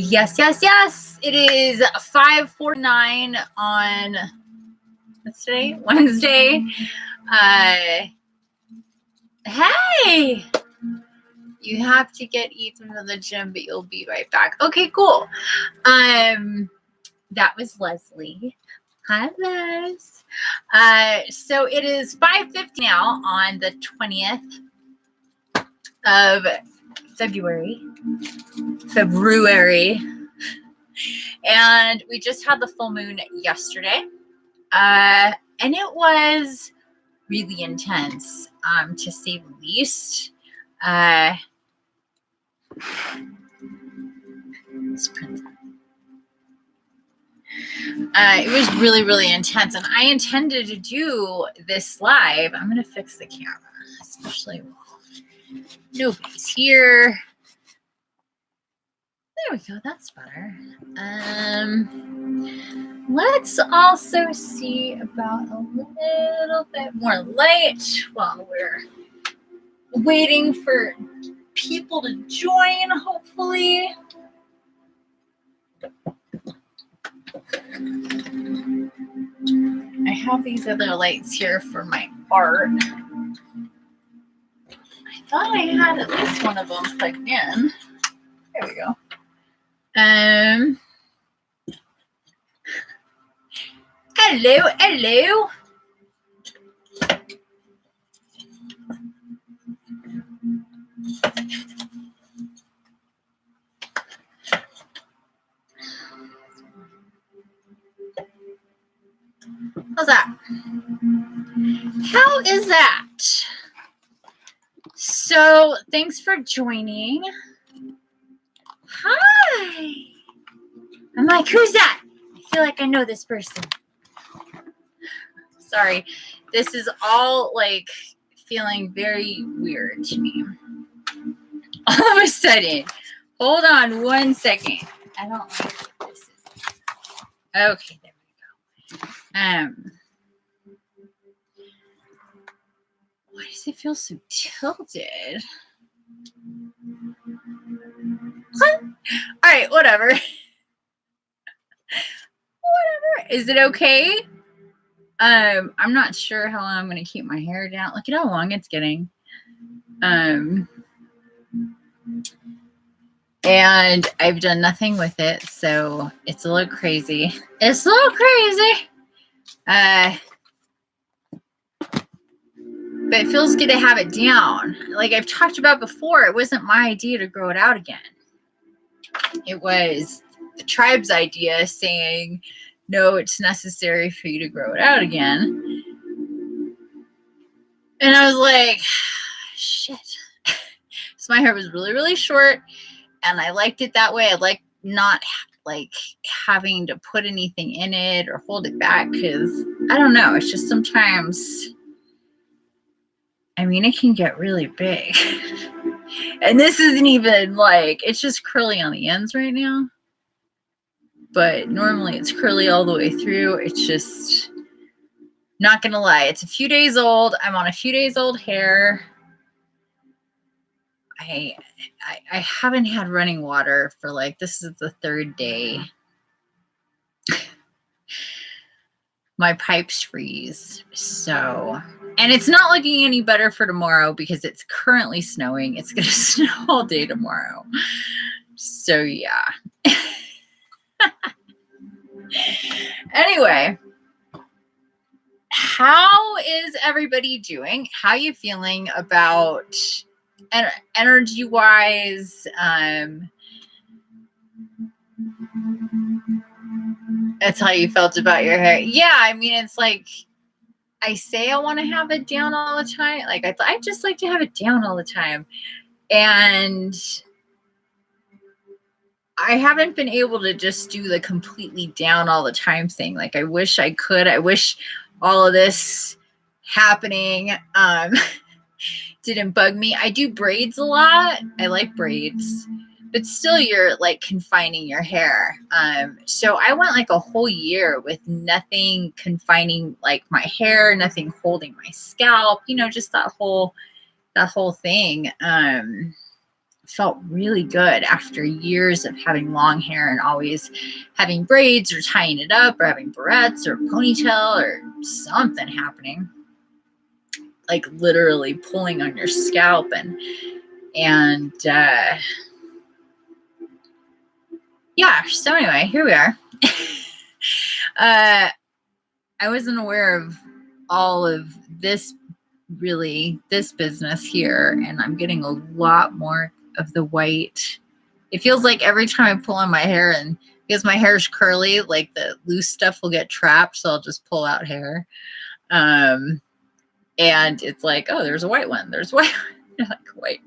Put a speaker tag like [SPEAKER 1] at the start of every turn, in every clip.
[SPEAKER 1] Yes, yes, yes. It is 5:49 on, what's today? Wednesday. Hey, you have to get Ethan from the gym, but you'll be right back. Okay, cool. That was Leslie. Hi, Les. So it is 5:50 now on the 20th of February. And we just had the full moon yesterday. And it was really intense, to say the least. It was really, really intense. And I intended to do this live. I'm going to fix the camera, especially while nobody's here. There we go. That's better. Let's also see about a little bit more light while we're waiting for people to join, hopefully. I have these other lights here for my art. I thought I had at least one of them plugged in. There we go. Hello. How's that? How is that? So, thanks for joining. Hi. I'm like, who's that? I feel like I know this person. Sorry. This is all like feeling very weird to me. All of a sudden. Hold on one second. I don't like this. Okay, there we go. Why does it feel so tilted? What? All right, whatever. Whatever. Is it okay? I'm not sure how long I'm going to keep my hair down. Look at how long it's getting. And I've done nothing with it, so it's a little crazy. It's a little crazy. But it feels good to have it down. Like I've talked about before, it wasn't my idea to grow it out again. It was the tribe's idea saying, no, it's necessary for you to grow it out again. And I was like, shit. So my hair was really, really short, and I liked it that way. I like not like having to put anything in it or hold it back because I don't know. It's just sometimes, I mean, it can get really big. And this isn't even like, it's just curly on the ends right now. But normally it's curly all the way through. It's just, not gonna lie, it's a few days old. I'm on a few days old hair. I haven't had running water for like, this is the third day. My pipes freeze. So, and it's not looking any better for tomorrow because it's currently snowing. It's gonna snow all day tomorrow. So yeah. Anyway, how is everybody doing? How you feeling about energy wise? That's how you felt about your hair. Yeah, I mean, it's like I say I want to have it down all the time. Like I just like to have it down all the time. And I haven't been able to just do the completely down all the time thing. Like I wish I could. I wish all of this happening didn't bug me. I do braids a lot. I like braids, but still you're like confining your hair. So I went like a whole year with nothing confining like my hair, nothing holding my scalp, you know, just that whole thing. felt really good after years of having long hair and always having braids or tying it up or having barrettes or ponytail or something happening, like literally pulling on your scalp. And yeah, so anyway, here we are. I wasn't aware of all of this business here, and I'm getting a lot more of the white. It feels like every time I pull on my hair, and because my hair is curly, like the loose stuff will get trapped, so I'll just pull out hair. And it's like, oh, there's a white one. There's white. Like white.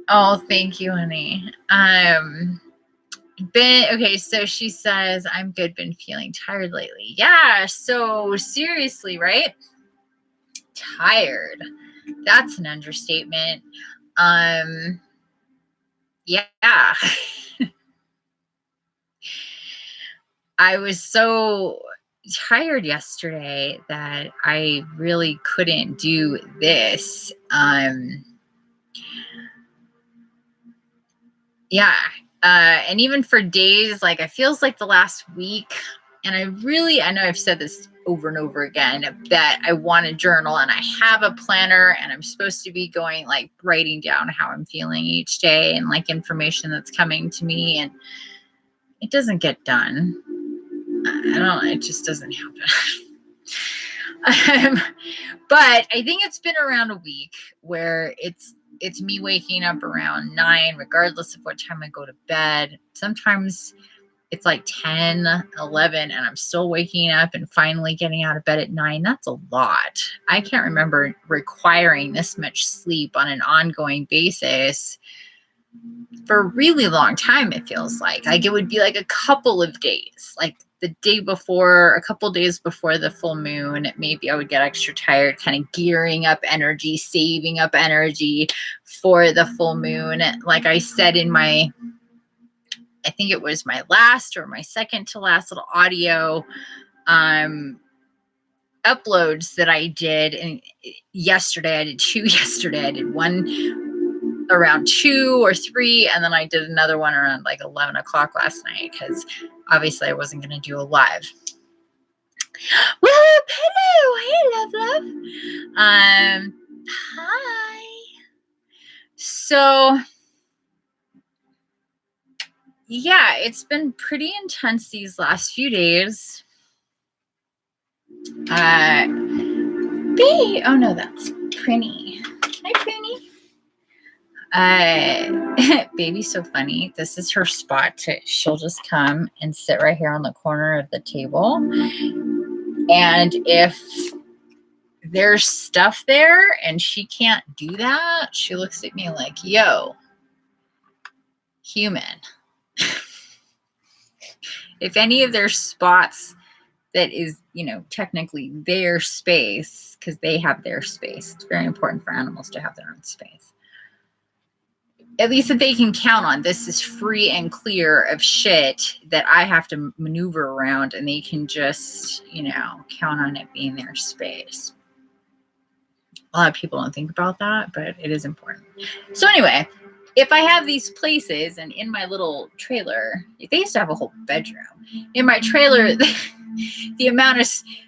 [SPEAKER 1] Oh, thank you, honey. Okay, so she says, I'm good, been feeling tired lately. Yeah, so seriously, right? Tired. That's an understatement. Yeah. I was so tired yesterday that I really couldn't do this. Yeah. And even for days, like it feels like the last week, and I know I've said this over and over again, that I want to journal, and I have a planner, and I'm supposed to be going, like writing down how I'm feeling each day and like information that's coming to me, and it doesn't get done. It just doesn't happen. But I think it's been around a week where it's me waking up around 9, regardless of what time I go to bed. Sometimes it's like 10, 11, and I'm still waking up and finally getting out of bed at 9. That's a lot. I can't remember requiring this much sleep on an ongoing basis for a really long time. It feels like it would be like a couple of days, like the day before, a couple days before the full moon, maybe I would get extra tired, kind of gearing up energy, saving up energy for the full moon. Like I said in I think it was my last or my second to last little audio uploads that I did. And yesterday, I did 2 yesterday. I did one around 2 or 3, and then I did another one around like 11 o'clock last night, because obviously I wasn't going to do a live. Well, hello. Hey, love. Hi. So, yeah, it's been pretty intense these last few days. Oh no, that's Prinny. Hi, Prinny. Baby's so funny. This is her spot. She'll just come and sit right here on the corner of the table. And if there's stuff there and she can't do that, she looks at me like, yo, human. If any of their spots that is, technically their space, because they have their space. It's very important for animals to have their own space. At least that they can count on. This is free and clear of shit that I have to maneuver around, and they can just, count on it being their space. A lot of people don't think about that, but it is important. So anyway, if I have these places, and in my little trailer, they used to have a whole bedroom. In my trailer, the amount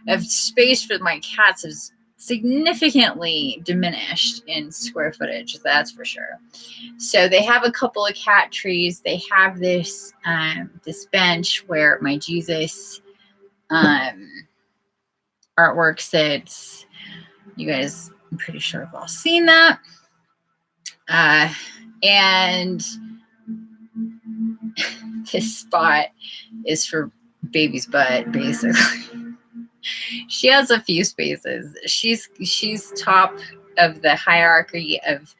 [SPEAKER 1] of space for my cats is significantly diminished in square footage, that's for sure. So they have a couple of cat trees. They have this bench where my Jesus artwork sits. You guys, I'm pretty sure have all seen that. And this spot is for baby's butt, basically. She has a few spaces. She's top of the hierarchy of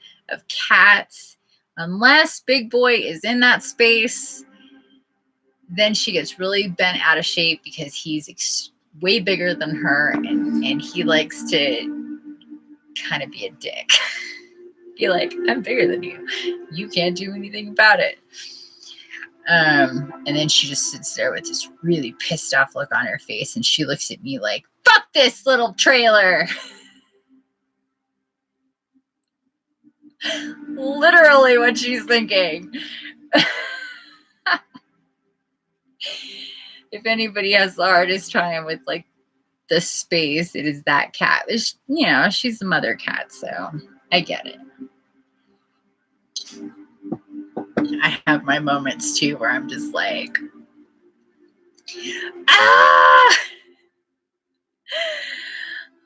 [SPEAKER 1] cats. Unless Big Boy is in that space, then she gets really bent out of shape because he's way bigger than her, and he likes to kind of be a dick. Be like, I'm bigger than you. You can't do anything about it. And then she just sits there with this really pissed off look on her face, and she looks at me like, fuck this little trailer. Literally what she's thinking. If anybody has the hardest time with like the space, it is that cat. It's, you know, she's the mother cat, so I get it. I have my moments too where I'm just like, ah!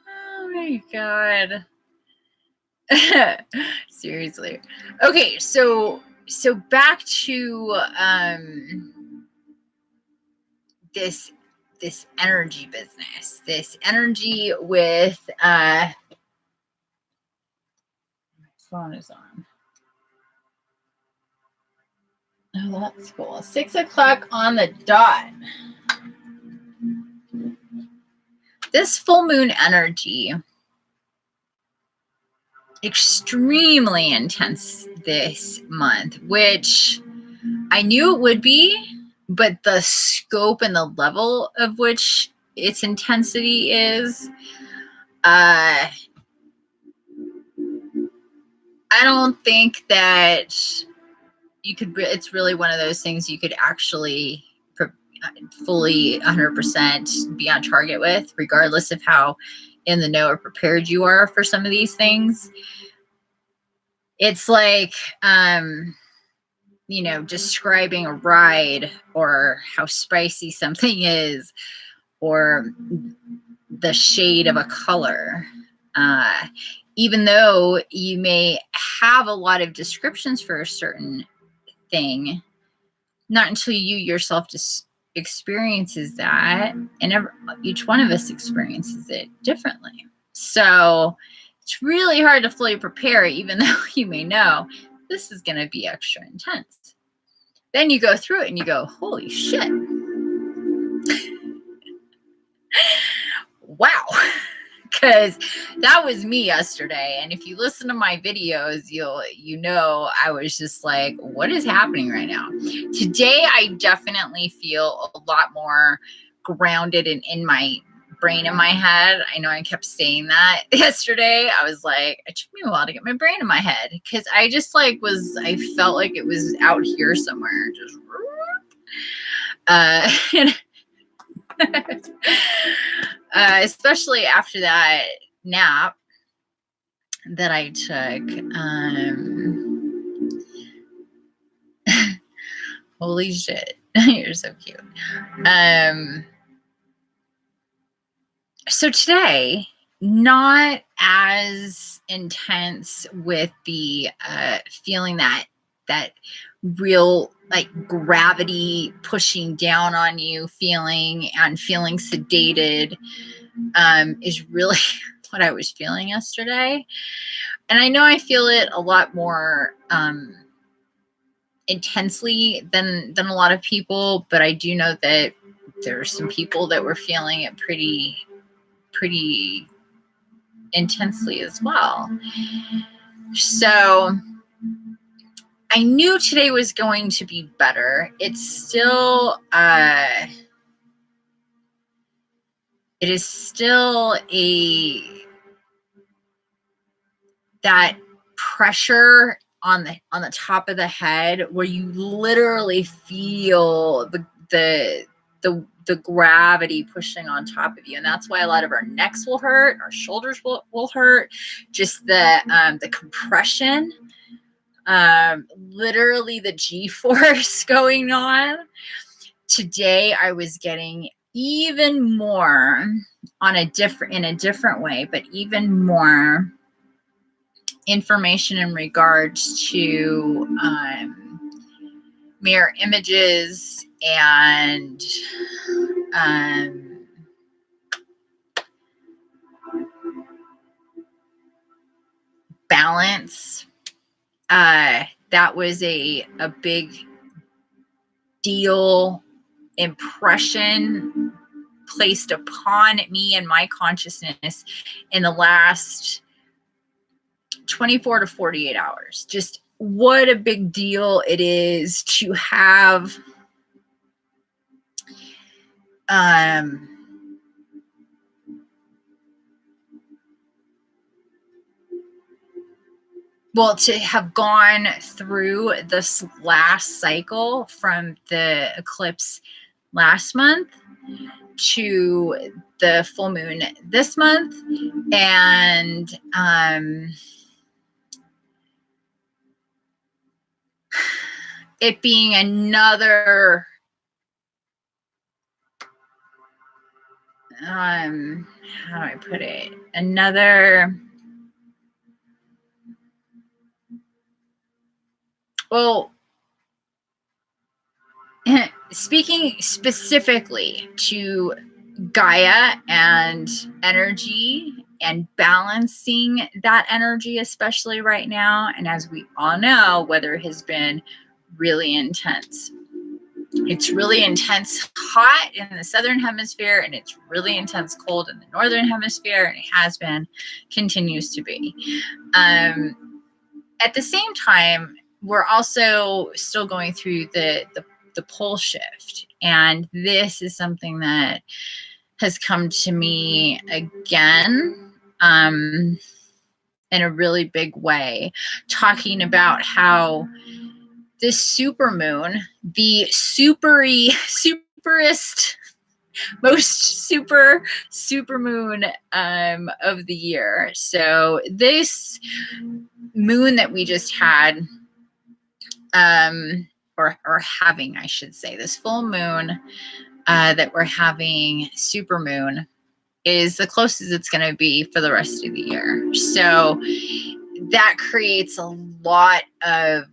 [SPEAKER 1] Oh my God. Seriously. Okay, so back to this energy business. This energy with my phone is on. Oh, that's cool. 6 o'clock on the dot. This full moon energy, extremely intense this month, which I knew it would be, but the scope and the level of which its intensity is, I don't think that you could, it's really one of those things you could actually fully 100% be on target with, regardless of how in the know or prepared you are for some of these things. It's like, you know, describing a ride or how spicy something is or the shade of a color. Even though you may have a lot of descriptions for a certain thing, not until you yourself just experiences that, and each one of us experiences it differently. So it's really hard to fully prepare, even though you may know this is going to be extra intense. Then you go through it and you go, holy shit. Wow. Because that was me yesterday. And if you listen to my videos, you know I was just like, what is happening right now? Today, I definitely feel a lot more grounded and in my brain, in my head. I know I kept saying that yesterday. I was like, it took me a while to get my brain in my head because I just like I felt like it was out here somewhere. Just especially after that nap that I took. Holy shit. You're so cute. So today, not as intense with the feeling that real like gravity pushing down on you feeling and feeling sedated is really what I was feeling yesterday. And I know I feel it a lot more intensely than a lot of people, but I do know that there are some people that were feeling it pretty intensely as well. So I knew today was going to be better. It's still it is still that pressure on the top of the head where you literally feel the gravity pushing on top of you, and that's why a lot of our necks will hurt, our shoulders will hurt, just the compression, literally the G-force going on. Today I was getting even more in a different way, but even more information in regards to mirror images and balance. That was a big deal impression placed upon me and my consciousness in the last 24 to 48 hours. Just what a big deal it is to have well, to have gone through this last cycle from the eclipse last month to the full moon this month, and it being another how do I put it? Well, speaking specifically to Gaia and energy and balancing that energy, especially right now. And as we all know, weather has been really intense. It's really intense hot in the southern hemisphere, and it's really intense cold in the northern hemisphere, and it has been, continues to be. At the same time, we're also still going through the pole shift, and this is something that has come to me again in a really big way, talking about how this supermoon, the superest, most super moon of the year. So this moon that we just had, or having, I should say, this full moon that we're having, super moon, is the closest it's going to be for the rest of the year. So that creates a lot of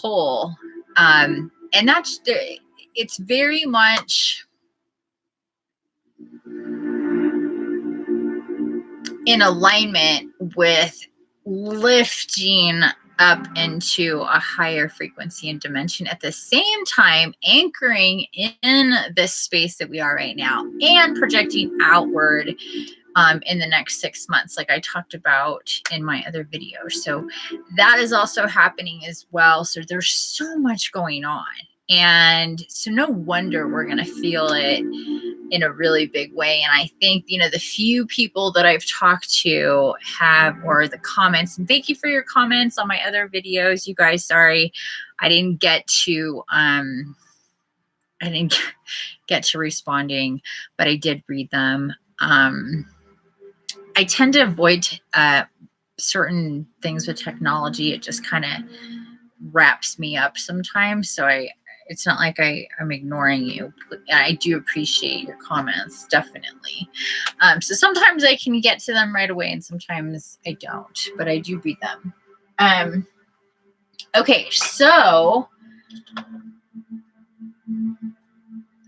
[SPEAKER 1] pull, and that's it's very much in alignment with lifting up into a higher frequency and dimension, at the same time anchoring in this space that we are right now and projecting outward in the next 6 months, like I talked about in my other video. So that is also happening as well. So there's so much going on, and so no wonder we're going to feel it in a really big way. And I think, the few people that I've talked to have, or the comments, and thank you for your comments on my other videos, you guys. Sorry, I didn't get to responding, but I did read them. I tend to avoid certain things with technology. It just kind of wraps me up sometimes. So it's not like I'm ignoring you. I do appreciate your comments, definitely. So sometimes I can get to them right away, and sometimes I don't, but I do read them. Okay, so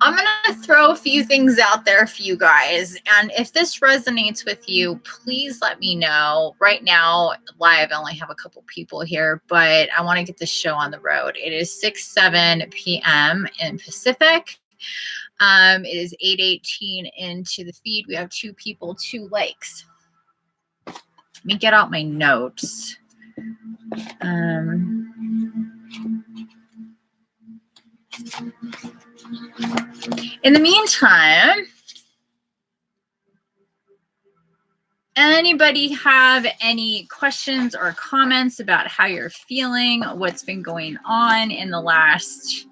[SPEAKER 1] I'm going to throw a few things out there for you guys. And if this resonates with you, please let me know. Right now, live, I only have a couple people here, but I want to get this show on the road. It is 6-7 p.m. in Pacific. It is 8:18 into the feed. We have 2 people, 2 likes. Let me get out my notes. In the meantime, anybody have any questions or comments about how you're feeling, what's been going on in the last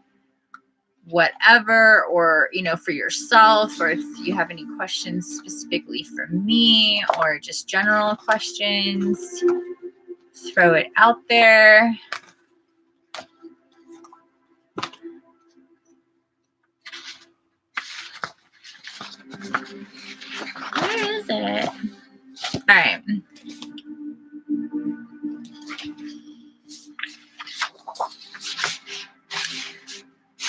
[SPEAKER 1] whatever, or, for yourself, or if you have any questions specifically for me, or just general questions, throw it out there. Where is it? All right.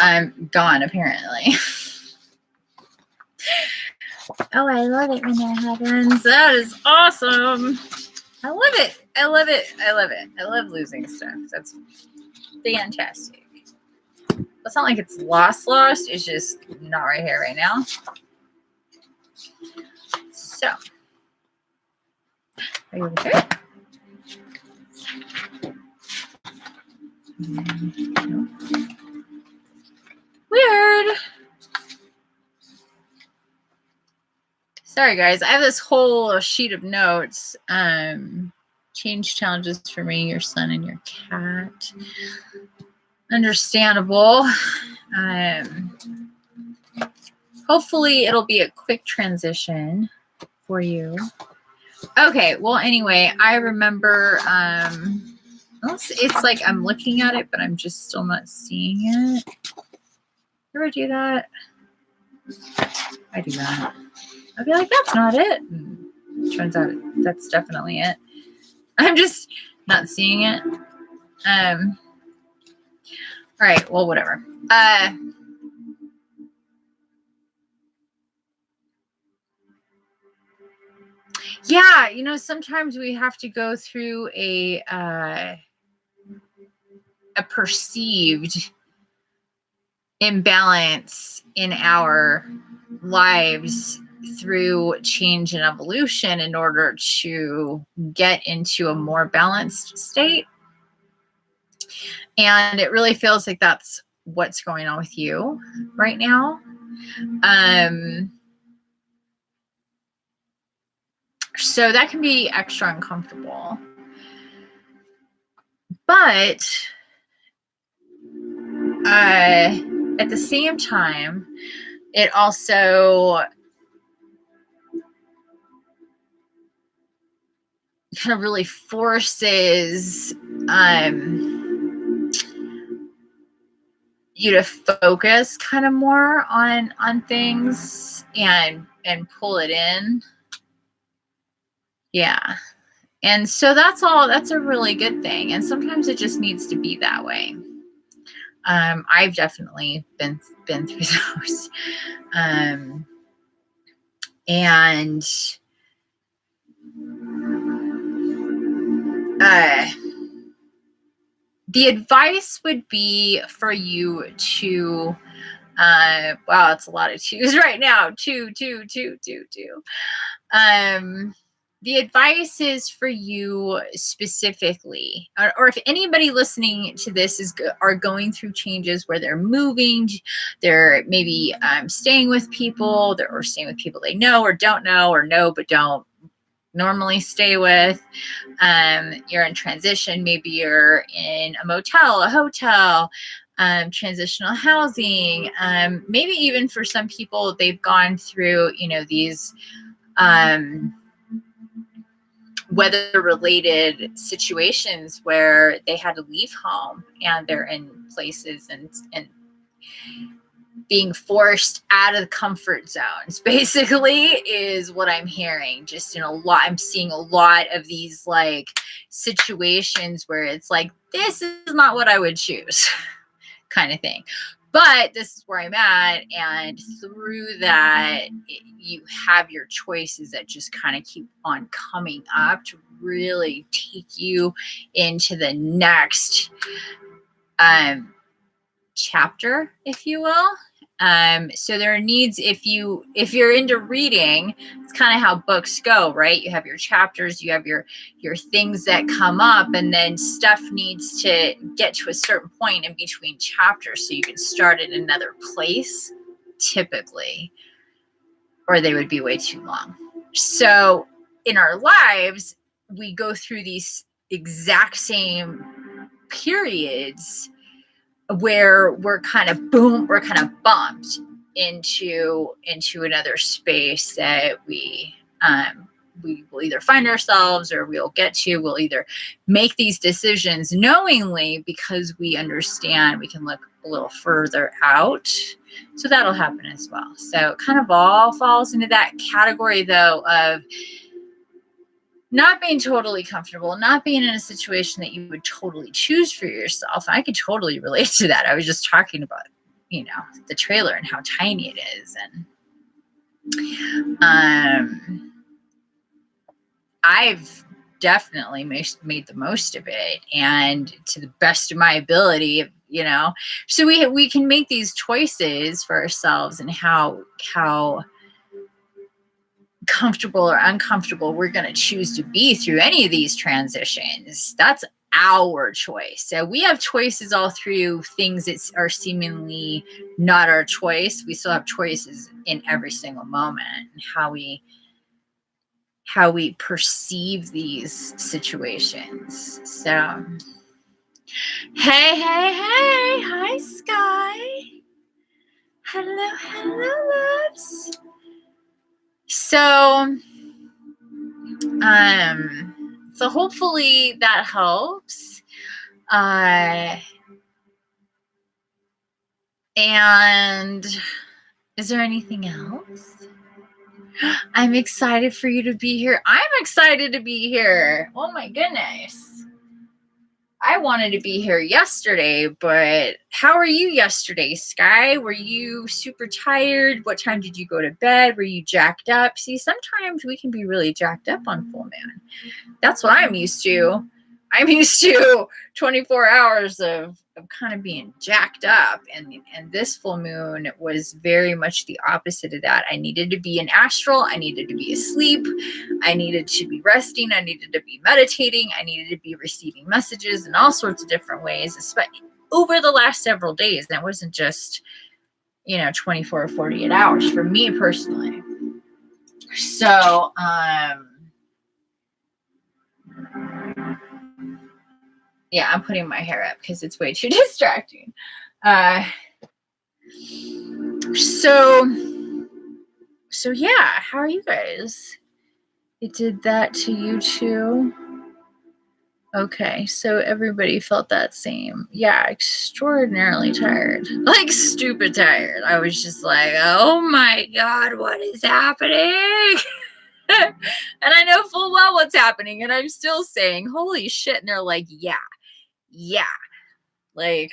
[SPEAKER 1] I'm gone, apparently. Oh, I love it when that happens. That is awesome. I love it. I love it. I love it. I love losing stuff. That's fantastic. It's not like it's lost. It's just not right here, right now. So, are you okay? No. Weird. Sorry, guys. I have this whole sheet of notes. Change challenges for me, your son and your cat. Understandable. Hopefully it'll be a quick transition for you. Okay, well, anyway, I remember, it's like I'm looking at it, but I'm just still not seeing it. Ever do that? I do that. I'll be like, that's not it. And turns out that's definitely it. I'm just not seeing it. All right, well, whatever. Yeah, you know, sometimes we have to go through a perceived imbalance in our lives through change and evolution in order to get into a more balanced state. And it really feels like that's what's going on with you right now. So that can be extra uncomfortable. But at the same time, it also kind of really forces you to focus kind of more on things and pull it in. Yeah. And so that's a really good thing. And sometimes it just needs to be that way. I've definitely been through those. And the advice would be for you to, wow, it's a lot of twos right now. Two. The advice is for you specifically, or if anybody listening to this are going through changes where they're moving, they're maybe staying with people, or staying with people they know or don't know, or know but don't normally stay with. You're in transition. Maybe you're in a motel, a hotel, transitional housing. Maybe even for some people, they've gone through, these weather-related situations where they had to leave home and they're in places and being forced out of the comfort zones, basically, is what I'm hearing. Just I'm seeing a lot of these like situations where it's like, this is not what I would choose kind of thing. But this is where I'm at. And through that, you have your choices that just kind of keep on coming up to really take you into the next chapter, if you will. So there are needs, if you're into reading, it's kind of how books go, right? You have your chapters, you have your things that come up, and then stuff needs to get to a certain point in between chapters so you can start in another place, typically, or they would be way too long. So in our lives, we go through these exact same periods where we're kind of bumped into another space that we will either find ourselves, or we'll either make these decisions knowingly because we understand we can look a little further out. So that'll happen as well. So it kind of all falls into that category, though, of not being totally comfortable, not being in a situation that you would totally choose for yourself. I could totally relate to that. I was just talking about, the trailer and how tiny it is. And I've definitely made the most of it, and to the best of my ability, so we can make these choices for ourselves and how comfortable or uncomfortable we're going to choose to be through any of these transitions. That's our choice. So we have choices all through things that are seemingly not our choice. We still have choices in every single moment, and how we how we perceive these situations. So, hey, hey, hey, hi, Sky. Hello, hello, loves. So, hopefully that helps. And is there anything else? I'm excited for you to be here. I'm excited to be here. Oh my goodness. I wanted to be here yesterday, but how are you yesterday, Sky? Were you super tired? What time did you go to bed? Were you jacked up? See, sometimes we can be really jacked up on full moon. That's what I'm used to. I'm used to 24 hours of kind of being jacked up. And this full moon was very much the opposite of that. I needed to be in astral. I needed to be asleep. I needed to be resting. I needed to be meditating. I needed to be receiving messages in all sorts of different ways, especially over the last several days. That wasn't just, 24 or 48 hours for me personally. So, yeah, I'm putting my hair up because it's way too distracting. So yeah, how are you guys? It did that to you too? Okay, so everybody felt that same. Yeah, extraordinarily tired. Like stupid tired. I was just like, oh my God, what is happening? And I know full well what's happening. And I'm still saying, holy shit. And they're like, yeah. Like,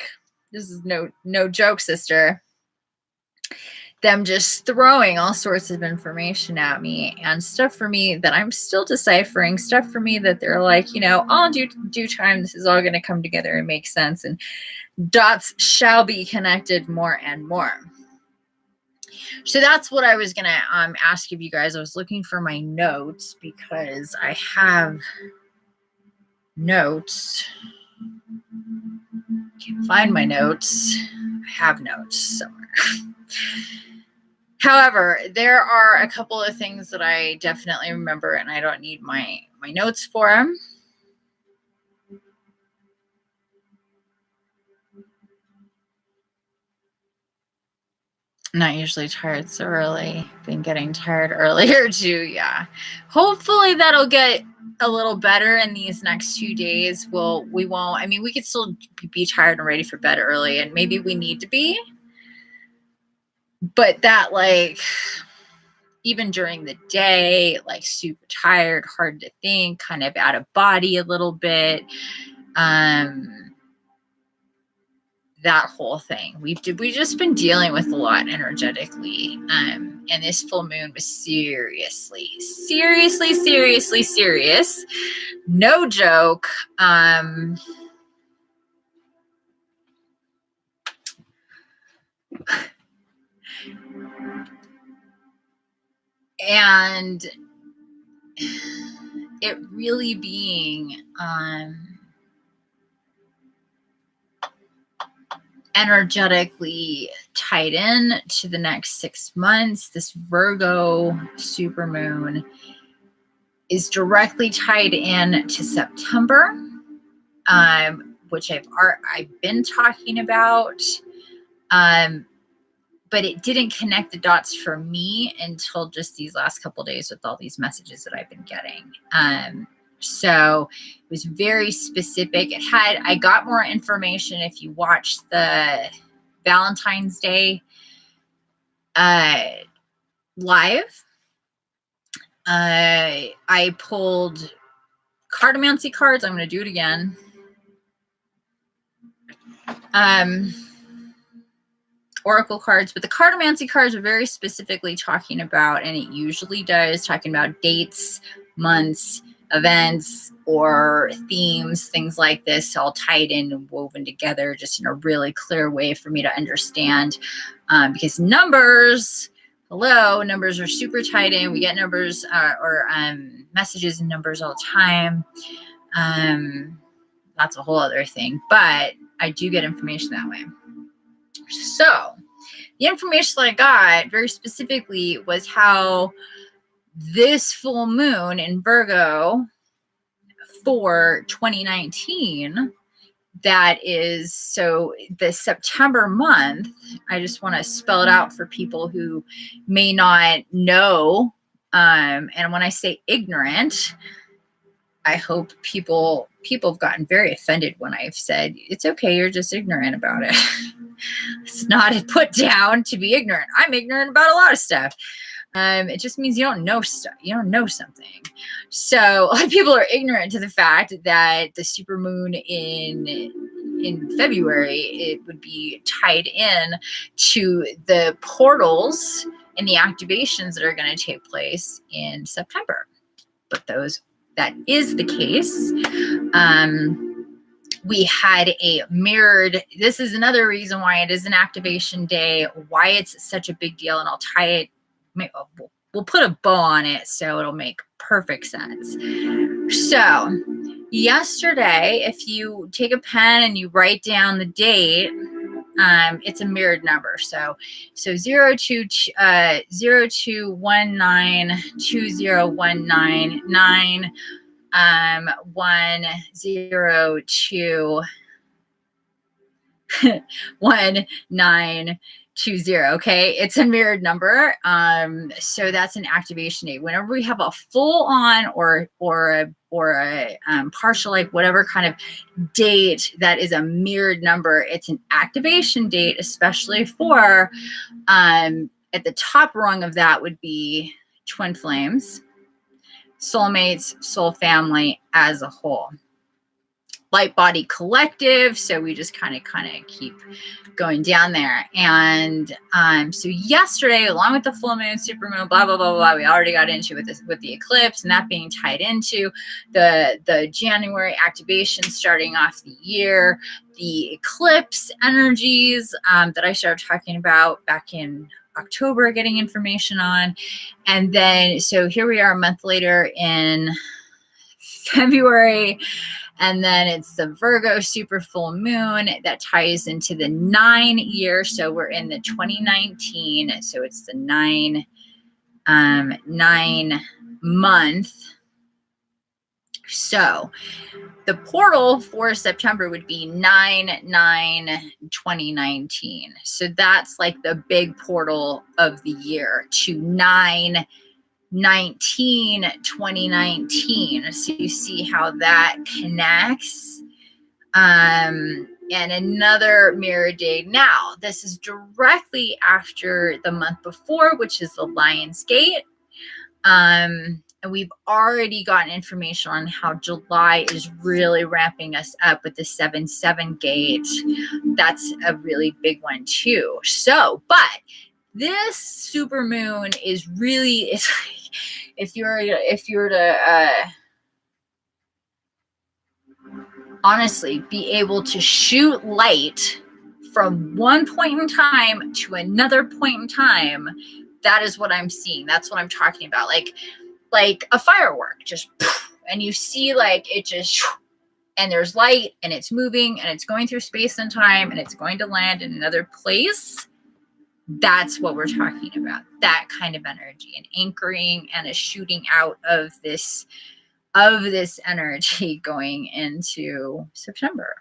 [SPEAKER 1] this is no joke, sister. Them just throwing all sorts of information at me and stuff for me that I'm still deciphering, stuff for me that they're like, all due time, this is all going to come together and make sense. And dots shall be connected more and more. So that's what I was going to ask of you guys. I was looking for my notes because I have notes. Can't find my notes. I have notes somewhere. However, there are a couple of things that I definitely remember and I don't need my notes for them. Not usually tired so early. Been getting tired earlier too, yeah. Hopefully that'll get a little better in these next 2 days. We won't. I mean, we could still be tired and ready for bed early, and maybe we need to be. But that, like, even during the day, like super tired, hard to think, kind of out of body a little bit. That whole thing. We've just been dealing with a lot energetically. And this full moon was seriously serious. No joke. And it really being energetically tied in to the next 6 months. This Virgo supermoon is directly tied in to September, which I've been talking about. But it didn't connect the dots for me until just these last couple of days with all these messages that I've been getting. So it was very specific. I got more information if you watched the Valentine's Day live. I pulled cartomancy cards. I'm going to do it again. Oracle cards, but the cartomancy cards are very specifically talking about, and it usually does, talking about dates, months, events, or themes, things like this, all tied in and woven together just in a really clear way for me to understand. Because numbers are super tied in. We get numbers or messages and numbers all the time. That's a whole other thing, but I do get information that way. So the information that I got very specifically was how this full moon in Virgo for 2019, that is, so the September month, I just want to spell it out for people who may not know. And when I say ignorant, I hope people have gotten very offended when I've said, it's okay, you're just ignorant about it. It's not a put down to be ignorant. I'm ignorant about a lot of stuff. It just means you don't know stuff. You don't know something. So a lot of people are ignorant to the fact that the supermoon in February, it would be tied in to the portals and the activations that are going to take place in September. But that is the case. We had a mirrored, this is another reason why it is an activation day, why it's such a big deal, and I'll tie it, we'll put a bow on it so it'll make perfect sense. So yesterday, if you take a pen and you write down the date, it's a mirrored number. So 02192019 102 1920. Okay, it's a mirrored number. So that's an activation date. Whenever we have a full on or a partial, like whatever kind of date that is a mirrored number, it's an activation date, especially for at the top rung of that would be twin flames, soulmates, soul family as a whole. Light body collective, so we just kind of keep going down there. And so yesterday, along with the full moon, super moon, blah blah blah blah, we already got into with the eclipse, and that being tied into the January activation starting off the year, the eclipse energies that I started talking about back in October, getting information on. And then so here we are a month later in February. And then it's the Virgo super full moon that ties into the 9 year. So we're in the 2019. So it's the 9 month. So the portal for September would be 9/9/2019. So that's like the big portal of the year to 9/19/2019. So you see how that connects. And another mirror day. Now, this is directly after the month before, which is the Lion's Gate. And we've already gotten information on how July is really ramping us up with the 7/7 gate. That's a really big one too. So, but this super moon is really, it's like, if you're to honestly be able to shoot light from one point in time to another point in time, that is what I'm seeing. That's what I'm talking about. Like a firework, just, and you see like it just, and there's light and it's moving and it's going through space and time and it's going to land in another place. That's what we're talking about. That kind of energy, and anchoring and a shooting out of this energy going into September,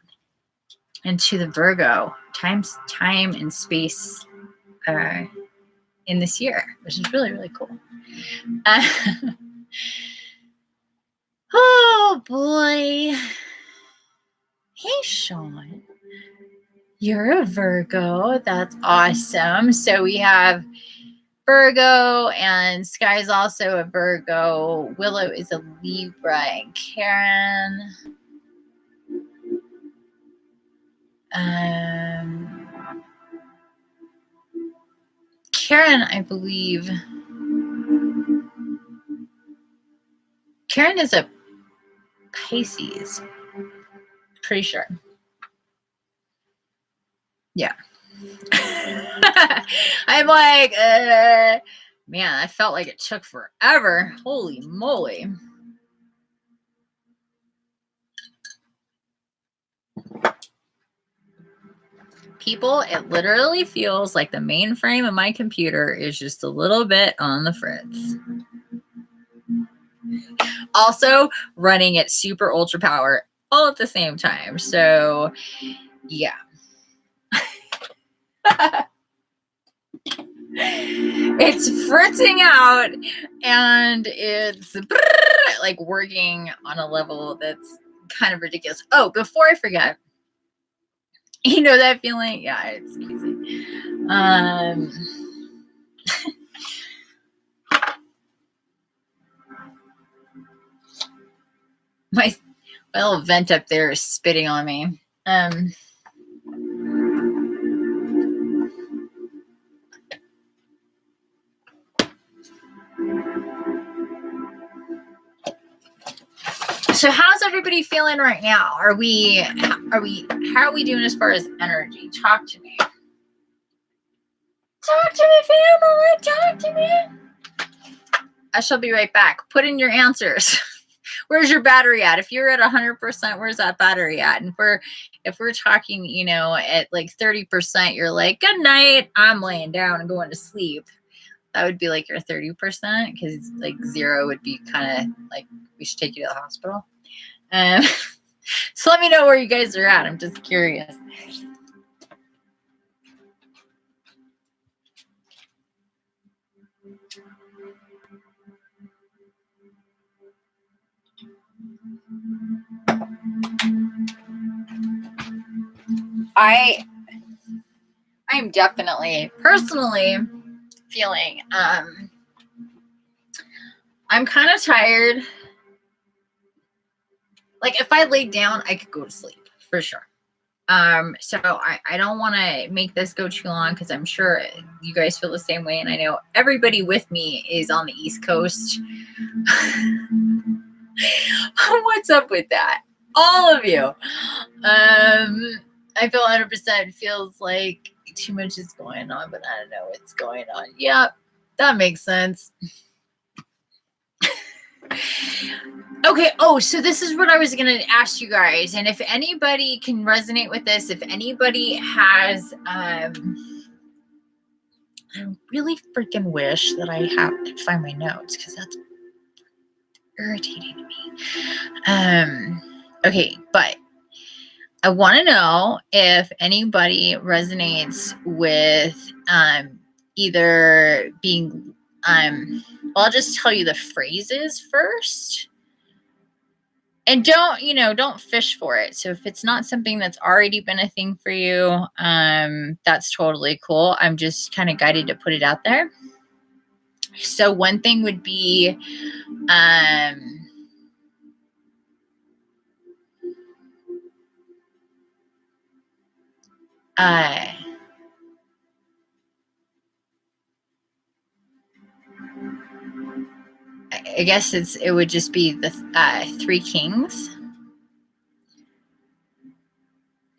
[SPEAKER 1] into the Virgo time and space in this year, which is really, really cool. Oh boy. Hey, Sean. You're a Virgo. That's awesome. So we have Virgo, and Sky's also a Virgo. Willow is a Libra, and Karen. Karen, I believe. Karen is a Pisces. Pretty sure. Yeah. I'm like, man, I felt like it took forever. Holy moly. People, it literally feels like the mainframe of my computer is just a little bit on the fritz. also running at super ultra power all at the same time. So yeah. It's fritzing out and it's like working on a level that's kind of ridiculous. Oh, before I forget, you know that feeling? Yeah, it's crazy. My little vent up there is spitting on me. So how's everybody feeling right now? How are we doing as far as energy? Talk to me. Talk to me, family. Talk to me. I shall be right back. Put in your answers. Where's your battery at? If you're at 100%, where's that battery at? And if we're talking, you know, at like 30%, you're like, good night, I'm laying down and going to sleep. That would be like your 30%, because like 0 would be kind of like we should take you to the hospital. So let me know where you guys are at. I'm just curious. I'm definitely personally feeling I'm kind of tired. Like if I laid down, I could go to sleep for sure. So I don't want to make this go too long, because I'm sure you guys feel the same way, and I know everybody with me is on the East Coast. What's up with that? All of you. I feel 100% feels like too much is going on, but I don't know what's going on. Yep, that makes sense. Okay. Oh, so this is what I was going to ask you guys. And if anybody can resonate with this, if anybody has, I really freaking wish that I could find my notes, because that's irritating to me. Okay, but I want to know if anybody resonates with either being well, I'll just tell you the phrases first. And don't fish for it. So if it's not something that's already been a thing for you, that's totally cool. I'm just kind of guided to put it out there. So one thing would be, I guess it would just be the 3 kings.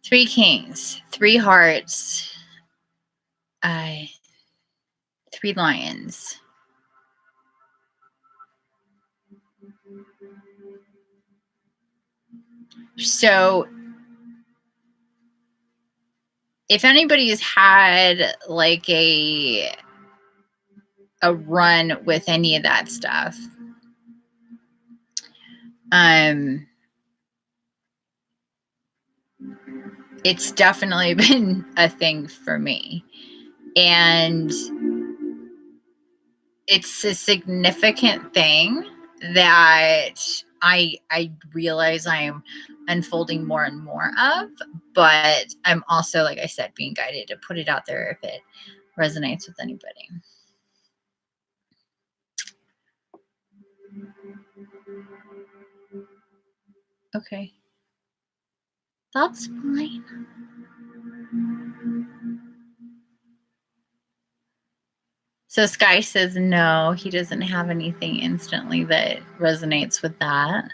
[SPEAKER 1] 3 kings, 3 hearts, 3 lions. So if anybody has had like a run with any of that stuff, it's definitely been a thing for me. And it's a significant thing that I realize I'm unfolding more and more of, but I'm also, like I said, being guided to put it out there if it resonates with anybody. Okay. That's fine. So Sky says no, he doesn't have anything instantly that resonates with that.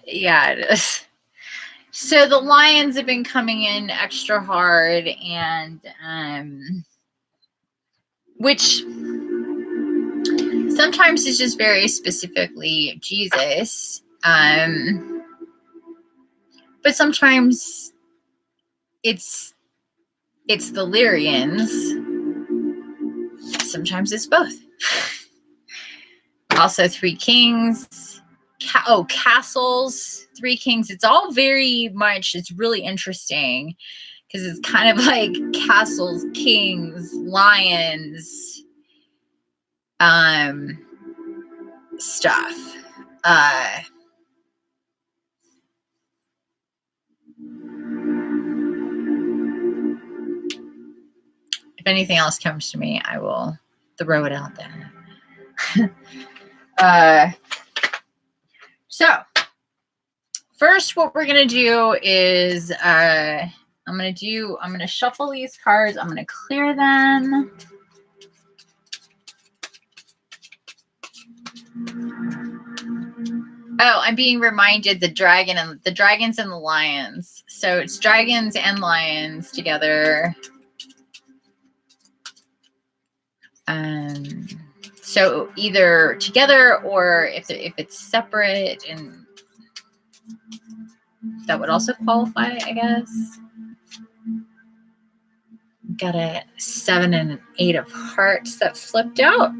[SPEAKER 1] Yeah, it is. So the lions have been coming in extra hard, and which sometimes is just very specifically Jesus, but sometimes it's the Lyrians, sometimes it's both. Also 3 kings. Castles, 3 kings. It's all very much, it's really interesting because it's kind of like castles, kings, lions, stuff. If anything else comes to me, I will throw it out there. So first, what we're gonna do is I'm gonna shuffle these cards. I'm gonna clear them. Oh, I'm being reminded the dragons and the lions. So it's dragons and lions together. So either together or if it's separate, and that would also qualify, I guess. Got a 7 and an 8 of hearts that flipped out.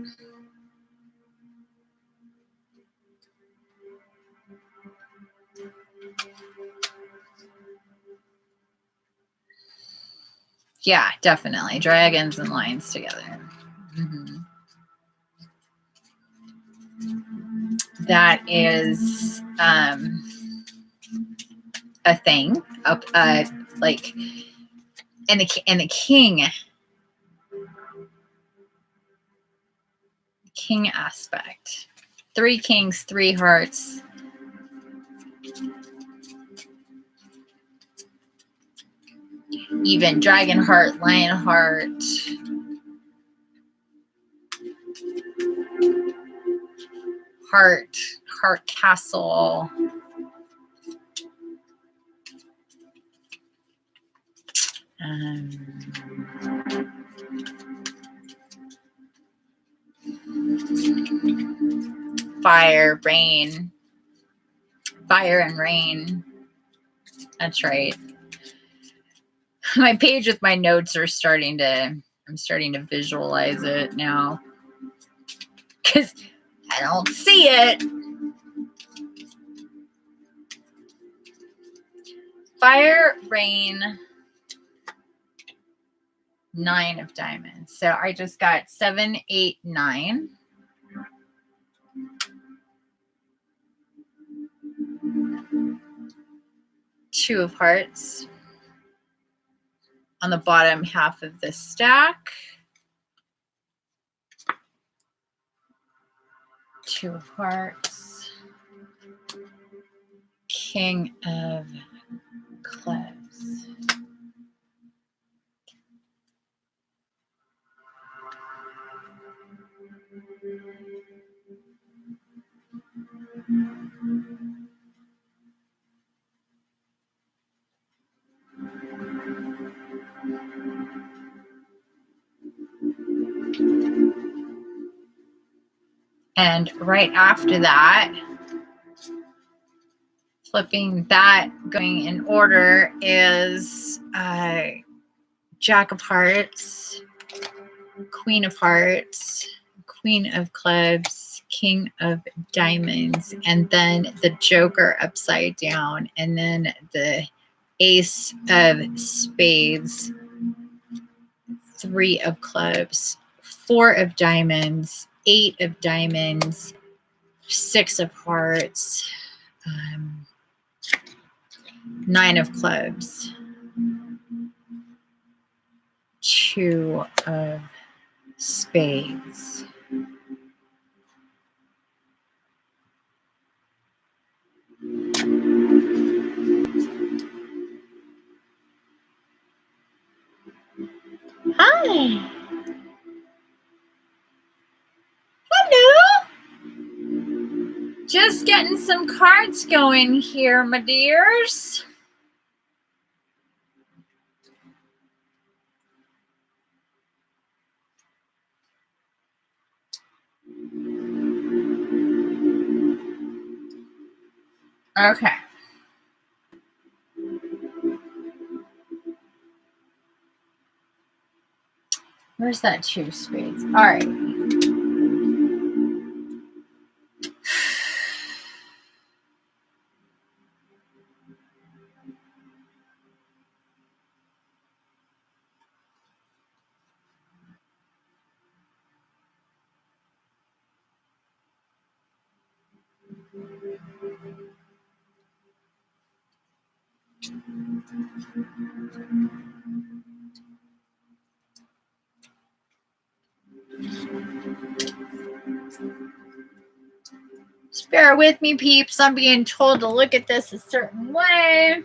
[SPEAKER 1] Yeah, definitely. Dragons and lions together. Mm-hmm. That is a thing. Like, and a king aspect. 3 kings, 3 hearts. Even dragon heart, lion heart. Heart castle. Fire, rain. Fire and rain. That's right. My page with my notes are I'm starting to visualize it now. Because I don't see it. Fire, rain, 9 of diamonds. So I just got 7, 8, 9. Two of hearts on the bottom half of the stack. 2 of hearts. King of clubs. And right after that, flipping that, going in order, is Jack of Hearts, Queen of Hearts, Queen of Clubs, King of Diamonds, and then the Joker upside down, and then the Ace of Spades, 3 of Clubs, 4 of Diamonds, 8 of Diamonds, 6 of Hearts, 9 of Clubs, 2 of Spades. Hi. Hello. Just getting some cards going here, my dears. Okay. Where's that 2 of spades? All right. Just bear with me, peeps. I'm being told to look at this a certain way.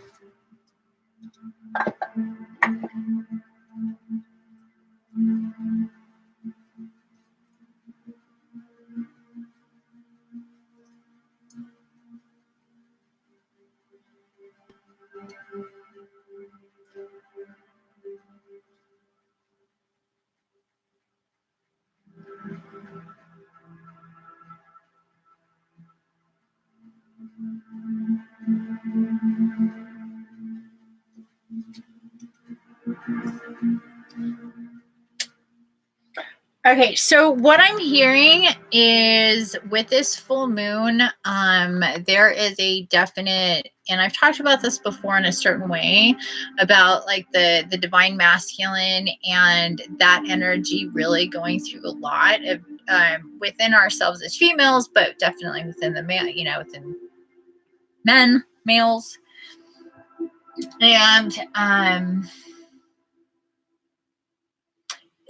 [SPEAKER 1] Okay, so what I'm hearing is with this full moon, there is a definite, and I've talked about this before in a certain way, about like the divine masculine and that energy really going through a lot of within ourselves as females, but definitely within the male, within men, males, and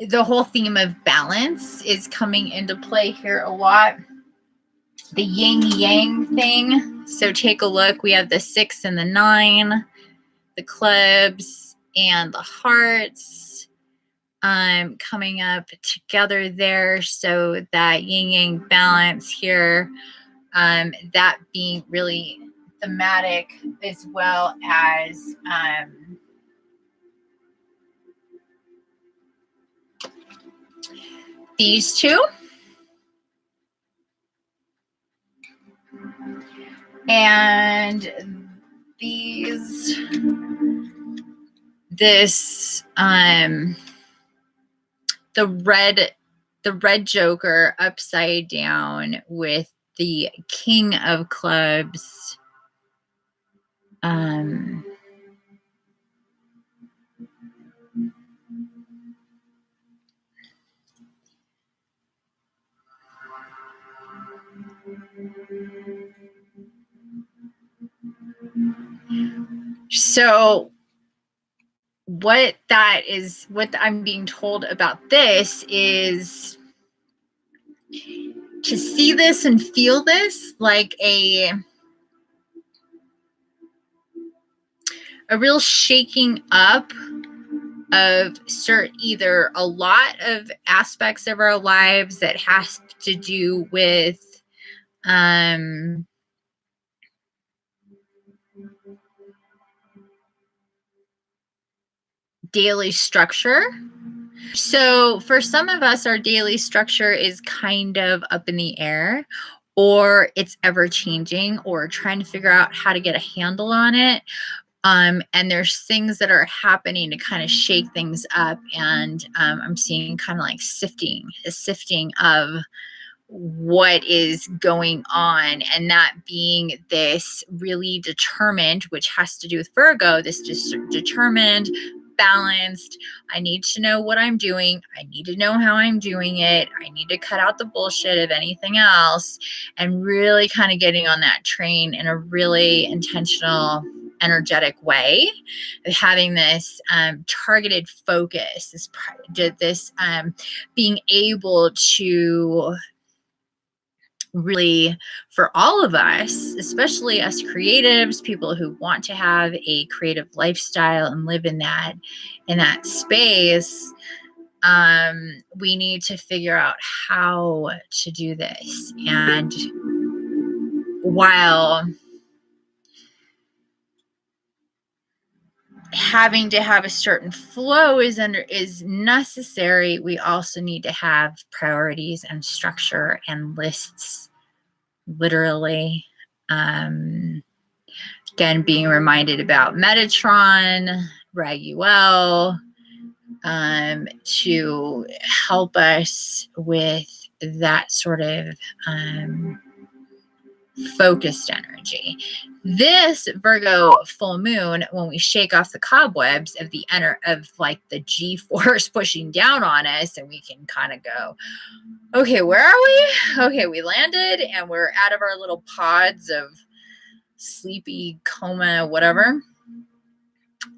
[SPEAKER 1] the whole theme of balance is coming into play here a lot. The yin yang thing. So take a look. We have the 6 and the 9, the clubs and the hearts coming up together there. So that yin yang balance here, that being really thematic, as well as these two. And this the red joker upside down with the king of clubs, so what I'm being told about this is to see this and feel this like a real shaking up of either a lot of aspects of our lives that has to do with daily structure. So for some of us, our daily structure is kind of up in the air, or it's ever changing, or trying to figure out how to get a handle on it. And there's things that are happening to kind of shake things up. And I'm seeing kind of like a sifting of what is going on, and that being this really determined, which has to do with Virgo, this just determined, balanced. I need to know what I'm doing. I need to know how I'm doing it. I need to cut out the bullshit of anything else, and really kind of getting on that train in a really intentional, energetic way, of having this targeted focus, this being able to really, for all of us, especially us creatives, people who want to have a creative lifestyle and live in that space, we need to figure out how to do this. And while having to have a certain flow is necessary, we also need to have priorities and structure and lists, literally. Again, being reminded about Metatron, Raguel, to help us with that sort of focused energy. This Virgo full moon, when we shake off the cobwebs of the like the G force pushing down on us, and we can kind of go, okay, where are we? Okay, we landed and we're out of our little pods of sleepy coma, whatever.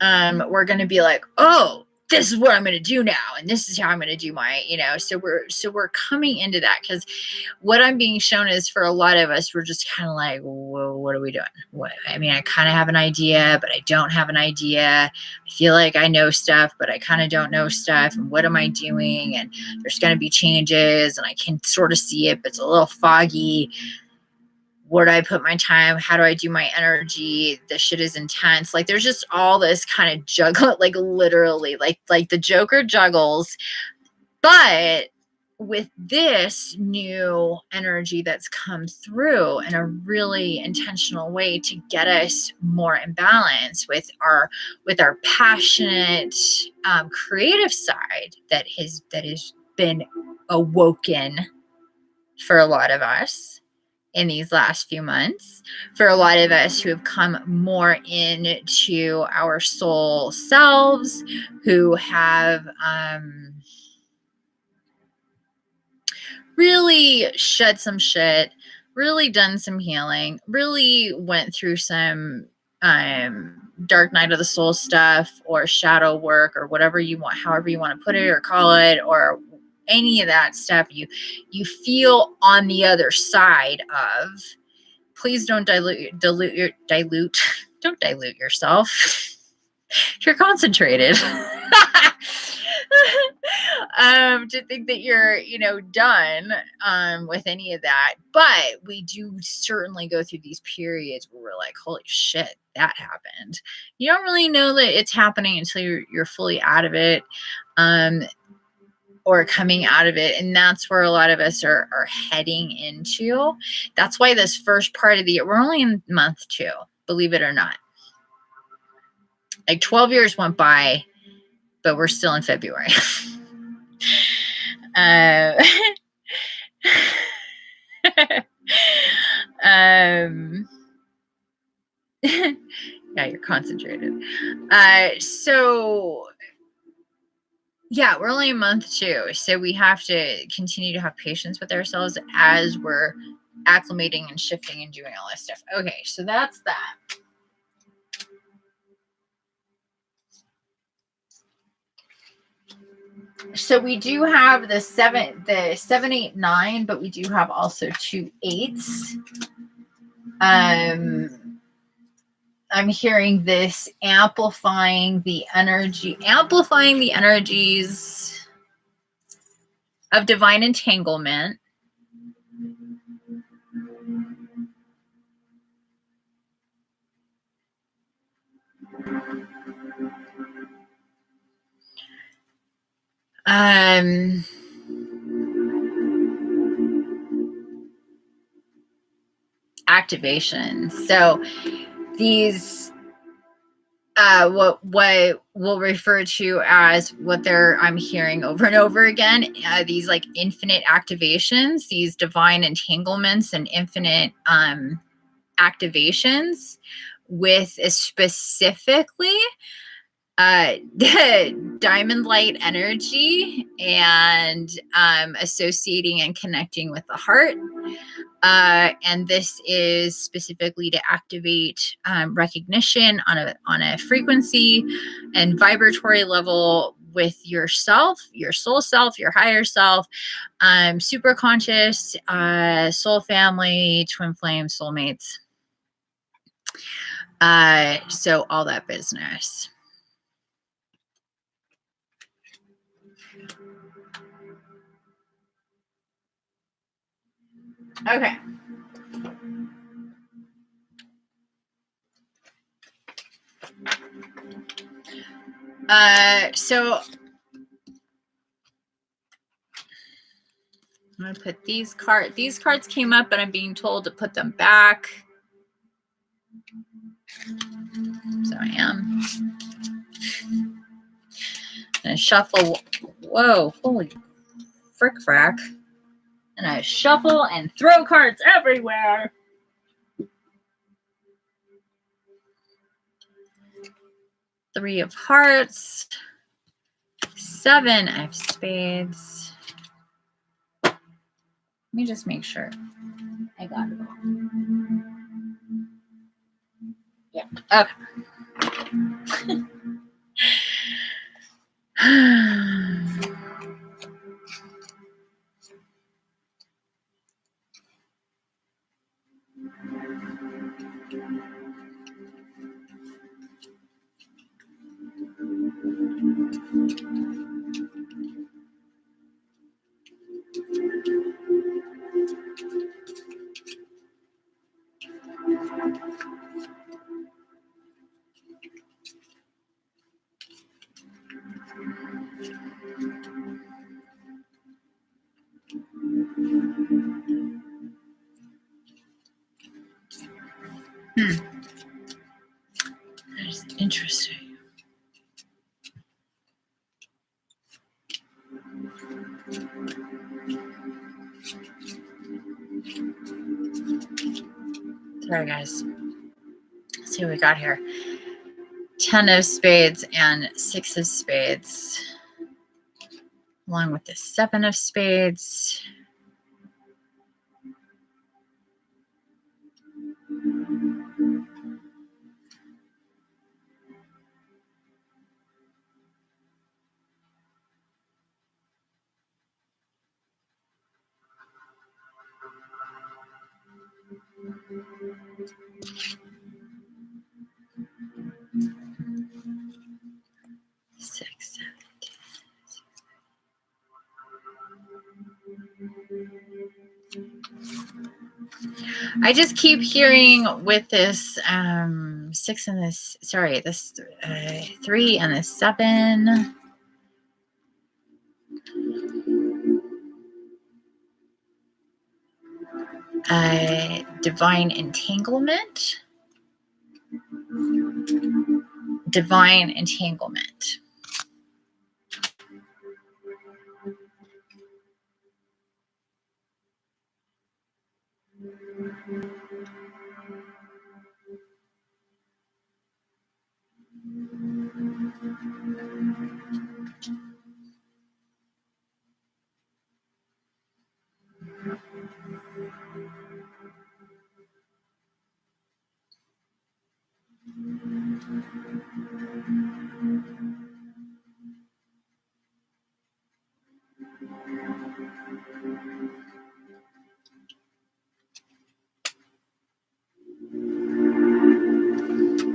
[SPEAKER 1] We're going to be like, oh, this is what I'm going to do now. And this is how I'm going to do my, so we're coming into that, because what I'm being shown is, for a lot of us, we're just kind of like, whoa, what are we doing? I kind of have an idea, but I don't have an idea. I feel like I know stuff, but I kind of don't know stuff. And what am I doing? And there's going to be changes, and I can sort of see it, but it's a little foggy. Where do I put my time? How do I do my energy? This shit is intense. Like, there's just all this kind of juggle, like literally, like the Joker juggles. But with this new energy that's come through in a really intentional way to get us more in balance with our passionate, creative side that has been awoken for a lot of us in these last few months, for a lot of us who have come more into our soul selves, who have really shed some shit, really done some healing, really went through some dark night of the soul stuff, or shadow work, or whatever you want, however you want to put it or call it, or any of that stuff you feel on the other side of. Please don't dilute don't dilute yourself. You're concentrated. To think that you're, done with any of that. But we do certainly go through these periods where we're like, holy shit, that happened. You don't really know that it's happening until you're fully out of it. Or coming out of it. And that's where a lot of us are heading into. That's why this first part of the year, we're only in month 2, believe it or not. Like 12 years went by, but we're still in February. Yeah, you're concentrated. So yeah, we're only in month 2, so we have to continue to have patience with ourselves as we're acclimating and shifting and doing all this stuff. Okay, so that's that. So we do have the 7, 8, 9, but we do have also 2 8s. I'm hearing this amplifying the energies of divine entanglement. Activation. So these what we'll refer to as I'm hearing over and over again, these like infinite activations, these divine entanglements and infinite activations, with specifically diamond light energy, and associating and connecting with the heart. And this is specifically to activate recognition on a frequency and vibratory level with yourself, your soul self, your higher self, super conscious, soul family, twin flame, soulmates. So all that business. Okay. So I'm going to put these cards. These cards came up, but I'm being told to put them back. So I am. And shuffle. Whoa, holy frick frack. And I shuffle and throw cards everywhere. Three of hearts. 7 of spades. Let me just make sure I got it all. Yeah, okay. That's interesting. Sorry, guys. Let's see what we got here. 10 of spades and 6 of spades, along with the 7 of spades. Six, 7, 10. I just keep hearing with this 6 and this, sorry, this 3 and the 7. Divine entanglement. Divine entanglement.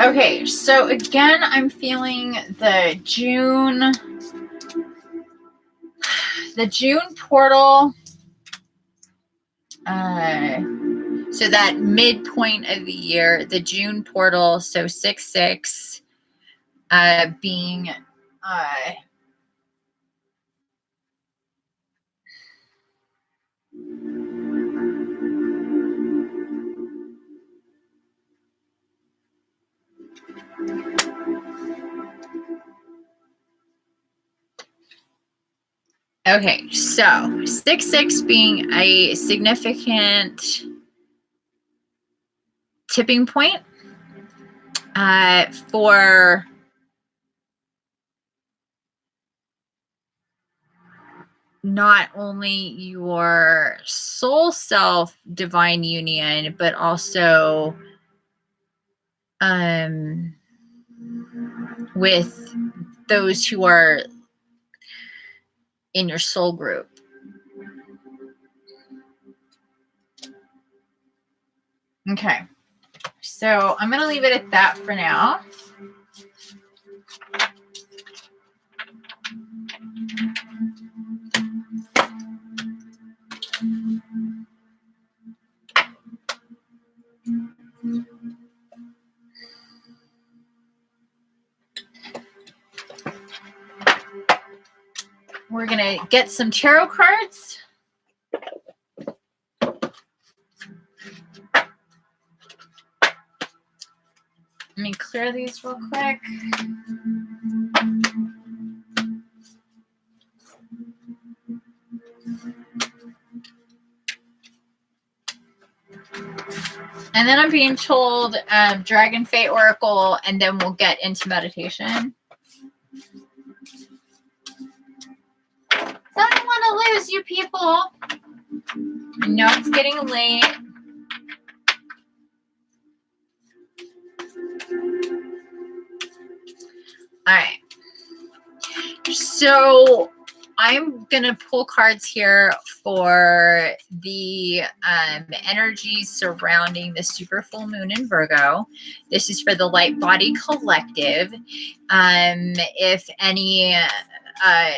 [SPEAKER 1] Okay, so again, I'm feeling the June portal. So that midpoint of the year, the June portal, so 6/6 being okay, so 6/6 being a significant tipping point for not only your soul self divine union, but also with those who are in your soul group. Okay, so I'm going to leave it at that for now. We're going to get some tarot cards. Let me clear these real quick. And then I'm being told Dragon Fate Oracle, and then we'll get into meditation. I don't want to lose you people. I know it's getting late. All right. So I'm going to pull cards here for the energies surrounding the super full moon in Virgo. This is for the Light Body Collective. If any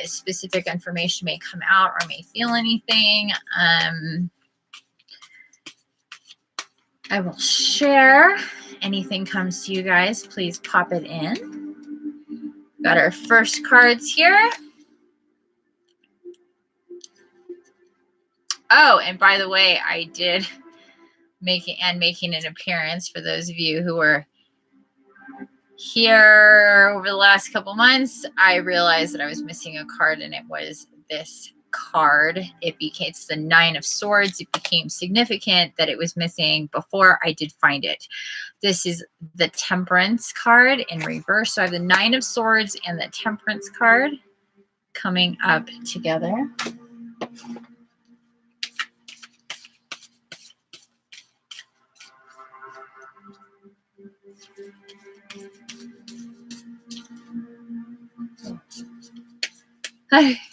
[SPEAKER 1] specific information may come out or may feel anything, I will share. Anything comes to you guys, please pop it in. Got our first cards here. Oh, and by the way, I did making an appearance for those of you who were here over the last couple months. I realized that I was missing a card, and it was this card. It's the Nine of Swords. It became significant that it was missing before I did find it. This is the Temperance card in reverse. So I have the Nine of Swords and the Temperance card coming up together.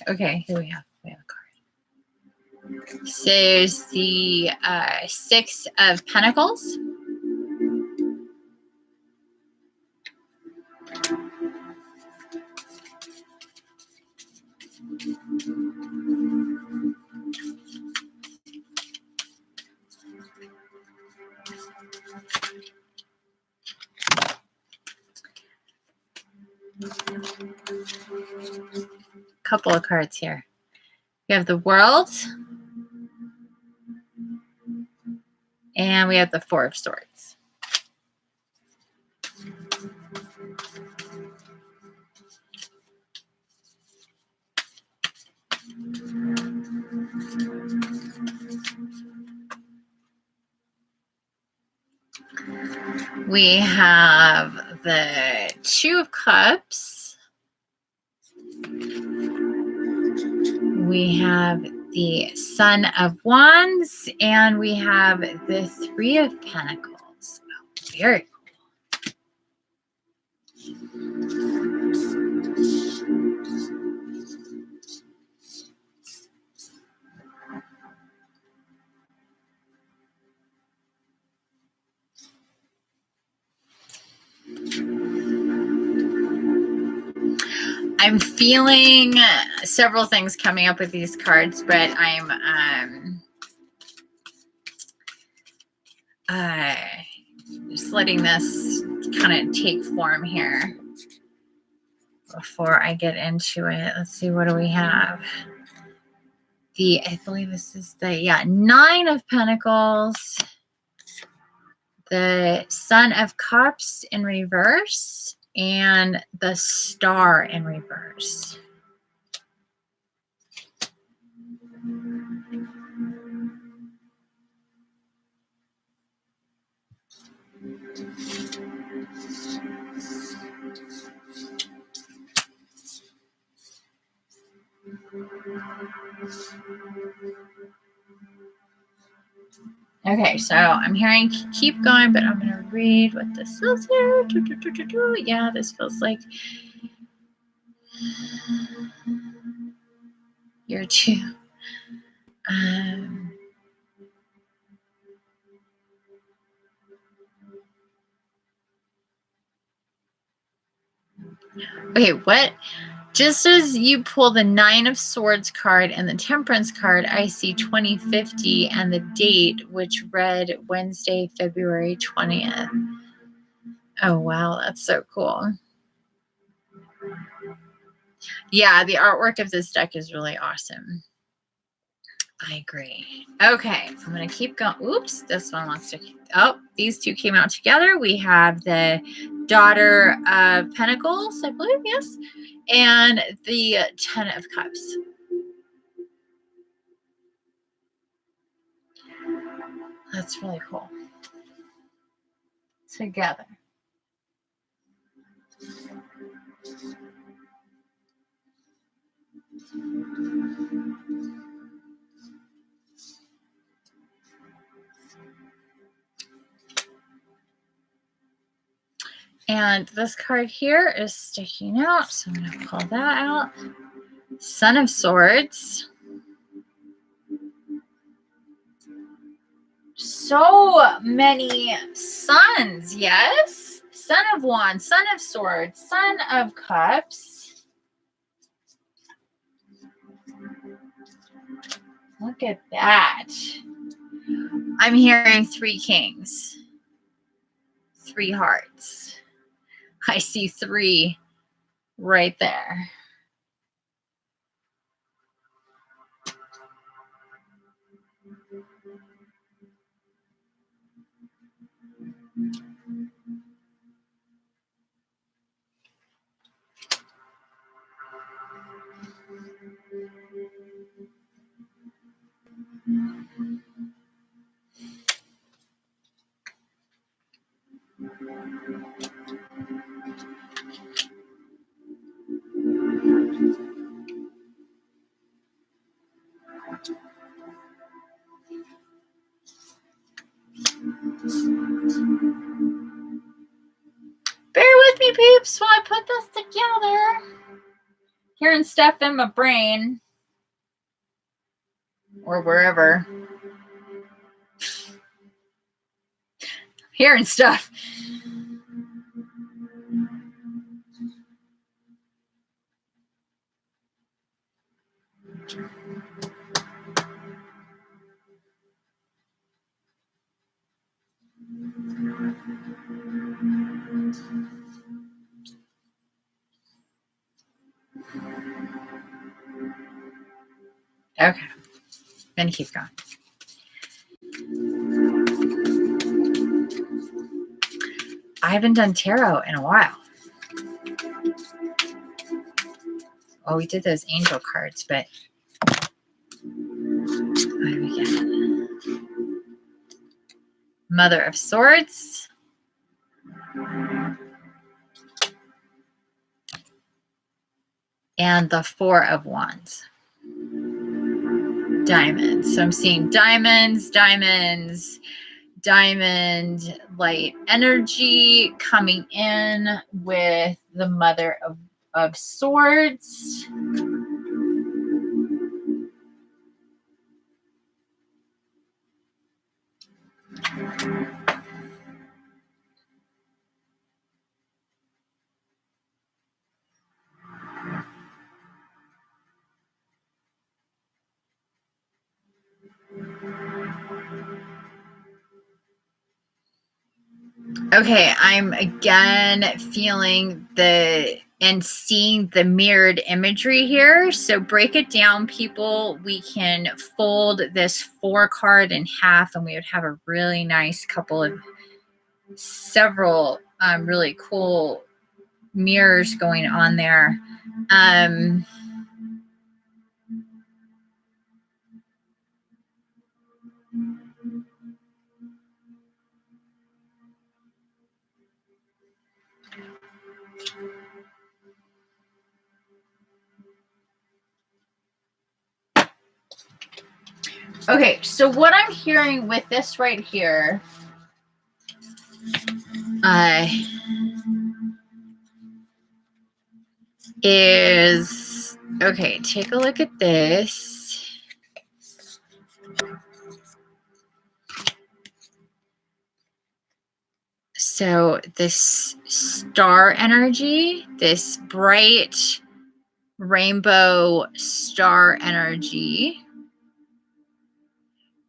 [SPEAKER 1] Okay, here we have a card. So there's the Six of Pentacles. Couple of cards here. We have the World, and we have the Four of Swords. We have the Two of Cups. We have the Son of Wands, and we have the Three of Pentacles. Oh, very cool. I'm feeling several things coming up with these cards, but I'm just letting this kind of take form here before I get into it. Let's see, what do we have? I believe this is the Nine of Pentacles, the Son of Cups in reverse, and the Star in reverse. Okay, so I'm hearing keep going, but I'm going to read what this says here. Yeah, this feels like year two. Okay, what? Just as you pull the Nine of Swords card and the Temperance card, I see 2050 and the date, which read Wednesday, February 20th. Oh, wow, that's so cool. Yeah, the artwork of this deck is really awesome. I agree. Okay, I'm going to keep going. Oops, this one wants to. Oh, these two came out together. We have the Daughter of Pentacles, I believe, yes, and the Ten of Cups. That's really cool. Together. And this card here is sticking out, so I'm going to pull that out. Son of Swords. So many sons, yes? Son of Wands, Son of Swords, Son of Cups. Look at that. I'm hearing 3 kings, 3 hearts. I see 3 right there. Bear with me, peeps, while I put this together. Hearing stuff in my brain. Or wherever. Hearing stuff. Okay. Gonna keep going. I haven't done tarot in a while. Well, we did those angel cards, but what do we get? Mother of Swords. And the 4 of Wands. Diamonds. So I'm seeing diamonds, diamonds, diamond light energy coming in with the Mother of Swords. Okay, I'm again feeling and seeing the mirrored imagery here. So break it down, people. We can fold this 4 card in half and we would have a really nice several really cool mirrors going on there. Okay, so what I'm hearing with this right here is, okay, take a look at this. So this star energy, this bright rainbow star energy.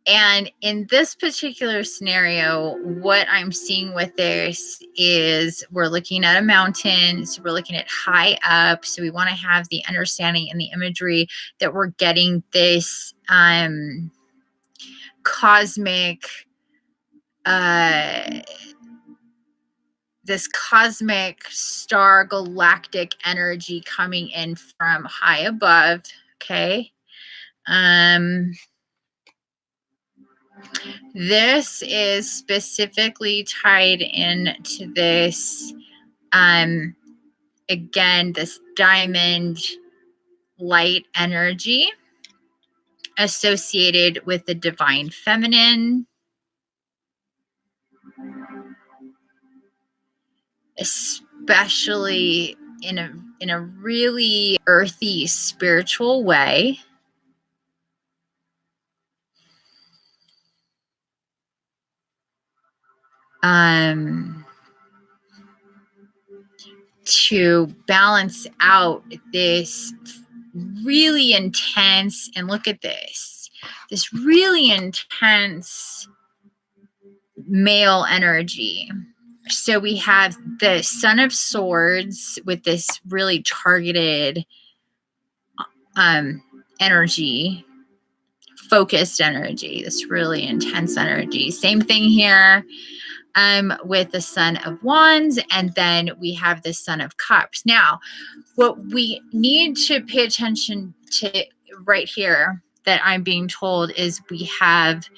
[SPEAKER 1] And in this particular scenario, what I'm seeing with this is we're looking at a mountain. So we're looking at high up. So we want to have the understanding and the imagery that we're getting this cosmic star galactic energy coming in from high above. Okay. This is specifically tied into this, again, this diamond light energy associated with the divine feminine, especially in a really earthy spiritual way. To balance out this really intense, and look at this really intense male energy. So we have the Son of Swords with this really targeted energy, focused energy, this really intense energy. Same thing here with the Son of Wands, and then we have the Son of Cups. Now, what we need to pay attention to right here that I'm being told is we have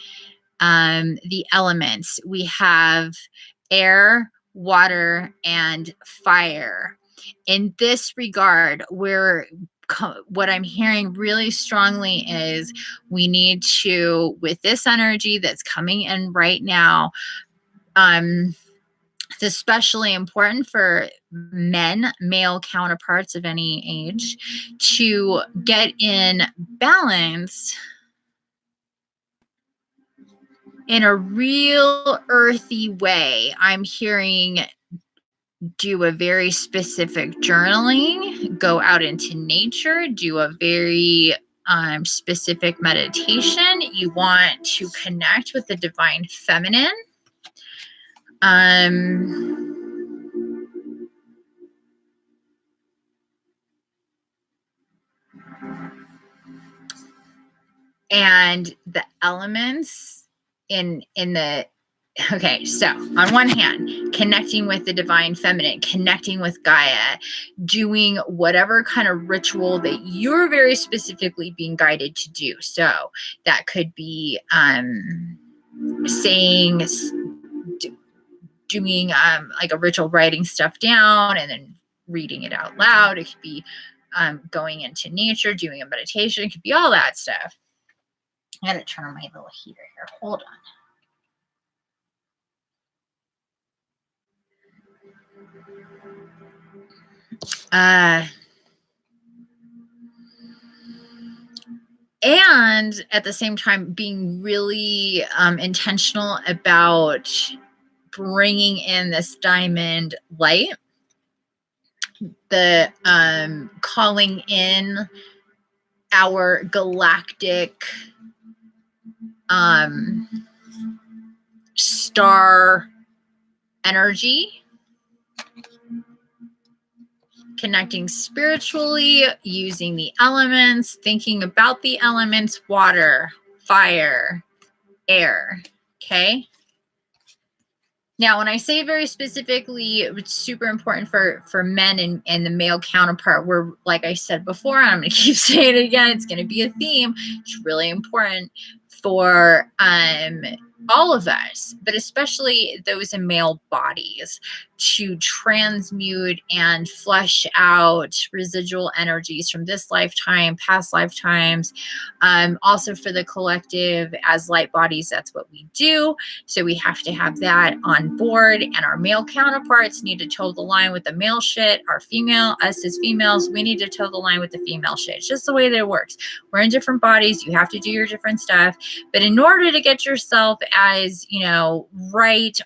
[SPEAKER 1] the elements. We have air, water, and fire. In this regard, what I'm hearing really strongly is we need to, with this energy that's coming in right now, it's especially important for men, male counterparts of any age, to get in balance in a real earthy way. I'm hearing do a very specific journaling, go out into nature, do a very specific meditation. You want to connect with the divine feminine. And the elements in the, okay, so on one hand, connecting with the divine feminine, connecting with Gaia, doing whatever kind of ritual that you're very specifically being guided to do. So that could be saying, doing like a ritual, writing stuff down and then reading it out loud. It could be going into nature, doing a meditation. It could be all that stuff. I gotta turn on my little heater here. Hold on. And at the same time, being really intentional about bringing in this diamond light, the calling in our galactic star energy, connecting spiritually, using the elements, thinking about the elements, water, fire, air. Okay. Now, when I say very specifically, it's super important for men and the male counterpart. We're, like I said before, and I'm going to keep saying it again, it's going to be a theme. It's really important for all of us, but especially those in male bodies, to transmute and flesh out residual energies from this lifetime, past lifetimes. Also for the collective as light bodies, that's what we do. So we have to have that on board, and our male counterparts need to toe the line with the male shit. Us as females, we need to toe the line with the female shit. It's just the way that it works. We're in different bodies. You have to do your different stuff. But in order to get yourself as, right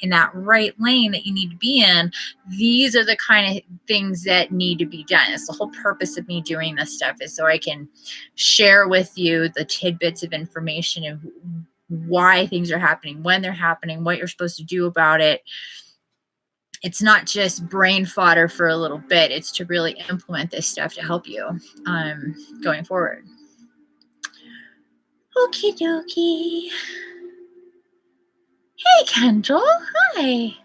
[SPEAKER 1] in that right lane that you need to be in, these are the kind of things that need to be done. It's the whole purpose of me doing this stuff, is so I can share with you the tidbits of information of why things are happening, when they're happening, what you're supposed to do about it. It's not just brain fodder for a little bit. It's to really implement this stuff to help you going forward. Okie dokie. Hey, Kendall. Hi.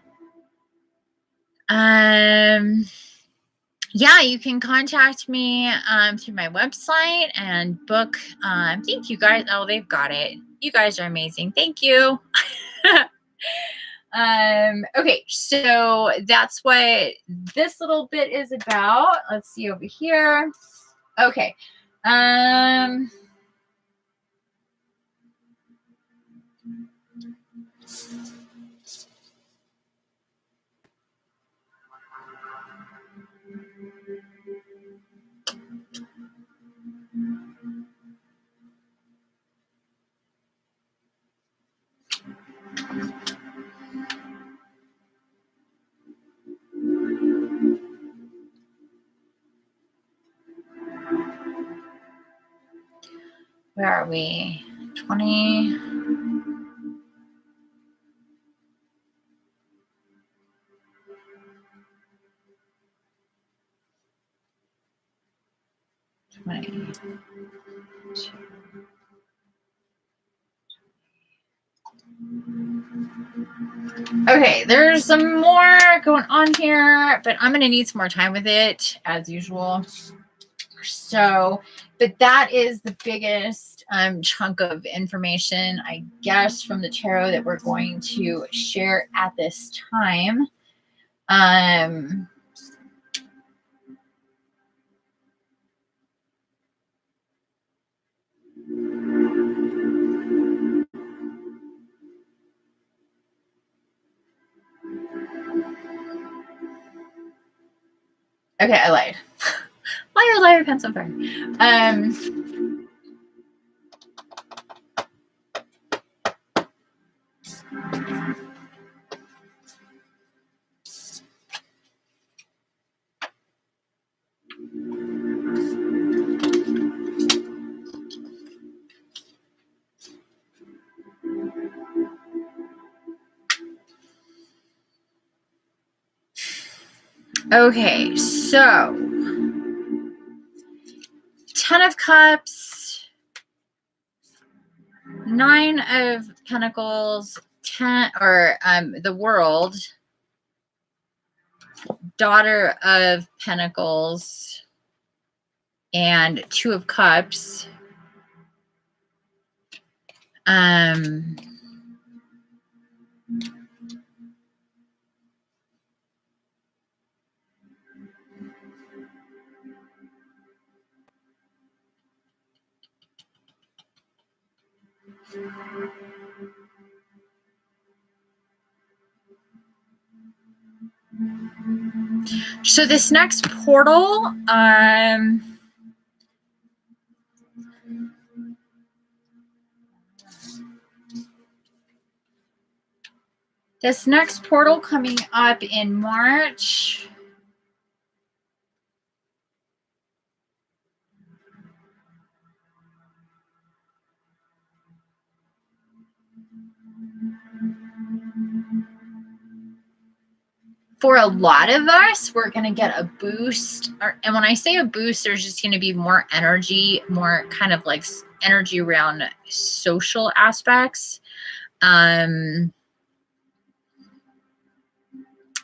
[SPEAKER 1] yeah, you can contact me through my website and book. Thank you guys. Oh, they've got it. You guys are amazing. Thank you. Okay, so that's what this little bit is about. Let's see over here. Okay. Where are we? 20. Okay, there's some more going on here, but I'm going to need some more time with it as usual. So, but that is the biggest chunk of information, I guess, from the tarot that we're going to share at this time. Okay, I lied. Liar, liar, pants on fire. Okay, so 10 of Cups, 9 of Pentacles, 10 or the World, Daughter of Pentacles, and 2 of Cups. So this next portal, coming up in March. For a lot of us, we're going to get a boost. And when I say a boost, there's just going to be more energy, more kind of like energy around social aspects.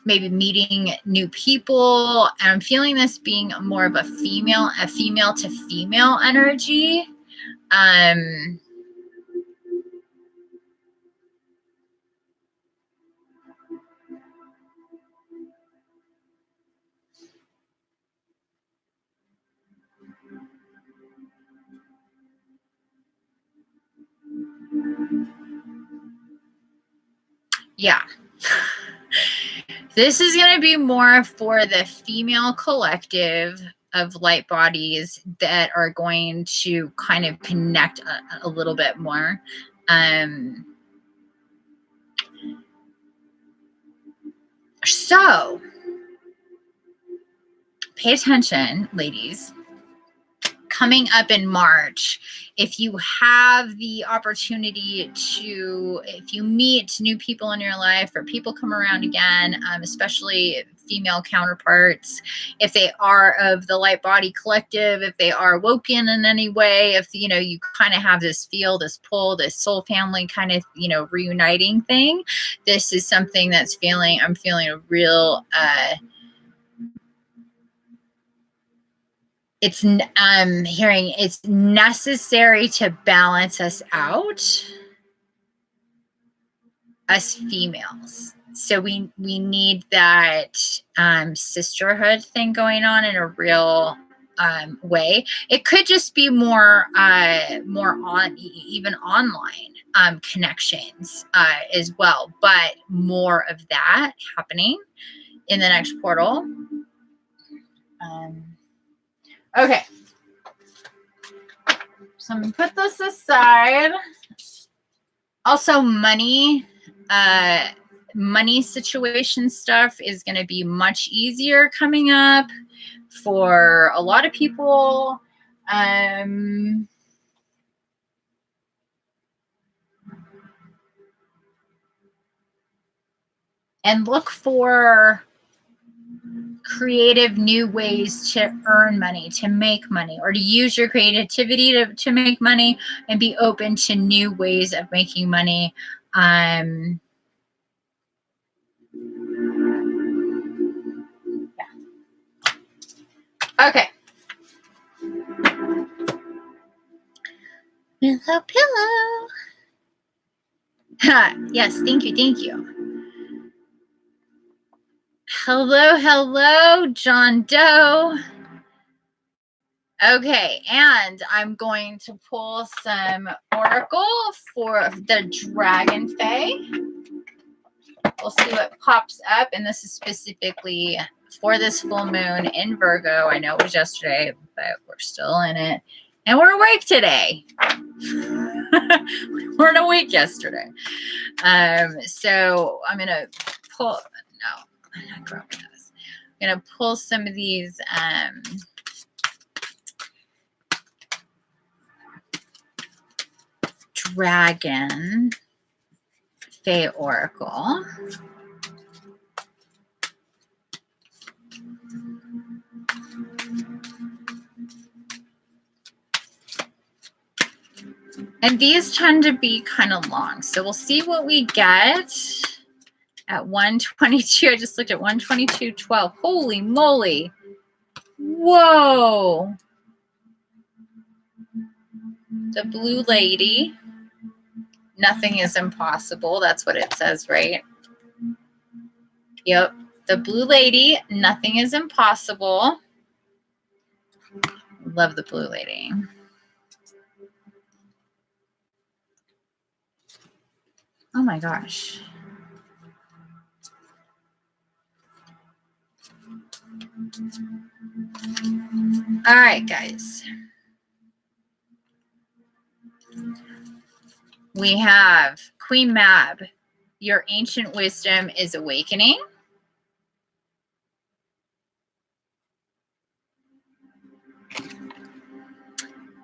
[SPEAKER 1] Maybe meeting new people. And I'm feeling this being more of a female to female energy. Yeah. This is going to be more for the female collective of light bodies that are going to kind of connect a little bit more. So pay attention, ladies. Coming up in March, if you have the opportunity to, if you meet new people in your life or people come around again, especially female counterparts, if they are of the light body collective, if they are woken in any way, if, you know, you kind of have this feel, this pull, this soul family kind of, you know, reuniting thing, this is something that's I'm feeling a real, I'm hearing it's necessary to balance us out, us females. So we need that sisterhood thing going on in a real way. It could just be more on even online connections as well, but more of that happening in the next portal. Okay, so I'm gonna put this aside. Also, money situation stuff is going to be much easier coming up for a lot of people. And look for creative new ways to earn money, to make money, or to use your creativity to make money, and be open to new ways of making money. Okay. Pillow. Yes, thank you. Hello, John Doe. Okay, and I'm going to pull some oracle for the Dragon Fae. We'll see what pops up, and this is specifically for this full moon in Virgo. I know it was yesterday, but we're still in it, and we're awake today. We weren't awake yesterday. So I'm gonna pull. No, I'm not grabbing this. I'm gonna pull some of these. Dragon Fae Oracle. And these tend to be kind of long. So we'll see what we get at 122. I just looked at 122.12. Holy moly. Whoa. The Blue Lady. Nothing is impossible. That's what it says, right? Yep. The Blue Lady. Nothing is impossible. Love the Blue Lady. Oh my gosh. All right, guys. We have Queen Mab. Your ancient wisdom is awakening.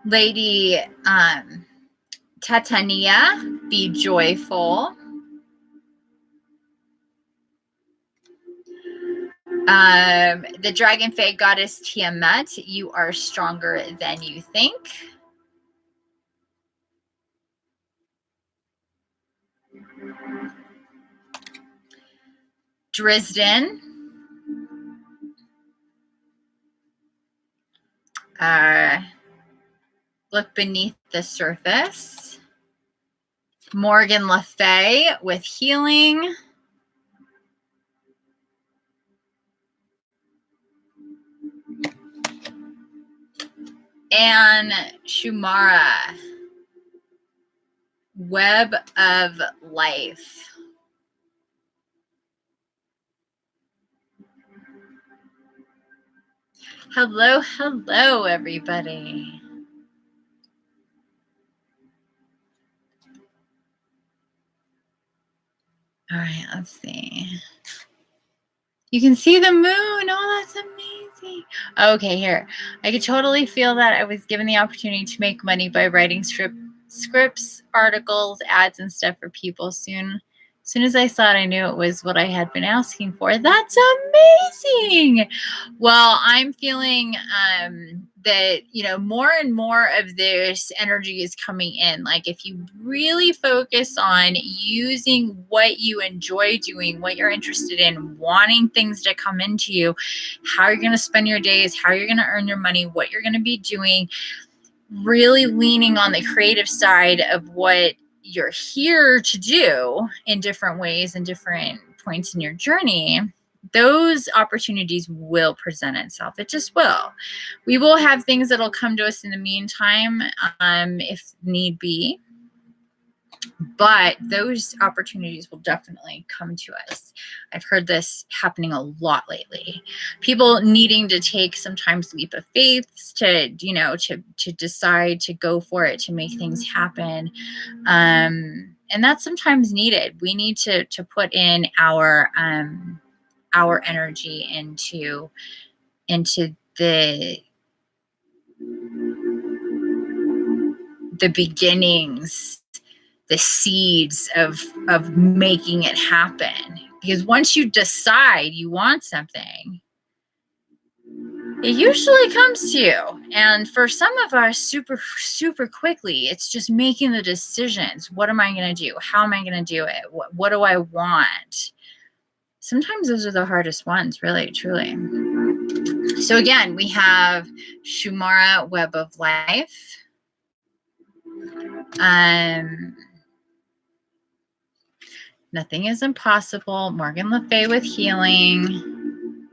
[SPEAKER 1] Lady Titania, be joyful. The Dragon Fae goddess Tiamat, you are stronger than you think. Drisden. Look beneath the surface. Morgan Le Fay with healing. And Shumara, web of life. Hello, everybody. All right, let's see. You can see the moon. Oh, that's amazing. Okay, here. I could totally feel that I was given the opportunity to make money by writing scripts, articles, ads, and stuff for people. Soon as I saw it, I knew it was what I had been asking for. That's amazing. Well, I'm feeling that, you know, more and more of this energy is coming in. Like if you really focus on using what you enjoy doing, what you're interested in, wanting things to come into you, how you're going to spend your days, how you're going to earn your money, what you're going to be doing, really leaning on the creative side of what you're here to do in different ways and different points in your journey, those opportunities will present itself. It just will. We will have things that'll come to us in the meantime, if need be. But those opportunities will definitely come to us. I've heard this happening a lot lately. People needing to take sometimes leap of faith to, you know, to decide to go for it, to make things happen. And that's sometimes needed. We need to put in our energy into the beginnings, the seeds of making it happen. Because once you decide you want something, it usually comes to you. And for some of us, super quickly, it's just making the decisions. What am I going to do? How am I going to do it? What do I want? Sometimes those are the hardest ones, really, truly. So again, we have Shumara, Web of Life. Nothing is Impossible. Morgan Le Fay with Healing.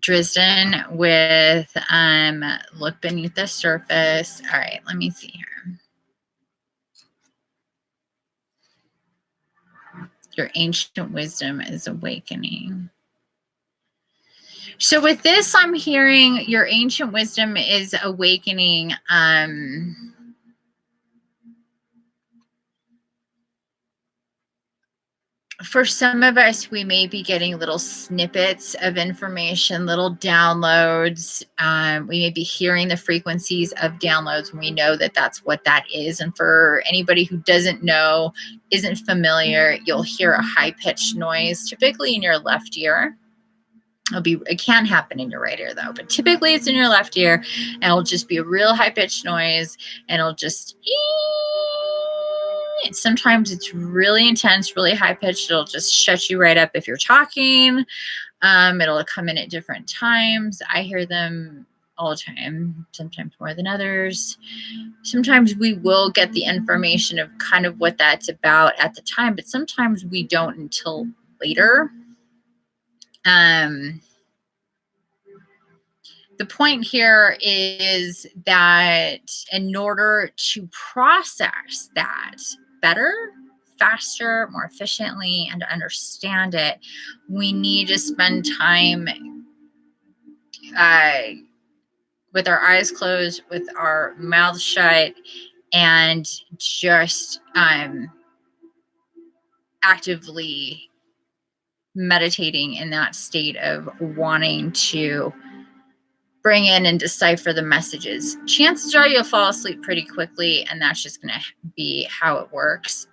[SPEAKER 1] Dresden with Look Beneath the Surface. All right, let me see here. Your ancient wisdom is awakening. So with this, I'm hearing your ancient wisdom is awakening. For some of us, we may be getting little snippets of information, little downloads. We may be hearing the frequencies of downloads, and we know that that's what that is. And for anybody who doesn't know, isn't familiar, you'll hear a high-pitched noise, typically in your left ear. It can happen in your right ear though, but typically it's in your left ear, and it'll just be a real high-pitched noise, and it'll just sometimes it's really intense, really high-pitched. It'll just shut you right up if you're talking. It'll come in at different times. I hear them all the time, sometimes more than others. Sometimes we will get the information of kind of what that's about at the time, but sometimes we don't until later. The point here is that in order to process that better, faster, more efficiently, and to understand it, we need to spend time with our eyes closed, with our mouths shut, and just actively meditating in that state of wanting to bring in and decipher the messages. Chances are you'll fall asleep pretty quickly, and that's just going to be how it works.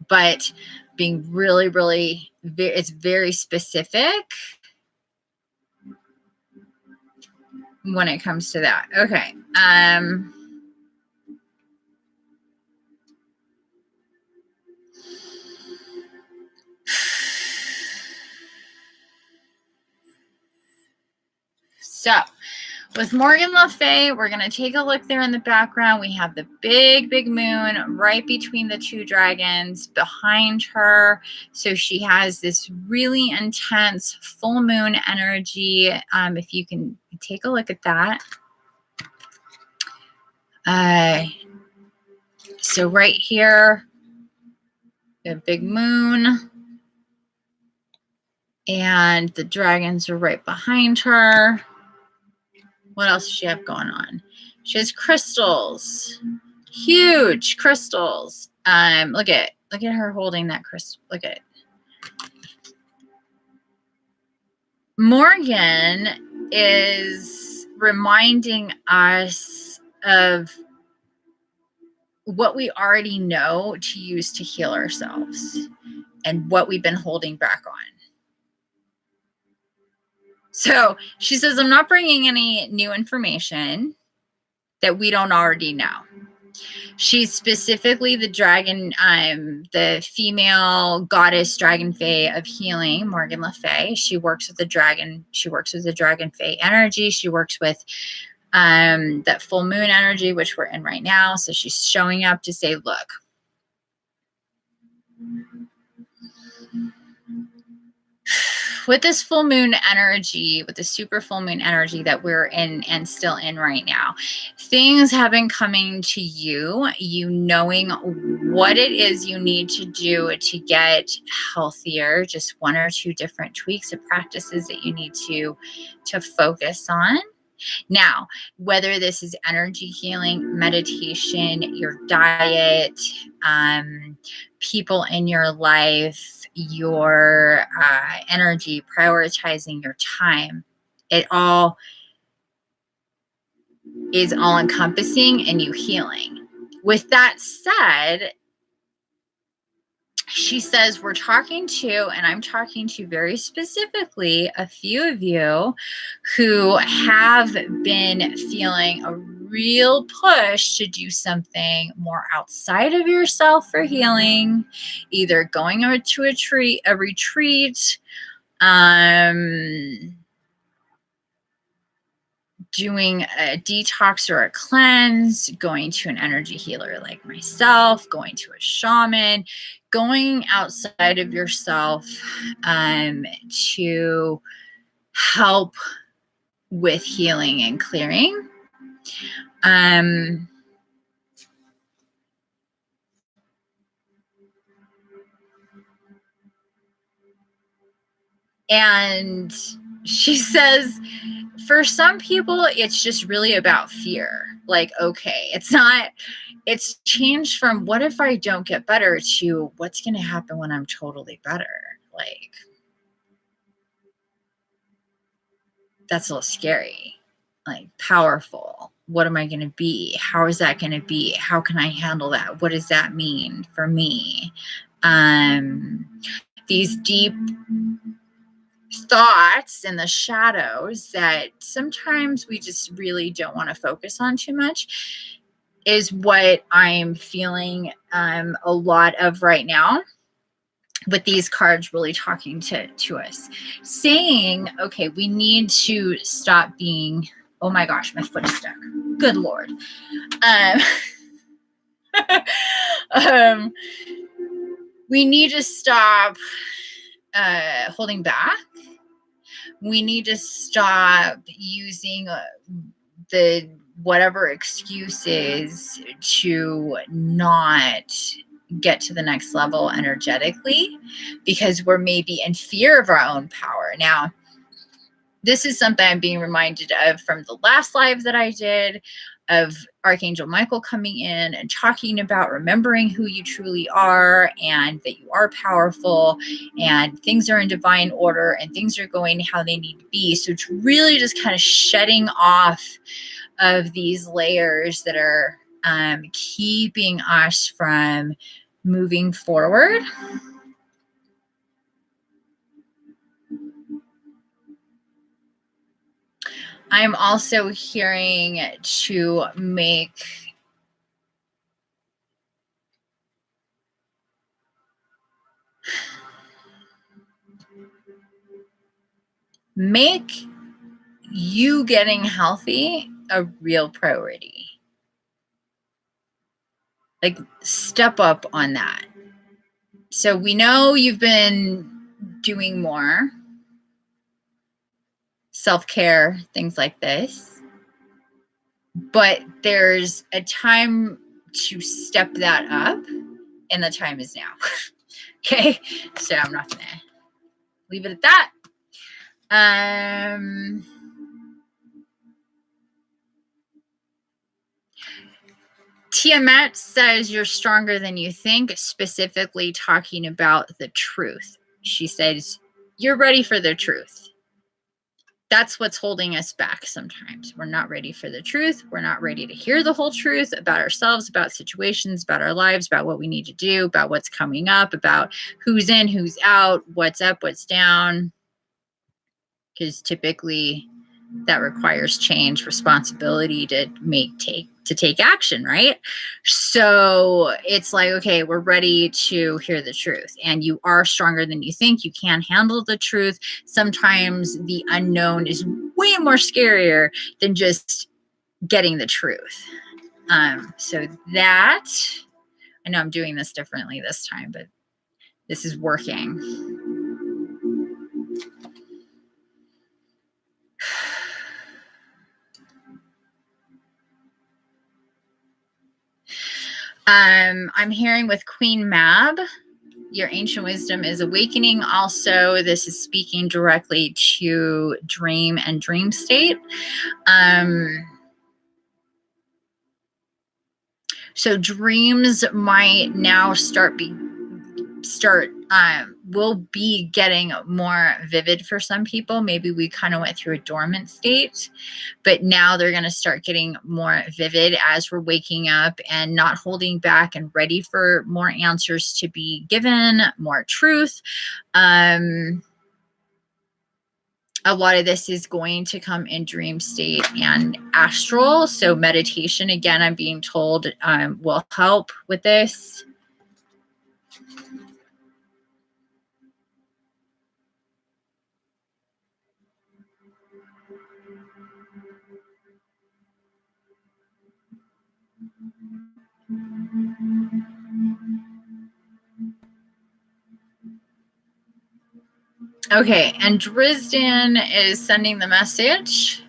[SPEAKER 1] But being really, it's very specific when it comes to that. Okay. So with Morgan Le Fay, we're going to take a look there in the background. We have the big moon right between the two dragons behind her. So she has this really intense full moon energy. If you can take a look at that. So right here, the big moon. And the dragons are right behind her. What else does she have going on? She has crystals, huge crystals. Look at her holding that crystal. Look at it. Morgan is reminding us of what we already know to use to heal ourselves and what we've been holding back on. So she says, I'm not bringing any new information that we don't already know. She's specifically the dragon, the female goddess dragon fae of healing, Morgan Le Fay. She works with the dragon. She works with the dragon fae energy. She works with that full moon energy, which we're in right now. So she's showing up to say, look, with this full moon energy, with the super full moon energy that we're in and still in right now, things have been coming to you, you knowing what it is you need to do to get healthier, just one or two different tweaks of practices that you need to focus on. Now, whether this is energy healing, meditation, your diet, people in your life, your energy, prioritizing your time, it all is all encompassing and you healing. With that said, she says, we're talking to, and I'm talking to very specifically a few of you who have been feeling a real push to do something more outside of yourself for healing, either going to a retreat, doing a detox or a cleanse, going to an energy healer like myself, going to a shaman, going outside of yourself to help with healing and clearing. And she says, for some people, it's just really about fear. Like, okay, it's changed from what if I don't get better to what's going to happen when I'm totally better. Like, that's a little scary, like powerful. What am I going to be? How is that going to be? How can I handle that? What does that mean for me? These deep thoughts in the shadows that sometimes we just really don't want to focus on too much is what I'm feeling a lot of right now, with these cards really talking to us, saying, okay, we need to stop being, oh my gosh, my foot is stuck. Good Lord. We need to stop holding back. We need to stop using the whatever excuses to not get to the next level energetically, because we're maybe in fear of our own power. Now, this is something I'm being reminded of from the last live that I did, of Archangel Michael coming in and talking about remembering who you truly are and that you are powerful and things are in divine order and things are going how they need to be. So it's really just kind of shedding off of these layers that are keeping us from moving forward. I'm also hearing to make you getting healthy a real priority. Like, step up on that. So we know you've been doing more self-care, things like this, but there's a time to step that up, and the time is now. Okay, so I'm not gonna leave it at that. Tiamat says you're stronger than you think, specifically talking about the truth. She says you're ready for the truth. That's what's holding us back sometimes. We're not ready for the truth. We're not ready to hear the whole truth about ourselves, about situations, about our lives, about what we need to do, about what's coming up, about who's in, who's out, what's up, what's down. because typically that requires change, responsibility to take action, right? So it's like, okay, we're ready to hear the truth, and you are stronger than you think. You can handle the truth. Sometimes the unknown is way more scarier than just getting the truth. So that, I know I'm doing this differently this time, but this is working. I'm hearing with Queen Mab, your ancient wisdom is awakening. Also, this is speaking directly to dream and dream state. So dreams might now will be getting more vivid for some people. Maybe we kind of went through a dormant state, but now they're going to start getting more vivid as we're waking up and not holding back and ready for more answers to be given, more truth. A lot of this is going to come in dream state and astral. So meditation, again, I'm being told, will help with this. Okay, and Drisden is sending the message.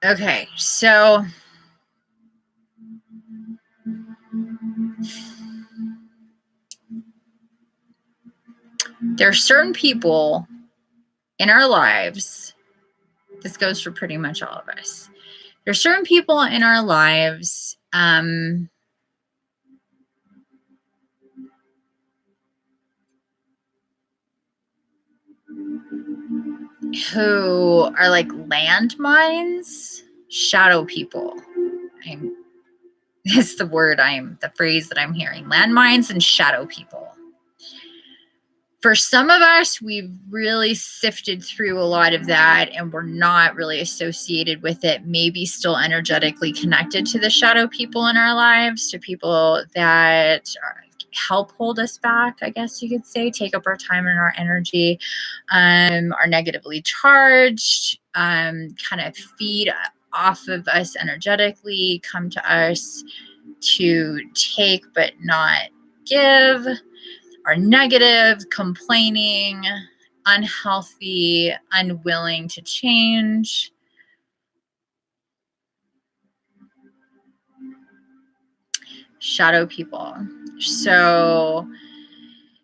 [SPEAKER 1] Okay, so there are certain people in our lives, this goes for pretty much all of us. There are certain people in our lives who are like landmines, shadow people. It's the phrase that I'm hearing, landmines and shadow people. For some of us, we've really sifted through a lot of that and we're not really associated with it, maybe still energetically connected to the shadow people in our lives, to people that help hold us back, I guess you could say, take up our time and our energy, are negatively charged, kind of feed off of us energetically, come to us to take but not give, are negative, complaining, unhealthy, unwilling to change. Shadow people. So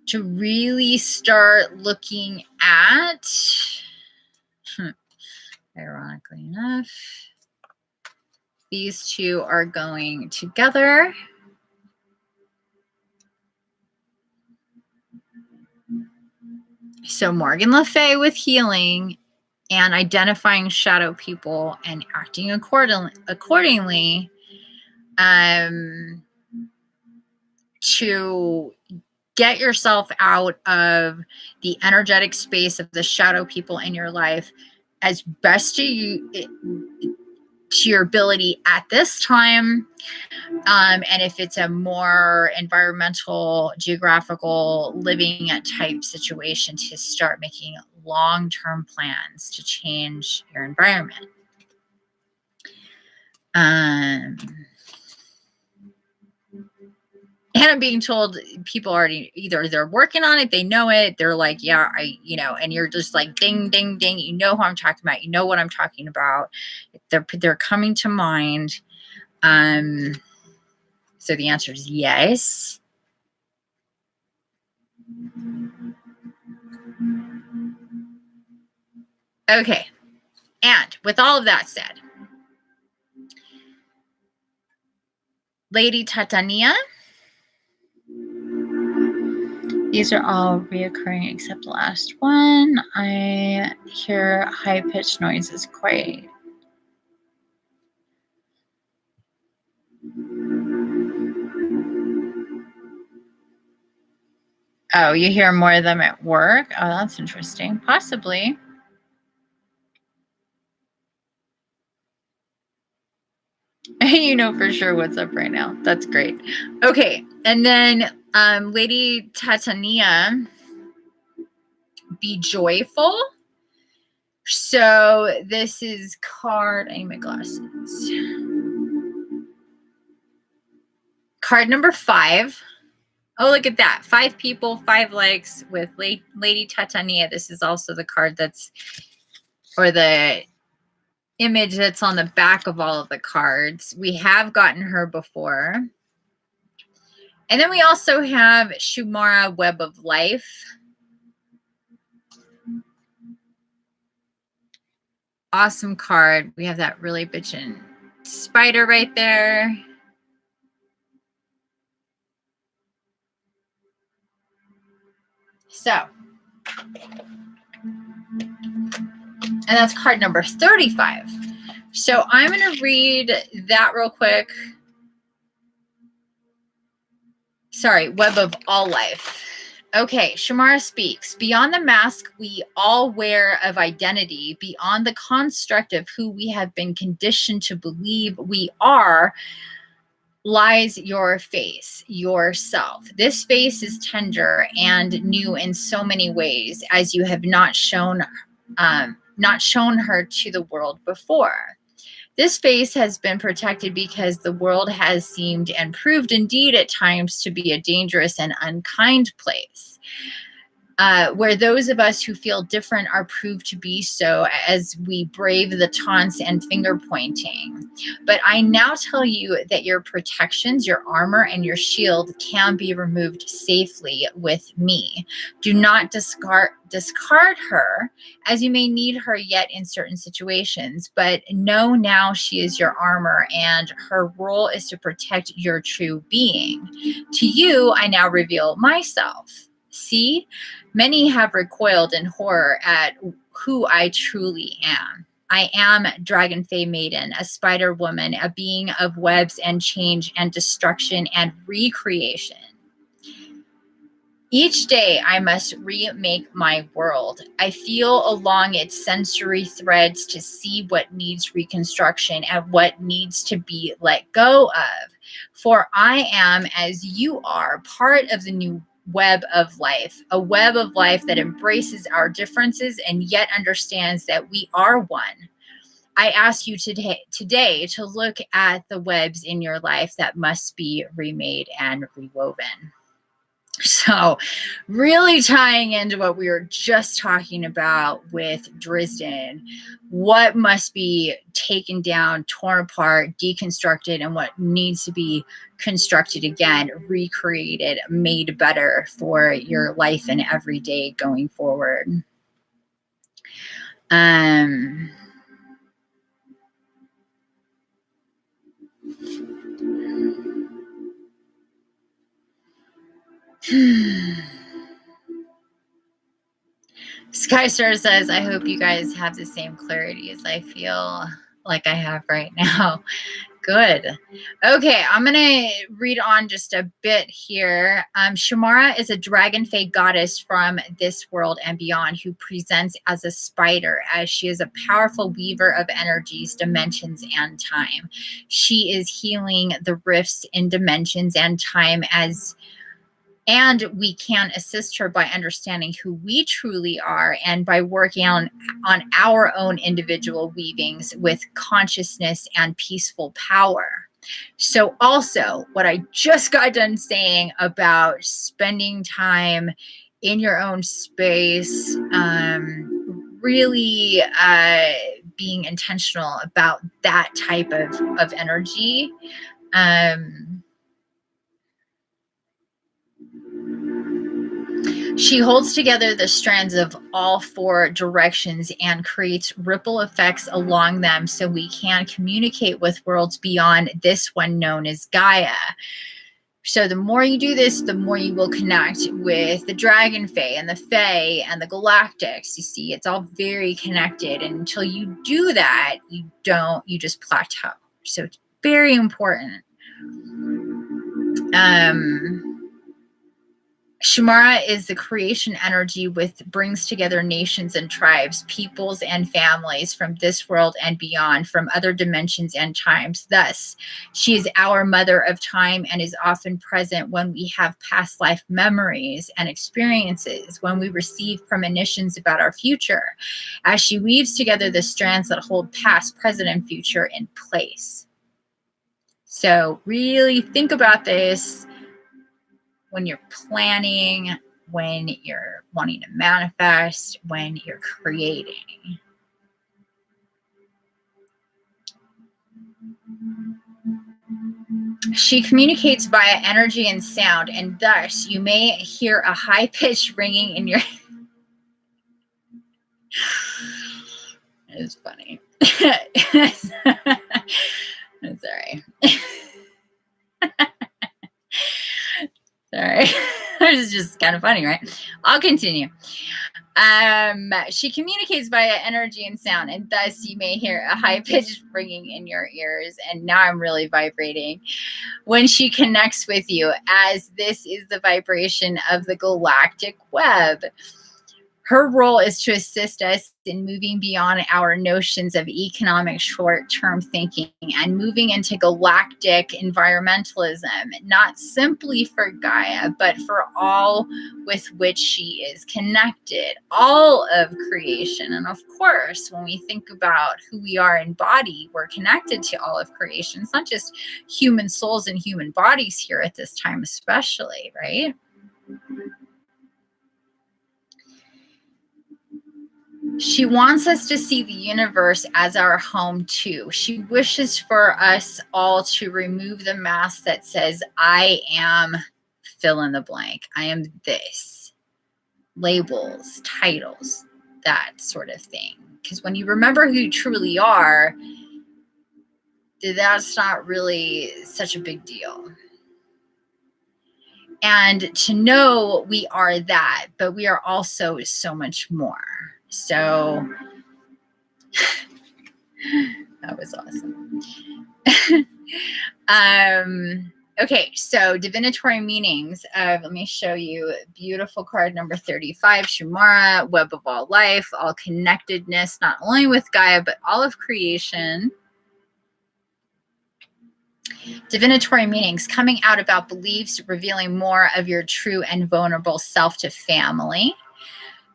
[SPEAKER 1] to really start looking at, ironically enough, these two are going together. So Morgan Le Fay with healing and identifying shadow people and acting accordingly to get yourself out of the energetic space of the shadow people in your life as best to your ability at this time. And if it's a more environmental, geographical, living type situation, to start making long-term plans to change your environment. And I'm being told people already, either they're working on it, they know it, they're like, yeah, and you're just like, ding, ding, ding, you know who I'm talking about, you know what I'm talking about. They're coming to mind. So the answer is yes. Okay. And with all of that said, Lady Titania, these are all reoccurring except the last one. I hear high-pitched noises quite Oh, you hear more of them at work? Oh, that's interesting. Possibly. You know for sure what's up right now. That's great. Okay. And then Lady Titania, be joyful. So this is card, I need my glasses. Card number 5. Oh, look at that. 5 people, 5 legs with Lady Titania. This is also the card that's, or the image that's on the back of all of the cards. We have gotten her before. And then we also have Shumara, Web of Life. Awesome card. We have that really bitchin' spider right there. So, and that's card number 35. So I'm going to read that real quick. Sorry, Web of All Life. Okay, Shamara speaks. Beyond the mask we all wear of identity, beyond the construct of who we have been conditioned to believe we are, lies your face, yourself. This face is tender and new in so many ways, as you have not shown her to the world before. This face has been protected because the world has seemed and proved indeed at times to be a dangerous and unkind place. Where those of us who feel different are proved to be so as we brave the taunts and finger pointing. But I now tell you that your protections, your armor, and your shield can be removed safely with me. Do not discard her, as you may need her yet in certain situations, but know now she is your armor, and her role is to protect your true being. To you, I now reveal myself. See, many have recoiled in horror at who I truly am. I am Dragon Fae Maiden, a spider woman, a being of webs and change and destruction and recreation. Each day I must remake my world. I feel along its sensory threads to see what needs reconstruction and what needs to be let go of. For I am, as you are, part of the new web of life, a web of life that embraces our differences and yet understands that we are one. I ask you today to look at the webs in your life that must be remade and rewoven. So, really tying into what we were just talking about with Dresden, what must be taken down, torn apart, deconstructed, and what needs to be constructed again, recreated, made better for your life and every day going forward. Skystar says, I hope you guys have the same clarity as I feel like I have right now. Good. Okay, I'm going to read on just a bit here. Shamara is a dragon fae goddess from this world and beyond who presents as a spider, as she is a powerful weaver of energies, dimensions, and time. She is healing the rifts in dimensions and time and we can assist her by understanding who we truly are and by working on our own individual weavings with consciousness and peaceful power. So also, what I just got done saying about spending time in your own space, really being intentional about that type of energy. She holds together the strands of all 4 directions and creates ripple effects along them so we can communicate with worlds beyond this one known as Gaia. So the more you do this, the more you will connect with the Dragon Fae and the Fae and the Galactics. You see, it's all very connected. And until you do that, you just plateau. So it's very important. Shumara is the creation energy with brings together nations and tribes, peoples and families from this world and beyond, from other dimensions and times. Thus, she is our mother of time and is often present when we have past life memories and experiences, when we receive premonitions about our future, as she weaves together the strands that hold past, present, and future in place. So really think about this when you're planning, when you're wanting to manifest, when you're creating. She communicates via energy and sound, and thus you may hear a high-pitched ringing in your... It's funny. I'm sorry. Sorry. It's just kind of funny, right? I'll continue. She communicates via energy and sound, and thus you may hear a high-pitched ringing in your ears. And now I'm really vibrating when she connects with you, as this is the vibration of the galactic web. Her role is to assist us in moving beyond our notions of economic short-term thinking and moving into galactic environmentalism, not simply for Gaia, but for all with which she is connected, all of creation. And of course, when we think about who we are in body, we're connected to all of creation. It's not just human souls and human bodies here at this time especially, right? She wants us to see the universe as our home too. She wishes for us all to remove the mask that says, I am fill in the blank. I am this. Labels, titles, that sort of thing. Because when you remember who you truly are, that's not really such a big deal. And to know we are that, but we are also so much more. So that was awesome. Okay, so divinatory meanings of, let me show you beautiful card number 35, Shumara, web of all life, all connectedness, not only with Gaia, but all of creation. Divinatory meanings, coming out about beliefs, revealing more of your true and vulnerable self to family.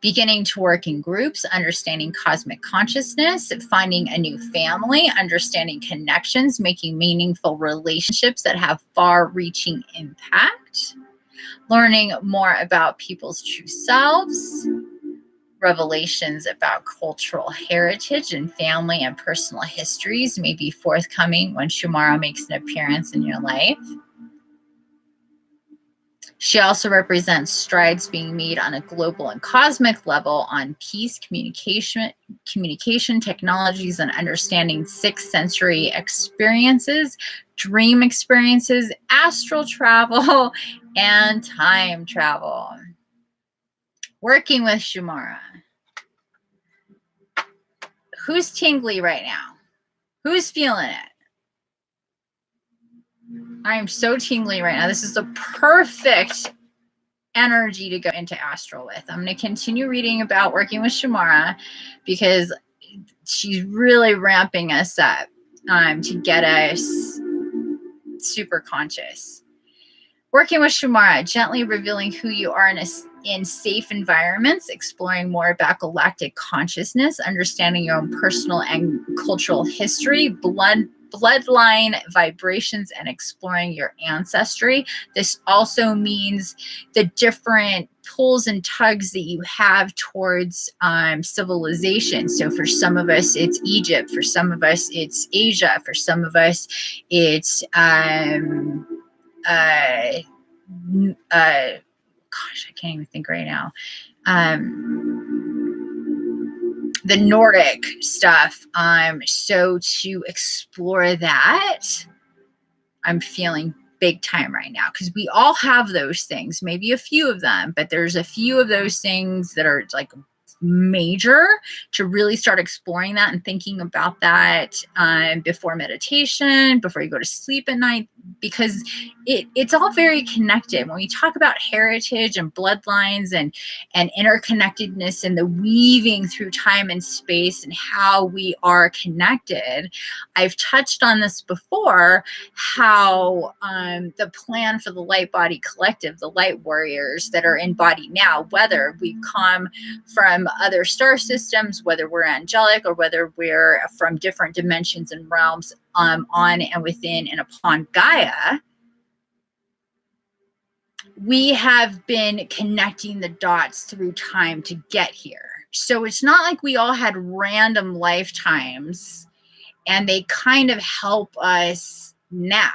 [SPEAKER 1] Beginning to work in groups, understanding cosmic consciousness, finding a new family, understanding connections, making meaningful relationships that have far-reaching impact, learning more about people's true selves, revelations about cultural heritage and family and personal histories may be forthcoming when Shumara makes an appearance in your life. She also represents strides being made on a global and cosmic level on peace, communication technologies, and understanding sixth sensory experiences, dream experiences, astral travel, and time travel. Working with Shumara. Who's tingly right now? Who's feeling it? I am so tingly right now. This is the perfect energy to go into astral with. I'm going to continue reading about working with Shumara because she's really ramping us up to get us super conscious. Working with Shumara, gently revealing who you are in safe environments, exploring more about galactic consciousness, understanding your own personal and cultural history, bloodline vibrations, and exploring your ancestry. This also means the different pulls and tugs that you have towards civilization. So for some of us, it's Egypt. For some of us, it's Asia. For some of us, it's gosh, I can't even think right now. The Nordic stuff. So to explore that, I'm feeling big time right now because we all have those things, maybe a few of them, but there's a few of those things that are like major to really start exploring that and thinking about that before meditation, before you go to sleep at night. because it's all very connected. When we talk about heritage and bloodlines and interconnectedness and the weaving through time and space and how we are connected, I've touched on this before, how the plan for the Light Body Collective, the Light Warriors that are in body now, whether we've come from other star systems, whether we're angelic or whether we're from different dimensions and realms, on and within and upon Gaia, we have been connecting the dots through time to get here. So it's not like we all had random lifetimes and they kind of help us now.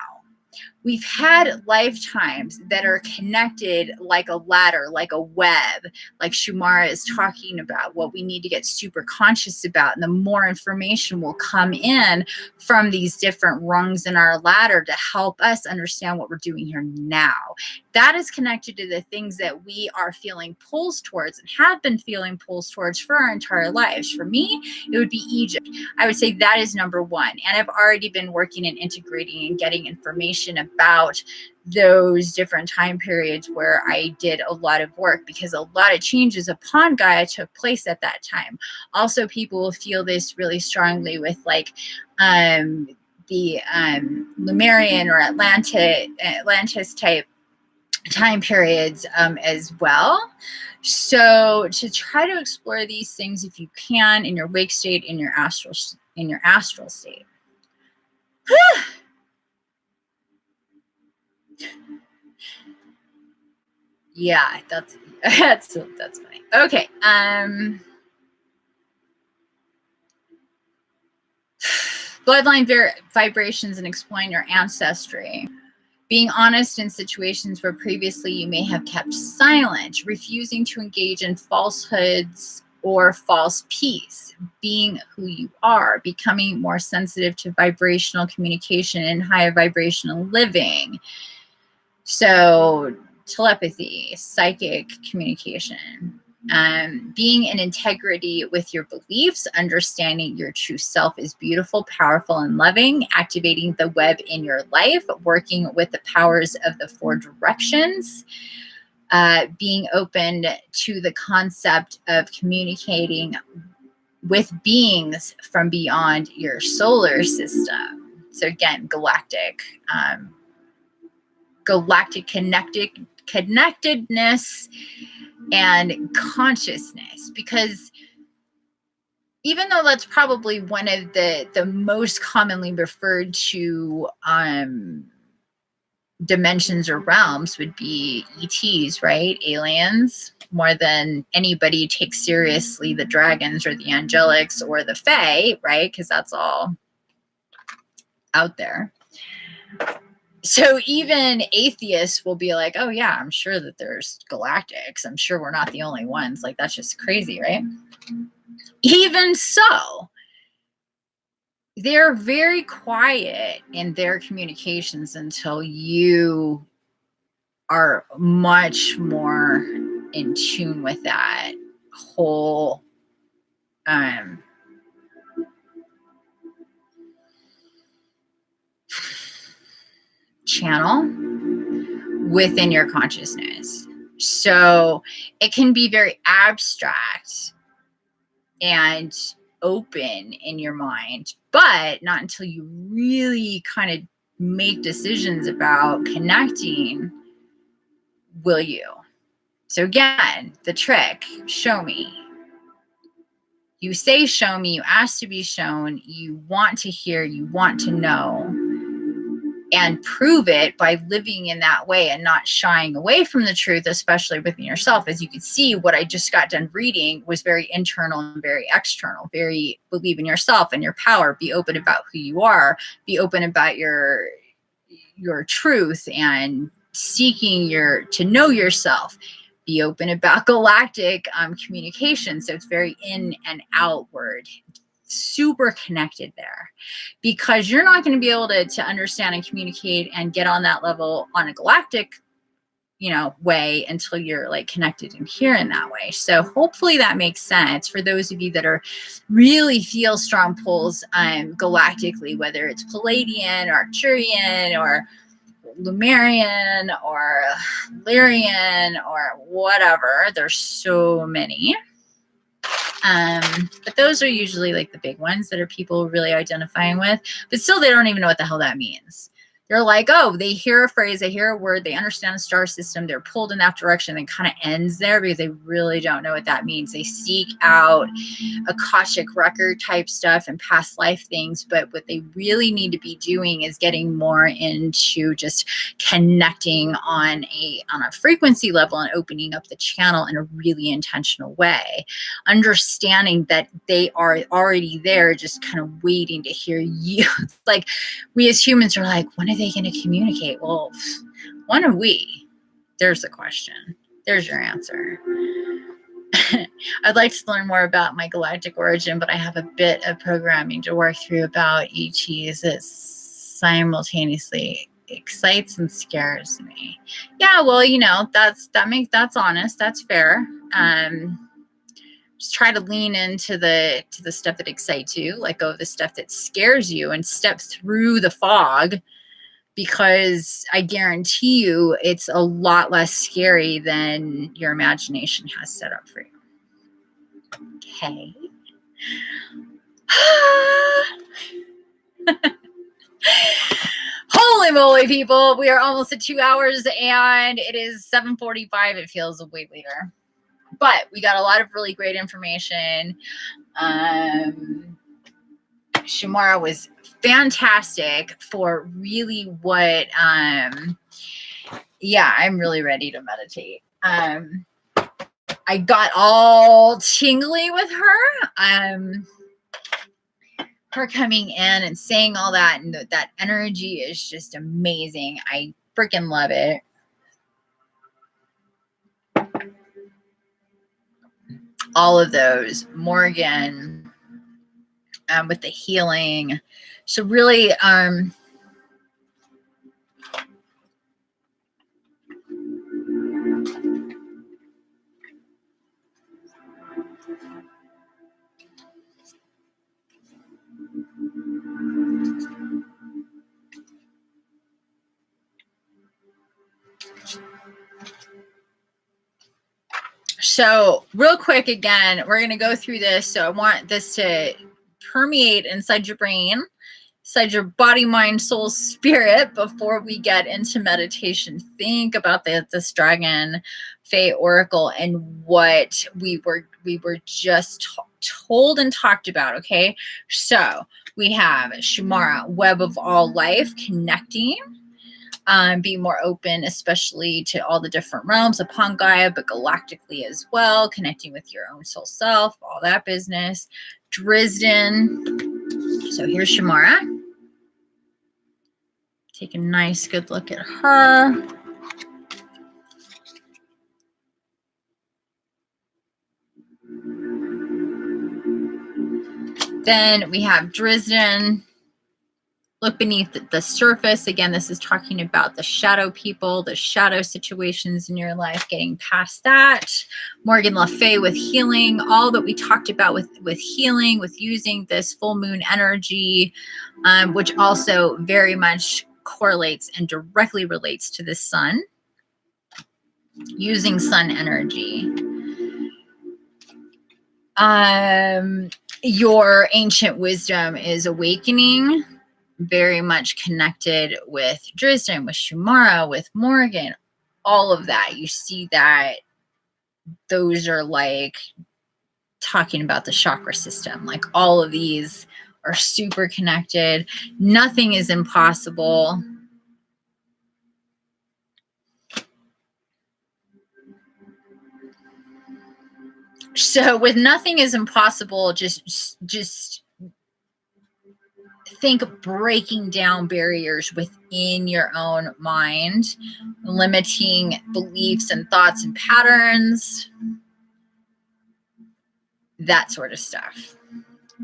[SPEAKER 1] We've had lifetimes that are connected like a ladder, like a web, like Shumara is talking about, what we need to get super conscious about. And the more information will come in from these different rungs in our ladder to help us understand what we're doing here now. That is connected to the things that we are feeling pulls towards and have been feeling pulls towards for our entire lives. For me, it would be Egypt. I would say that is number one. And I've already been working and integrating and getting information about those different time periods where I did a lot of work, because a lot of changes upon Gaia took place at that time. Also, people will feel this really strongly with like the Lemurian or Atlantis type time periods as well. So to try to explore these things if you can in your wake state, in your astral state. Yeah, that's funny. Okay. Bloodline vibrations and exploring your ancestry. Being honest in situations where previously you may have kept silent, refusing to engage in falsehoods or false peace, being who you are, becoming more sensitive to vibrational communication and higher vibrational living. So telepathy, psychic communication, being in integrity with your beliefs, understanding your true self is beautiful, powerful, and loving, activating the web in your life, working with the powers of the four directions, being open to the concept of communicating with beings from beyond your solar system. So again, galactic connectedness and consciousness, because even though that's probably one of the most commonly referred to dimensions or realms would be ETs, right? Aliens, more than anybody takes seriously the dragons or the angelics or the fae, right? Because that's all out there. So even atheists will be like, oh yeah, I'm sure that there's galactics. I'm sure we're not the only ones. Like, that's just crazy, right? Even so, they're very quiet in their communications until you are much more in tune with that whole channel within your consciousness. So it can be very abstract and open in your mind, but not until you really kind of make decisions about connecting will you. So again, the trick, show me. You say show me, you ask to be shown, you want to hear, you want to know, and prove it by living in that way and not shying away from the truth, especially within yourself. As you can see, what I just got done reading was very internal and very external. Very believe in yourself and your power. Be open about who you are. Be open about your truth and seeking to know yourself. Be open about galactic communication. So it's very in and outward. Super connected there, because you're not going to be able to understand and communicate and get on that level on a galactic way until you're like connected and here in that way. So hopefully that makes sense for those of you that are really feel strong pulls galactically, whether it's Palladian or Arcturian or Lumerian or Lyrian or whatever. There's so many. But those are usually like the big ones that are people really identifying with, but still they don't even know what the hell that means. They're like, oh, they hear a phrase, they hear a word, they understand the star system, they're pulled in that direction, and kind of ends there because they really don't know what that means. They seek out Akashic record type stuff and past life things, but what they really need to be doing is getting more into just connecting on a frequency level and opening up the channel in a really intentional way, understanding that they are already there, just kind of waiting to hear you. It's like we as humans are like, when are they going to communicate? Well, when are we? There's the question. There's your answer. I'd like to learn more about my galactic origin, but I have a bit of programming to work through about ETs that simultaneously excites and scares me. Yeah, well, you know, that's honest. That's fair. Just try to lean into the stuff that excites you, let go of the stuff that scares you, and step through the fog, because I guarantee you it's a lot less scary than your imagination has set up for you. Okay. Holy moly, people. We are almost at 2 hours and it is 7:45. It feels way later. But we got a lot of really great information. Shamara was fantastic for really what, yeah, I'm really ready to meditate. I got all tingly with her. Her coming in and saying all that, and that energy is just amazing. I freaking love it. All of those, Morgan, with the healing. So really, so real quick, again, we're going to go through this. So I want this to permeate inside your brain, inside your body, mind, soul, spirit before we get into meditation. Think about this Dragon Fae Oracle and what we were just told and talked about. Okay, so we have Shumara, web of all life, connecting. Be more open, especially to all the different realms upon Gaia, but galactically as well, connecting with your own soul self, all that business. Drizden. So here's Shamara. Take a nice, good look at her. Then we have Drizden. Look beneath the surface. Again, this is talking about the shadow people, the shadow situations in your life, getting past that. Morgan Le Fay with healing, all that we talked about with healing, with using this full moon energy, which also very much correlates and directly relates to the sun, using sun energy. Your ancient wisdom is awakening, very much connected with Drizden, with Shumara, with Morgan, all of that. You see that those are like talking about the chakra system. Like all of these are super connected. Nothing is impossible. So with nothing is impossible, just think of breaking down barriers within your own mind, limiting beliefs and thoughts and patterns, that sort of stuff.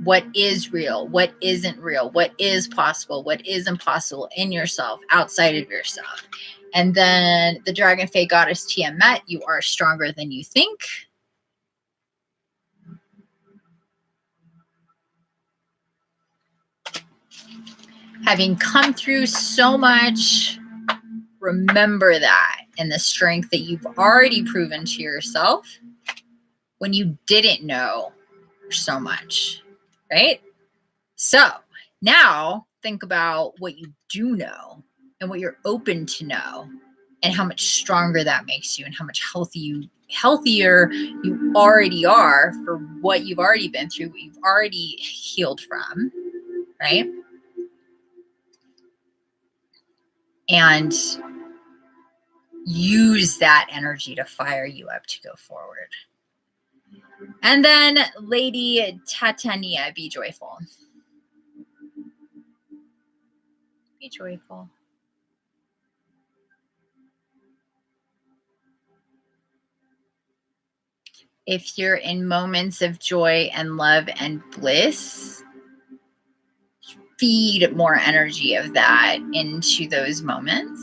[SPEAKER 1] What is real? What isn't real? What is possible? What is impossible in yourself, outside of yourself? And then the Dragon Fae Goddess Tiamat, you are stronger than you think. Having come through so much, remember that and the strength that you've already proven to yourself when you didn't know so much, right? So now think about what you do know and what you're open to know and how much stronger that makes you and how much healthier you already are for what you've already been through, what you've already healed from, right? And use that energy to fire you up to go forward. And then Lady Tatania, be joyful. Be joyful. If you're in moments of joy and love and bliss, feed more energy of that into those moments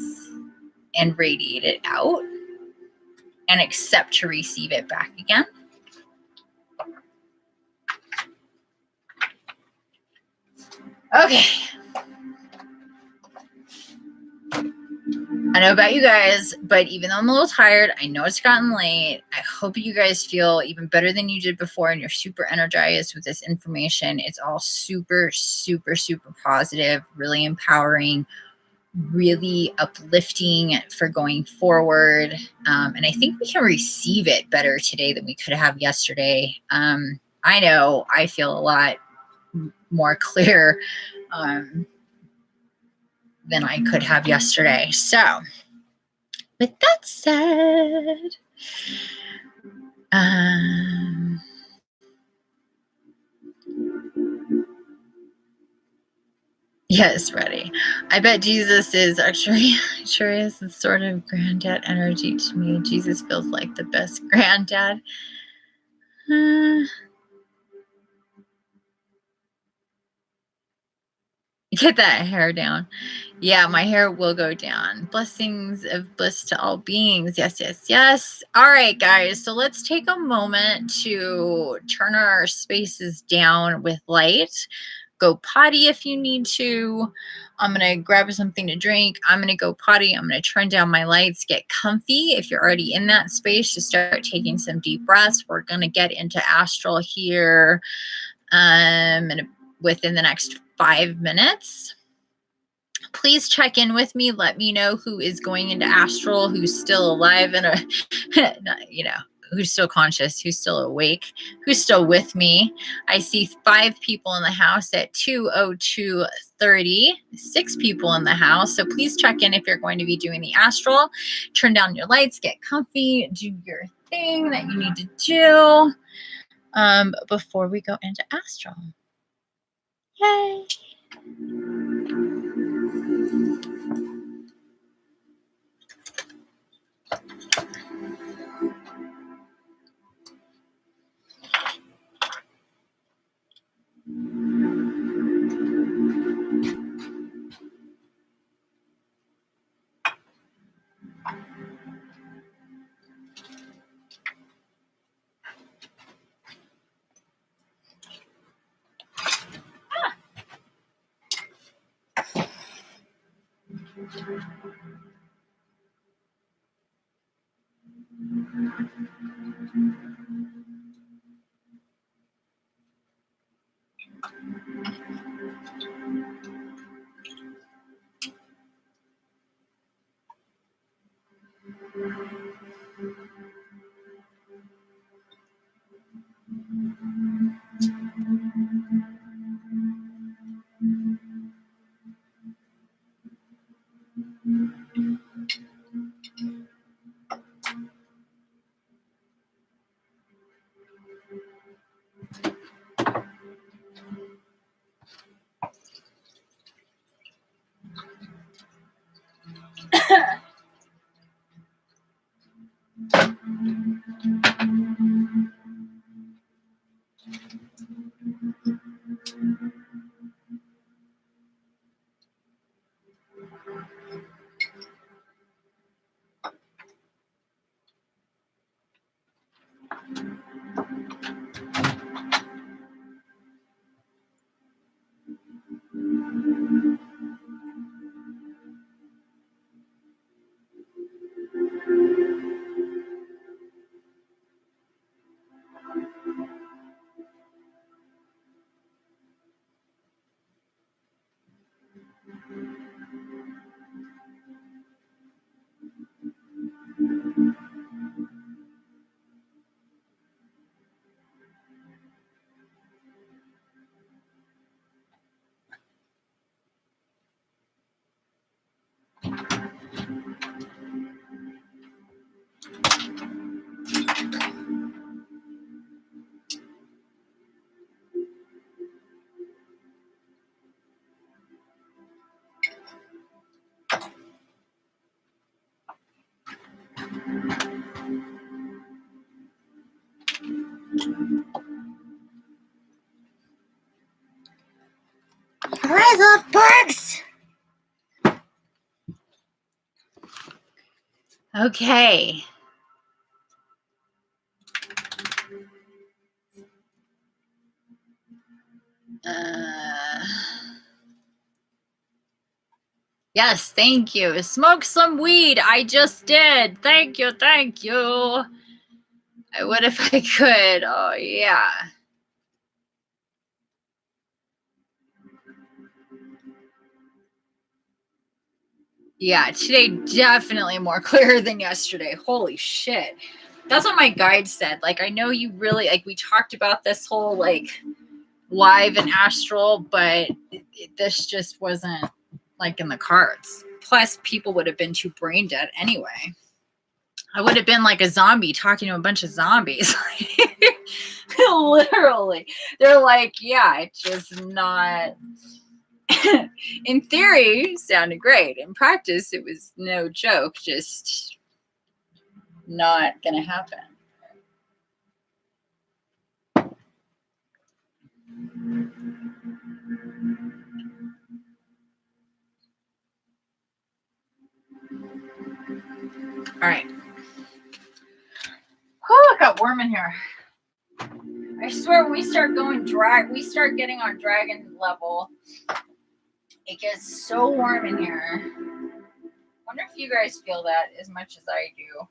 [SPEAKER 1] and radiate it out and accept to receive it back again. Okay. I know about you guys, but even though I'm a little tired, I know it's gotten late. I hope you guys feel even better than you did before and you're super energized with this information. It's all super, super, super positive, really empowering, really uplifting for going forward. And I think we can receive it better today than we could have yesterday. I know I feel a lot more clear than I could have yesterday. So with that said, yes, ready. I bet Jesus is actually, sure is the sort of granddad energy to me. Jesus feels like the best granddad. Get that hair down. Yeah, my hair will go down. Blessings of bliss to all beings. Yes, yes, yes. All right, guys. So let's take a moment to turn our spaces down with light. Go potty if you need to. I'm going to grab something to drink. I'm going to go potty. I'm going to turn down my lights. Get comfy. If you're already in that space, just start taking some deep breaths. We're going to get into astral here within the next 5 minutes. Please check in with me. Let me know who is going into astral, who's still alive and who's still conscious, who's still awake, who's still with me. I see 5 people in the house at 2:02:30, 6 people in the house. So please check in if you're going to be doing the astral. Turn down your lights, get comfy, do your thing that you need to do before we go into astral. Yay! Rise up, bugs! Okay. Yes, thank you. Smoke some weed. I just did. Thank you, thank you. I would if I could. Oh, yeah. Yeah, today definitely more clear than yesterday. Holy shit. That's what my guide said. Like, I know you really, like, we talked about this whole, like, live and astral, but this just wasn't, like, in the cards. Plus, people would have been too brain dead anyway. I would have been like a zombie talking to a bunch of zombies. Literally. They're like, yeah, it's just not. In theory, sounded great. In practice, it was no joke, just not going to happen. All right. Oh, it got warm in here. I swear when we start getting our dragon level, it gets so warm in here. Wonder if you guys feel that as much as I do.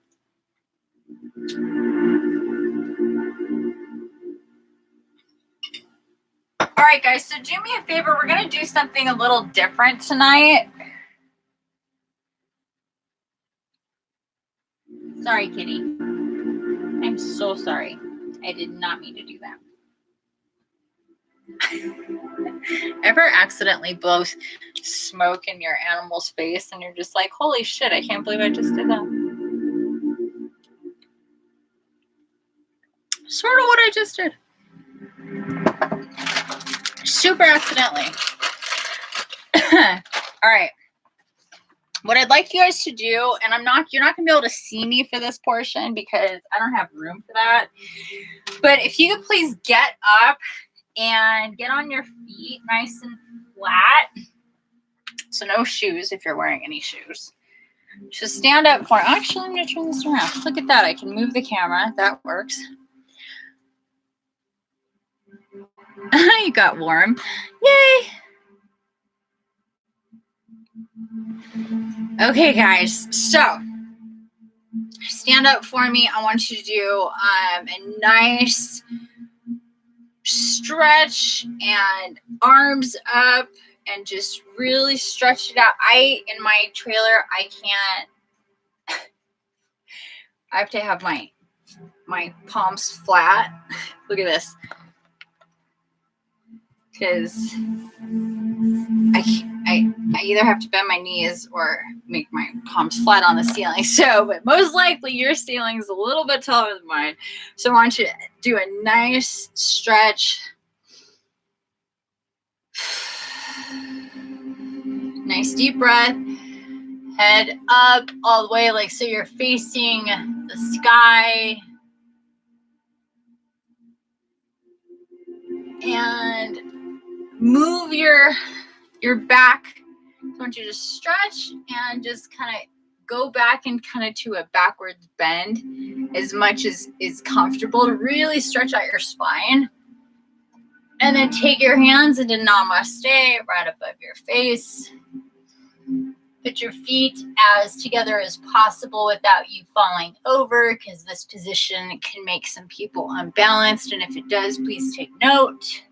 [SPEAKER 1] All right, guys, so do me a favor. We're going to do something a little different tonight. Sorry, kitty. I'm so sorry. I did not mean to do that. Ever accidentally blow smoke in your animal's face and you're just like, holy shit, I can't believe I just did that. Sort of what I just did. Super accidentally. All right. What I'd like you guys to do, and you're not gonna be able to see me for this portion because I don't have room for that. But if you could please get up and get on your feet nice and flat. So no shoes if you're wearing any shoes. Just stand up for, actually, I'm going to turn this around. Look at that. I can move the camera. That works. You got warm. Yay. Okay, guys. So stand up for me. I want you to do a nice stretch and arms up and just really stretch it out. In my trailer, I have to have my palms flat. Look at this. Because I either have to bend my knees or make my palms flat on the ceiling. So, but most likely your ceiling's a little bit taller than mine. So I want you to do a nice stretch. Nice deep breath. Head up all the way, like so you're facing the sky. And move your back. I want you to stretch and just kind of go back and kind of to a backwards bend as much as is comfortable to really stretch out your spine. And then take your hands into Namaste right above your face. Put your feet as together as possible without you falling over, because this position can make some people unbalanced. And if it does, please take note.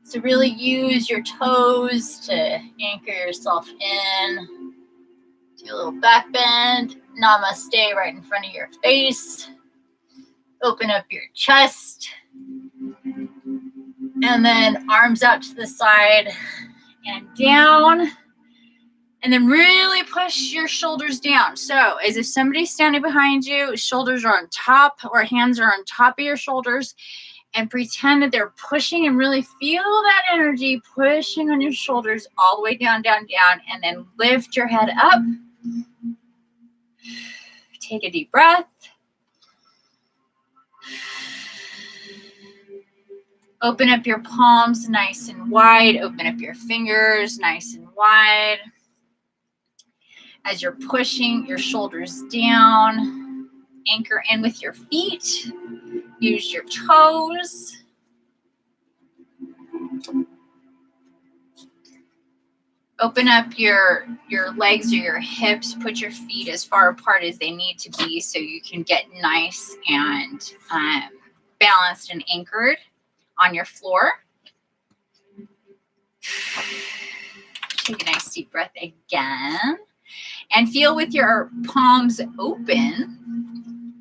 [SPEAKER 1] So really use your toes to anchor yourself in. Do a little back bend. Namaste right in front of your face. Open up your chest. And then arms out to the side and down. And then really push your shoulders down. So as if somebody's standing behind you, shoulders are on top or hands are on top of your shoulders. And pretend that they're pushing and really feel that energy pushing on your shoulders all the way down, down, down. And then lift your head up. Take a deep breath. Open up your palms nice and wide. Open up your fingers nice and wide. As you're pushing your shoulders down, anchor in with your feet. Use your toes. Open up your legs or your hips. Put your feet as far apart as they need to be so you can get nice and balanced and anchored on your floor. Take a nice deep breath again. And feel with your palms open.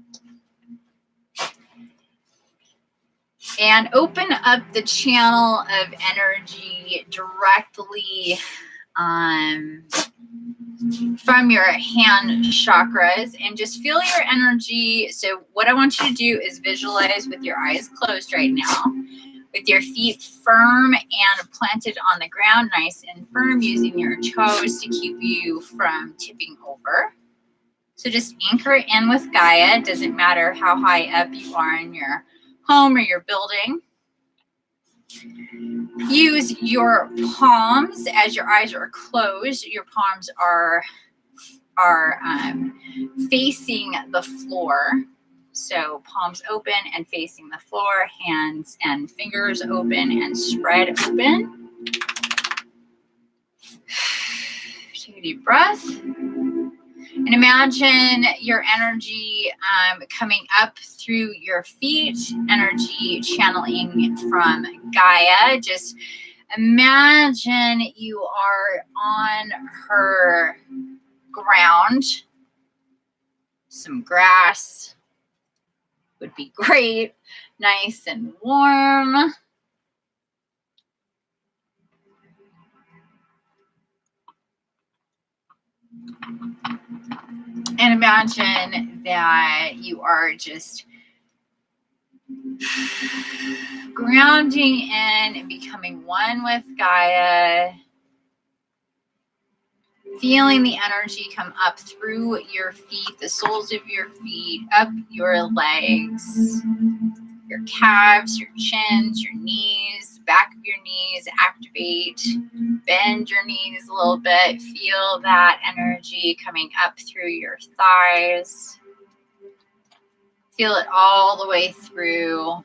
[SPEAKER 1] And open up the channel of energy directly from your hand chakras, and just feel your energy. So what I want you to do is visualize with your eyes closed right now, with your feet firm and planted on the ground, nice and firm, using your toes to keep you from tipping over. So just anchor in with Gaia. It doesn't matter how high up you are in your home or your building. Use your palms as your eyes are closed. Your palms are facing the floor. So palms open and facing the floor, hands and fingers open and spread open. Take a deep breath. And imagine your energy coming up through your feet, energy channeling from Gaia. Just imagine you are on her ground. Some grass would be great, nice and warm. And imagine that you are just grounding in and becoming one with Gaia, feeling the energy come up through your feet, the soles of your feet, up your legs, your calves, your chins, your knees, back of your knees, activate, bend your knees a little bit, feel that energy coming up through your thighs. Feel it all the way through.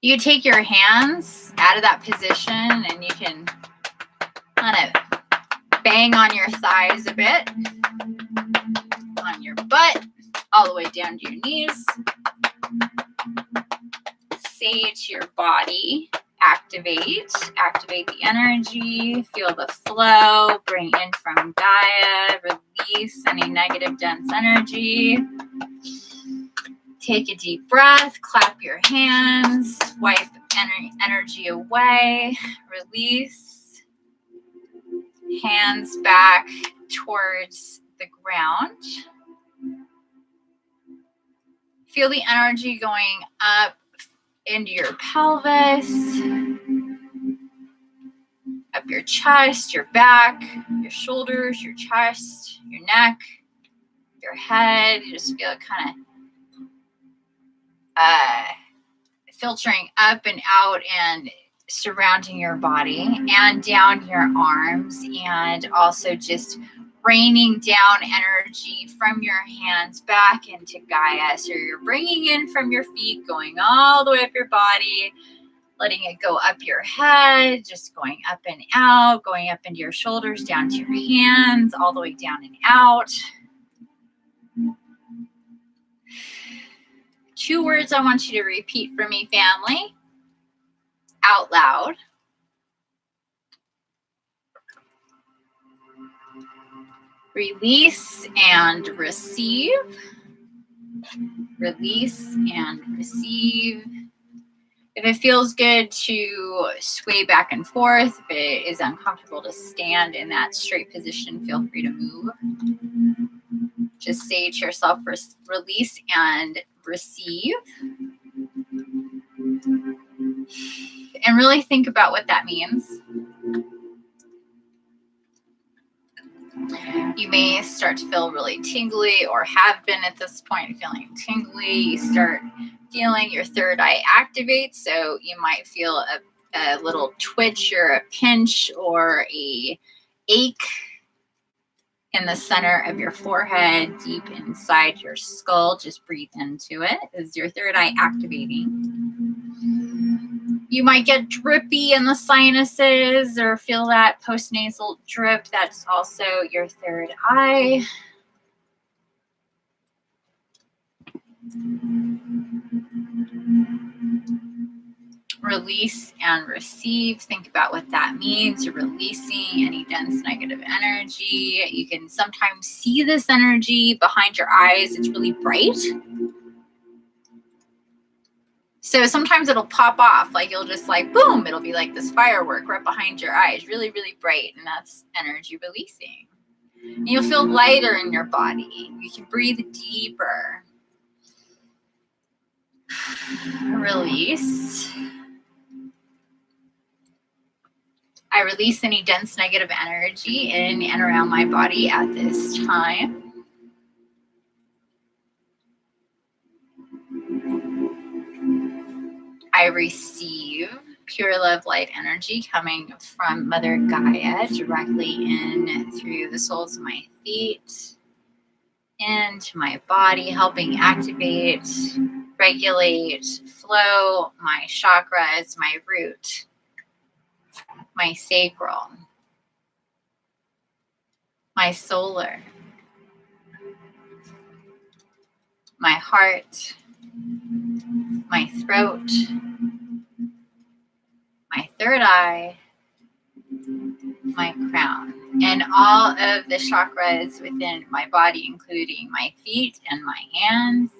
[SPEAKER 1] You take your hands out of that position and you can kind of bang on your thighs a bit, on your butt, all the way down to your knees. Say to your body, activate the energy, feel the flow, bring in from Gaia, release any negative dense energy. Take a deep breath, clap your hands, wipe energy away, release. Hands back towards the ground. Feel the energy going up into your pelvis, up your chest, your back, your shoulders, your chest, your neck, your head. You just feel it kind of filtering up and out and surrounding your body and down your arms, and also just raining down energy from your hands back into Gaia. So you're bringing in from your feet, going all the way up your body, letting it go up your head, just going up and out, going up into your shoulders, down to your hands, all the way down and out. 2 words I want you to repeat for me, family, out loud. Release and receive. Release and receive. If it feels good to sway back and forth, if it is uncomfortable to stand in that straight position, feel free to move. Just say to yourself, release and receive. And really think about what that means. You may start to feel really tingly, or have been at this point feeling tingly. You start feeling your third eye activate. So you might feel a little twitch or a pinch or a ache in the center of your forehead, deep inside your skull. Just breathe into it. Is your third eye activating? You might get drippy in the sinuses or feel that postnasal drip. That's also your third eye. Release and receive. Think about what that means. You're releasing any dense negative energy. You can sometimes see this energy behind your eyes. It's really bright. So sometimes it'll pop off, like you'll just like, boom, it'll be like this firework right behind your eyes, really, really bright. And that's energy releasing. And you'll feel lighter in your body. You can breathe deeper. Release. I release any dense negative energy in and around my body at this time. I receive pure love light energy coming from Mother Gaia directly in through the soles of my feet, into my body, helping activate, regulate, flow my chakras, my root, my sacral, my solar, my heart, my throat, my third eye, my crown, and all of the chakras within my body, including my feet and my hands.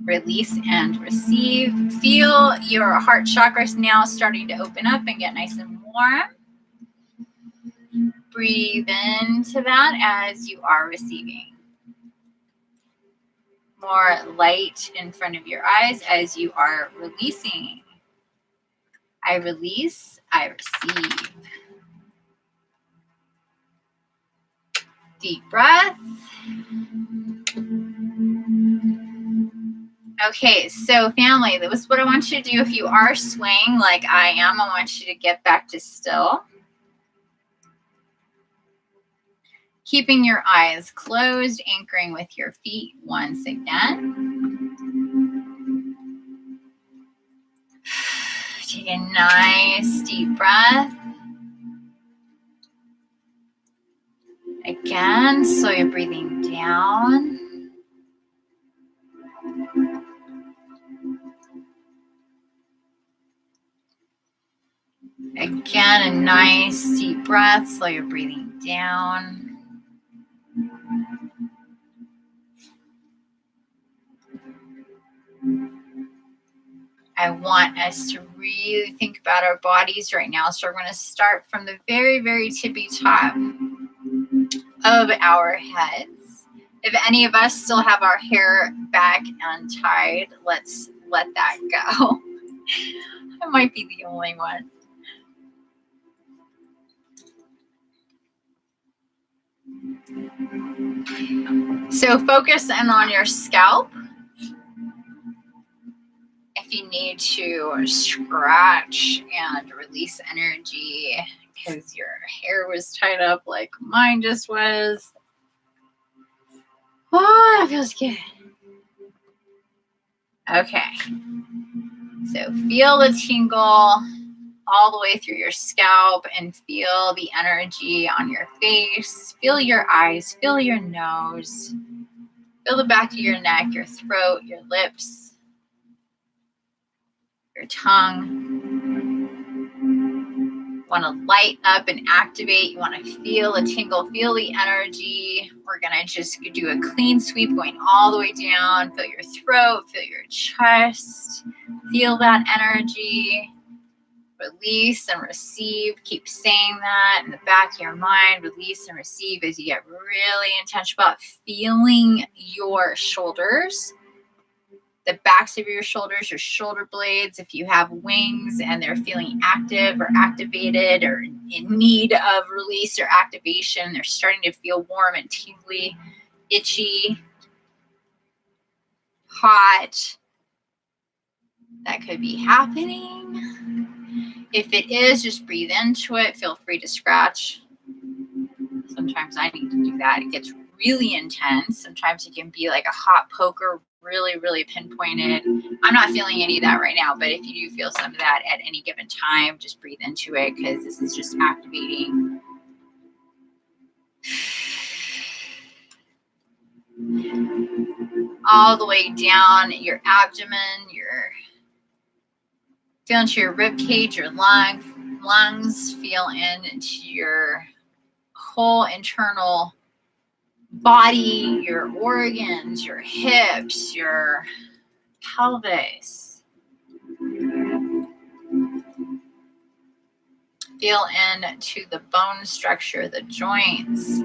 [SPEAKER 1] Release and receive. Feel your heart chakras now starting to open up and get nice and warm. Breathe into that as you are receiving. More light in front of your eyes as you are releasing. I release, I receive. Deep breath. Okay, so family, that was what I want you to do. If you are swaying like I am, I want you to get back to still. Keeping your eyes closed, anchoring with your feet once again. Take a nice deep breath. Again, so you're breathing down. Again, a nice deep breath, so you're breathing down. I want us to really think about our bodies right now. So we're going to start from the very, very tippy top of our heads. If any of us still have our hair back and tied, let's let that go. I might be the only one. So focus in on your scalp. If you need to scratch and release energy because your hair was tied up like mine just was. Oh, that feels good. Okay. So feel the tingle all the way through your scalp and feel the energy on your face. Feel your eyes, feel your nose. Feel the back of your neck, your throat, your lips, your tongue. Want to light up and activate. You want to feel a tingle, feel the energy. We're going to just do a clean sweep going all the way down. Feel your throat, feel your chest. Feel that energy. Release and receive. Keep saying that in the back of your mind. Release and receive as you get really intentional about feeling your shoulders, the backs of your shoulders, your shoulder blades. If you have wings and they're feeling active or activated or in need of release or activation, they're starting to feel warm and tingly. itchy, hot, that could be happening. If it is, just breathe into it. Feel free to scratch. Sometimes I need to do that. It gets really intense. Sometimes it can be like a hot poker, really, really pinpointed. I'm not feeling any of that right now, but if you do feel some of that at any given time, just breathe into it, because this is just activating. All the way down your abdomen, your feel into your rib cage, your lungs, feel into your whole internal body, your organs, your hips, your pelvis. Feel into the bone structure, the joints.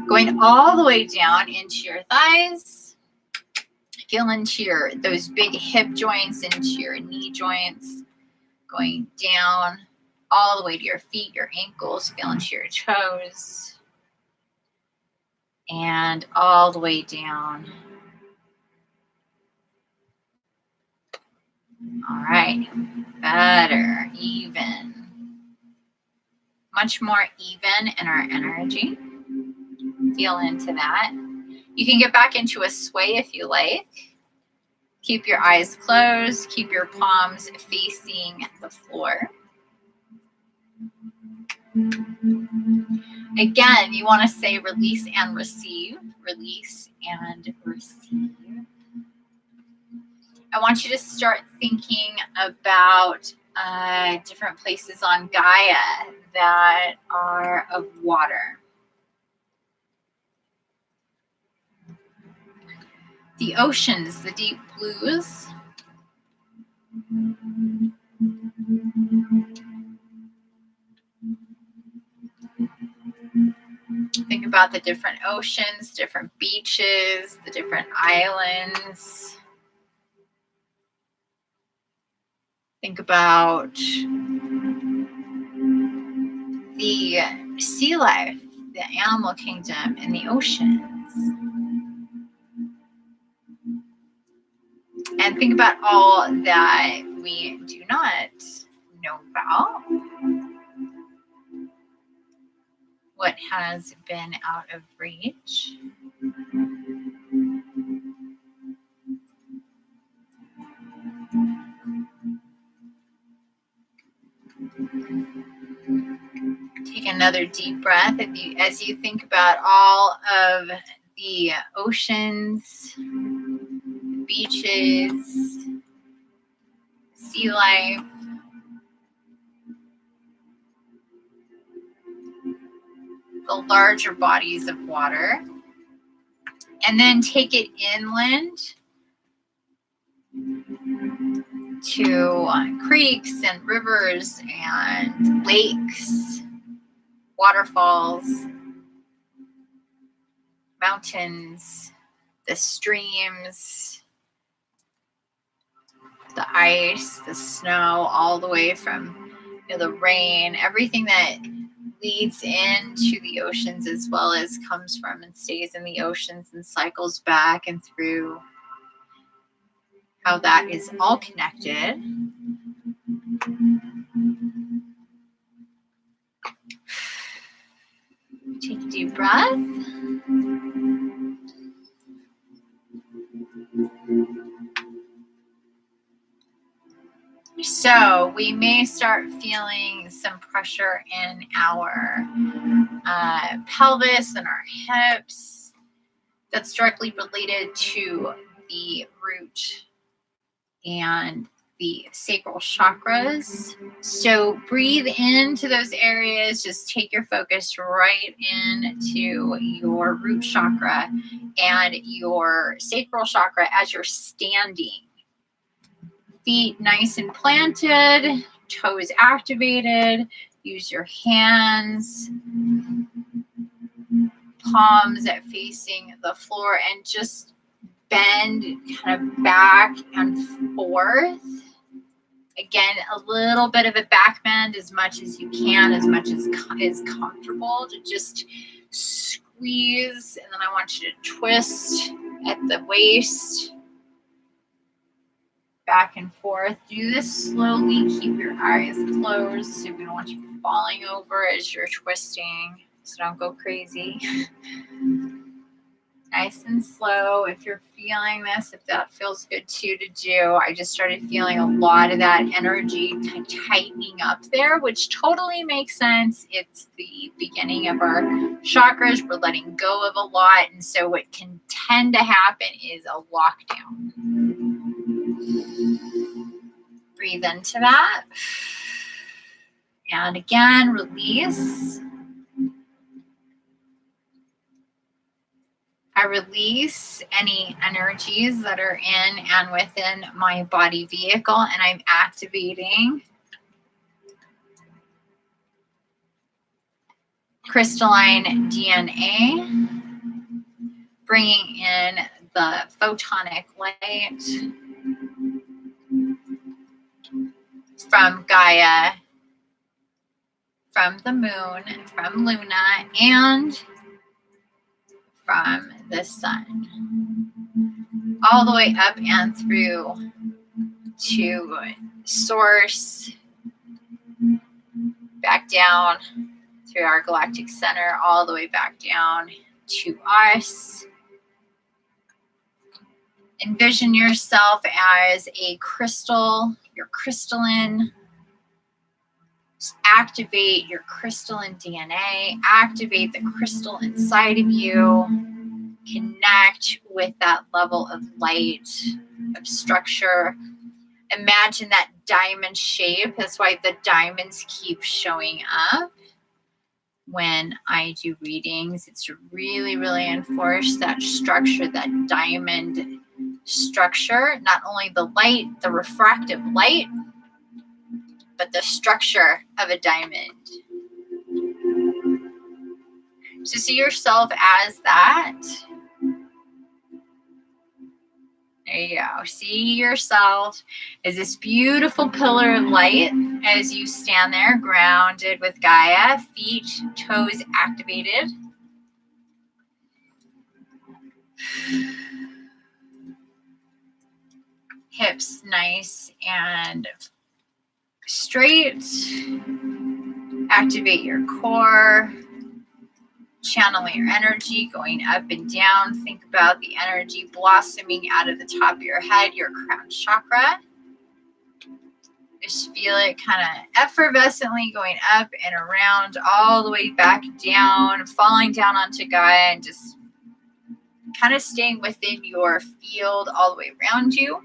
[SPEAKER 1] Going all the way down into your thighs. Feel into those big hip joints, into your knee joints. Going down all the way to your feet, your ankles. Feel into your toes. And all the way down. All right. Better, even. Much more even in our energy. Feel into that. You can get back into a sway if you like. Keep your eyes closed. Keep your palms facing the floor. Again, you want to say release and receive. Release and receive. I want you to start thinking about different places on Gaia that are of water. The oceans, the deep blues. Think about the different oceans, different beaches, the different islands. Think about the sea life, the animal kingdom, and the oceans. And think about all that we do not know about. What has been out of reach. Take another deep breath as you think about all of the oceans, beaches, sea life. The larger bodies of water. And then take it inland to creeks and rivers and lakes, waterfalls, mountains, the streams, the ice, the snow, all the way from the rain, everything that leads into the oceans as well as comes from and stays in the oceans and cycles back and through. How that is all connected. Take a deep breath. So we may start feeling some pressure in our pelvis and our hips. That's directly related to the root and the sacral chakras. So breathe into those areas. Just take your focus right into your root chakra and your sacral chakra as you're standing. Feet nice and planted, toes activated. Use your hands, palms facing the floor, and just bend kind of back and forth. Again, a little bit of a back bend as much as you can, as much as is comfortable, to just squeeze squeeze, and then I want you to twist at the waist, back and forth. Do this slowly. Keep your eyes closed. So we don't want you falling over as you're twisting. So don't go crazy. Nice and slow. If you're feeling this, if that feels good too to do, I just started feeling a lot of that energy tightening up there, which totally makes sense. It's the beginning of our chakras. We're letting go of a lot. And so what can tend to happen is a lockdown. Breathe into that. And again, release. I release any energies that are in and within my body vehicle, and I'm activating crystalline DNA, bringing in the photonic light from Gaia, from the moon, from Luna, and from the sun, all the way up and through to source, back down through our galactic center, all the way back down to us. Envision yourself as a crystal, you're crystalline. Just activate your crystalline DNA, activate the crystal inside of you, connect with that level of light, of structure. Imagine that diamond shape. That's why the diamonds keep showing up when I do readings. It's to really, really enforce that structure, that diamond structure. Not only the light, the refractive light, but the structure of a diamond. So see yourself as that. There you go. See yourself as this beautiful pillar of light as you stand there grounded with Gaia, feet, toes activated. Hips nice and straight. Activate your core. Channel your energy going up and down. Think about the energy blossoming out of the top of your head, your crown chakra. Just feel it kind of effervescently going up and around, all the way back down, falling down onto Gaia, and just kind of staying within your field all the way around you.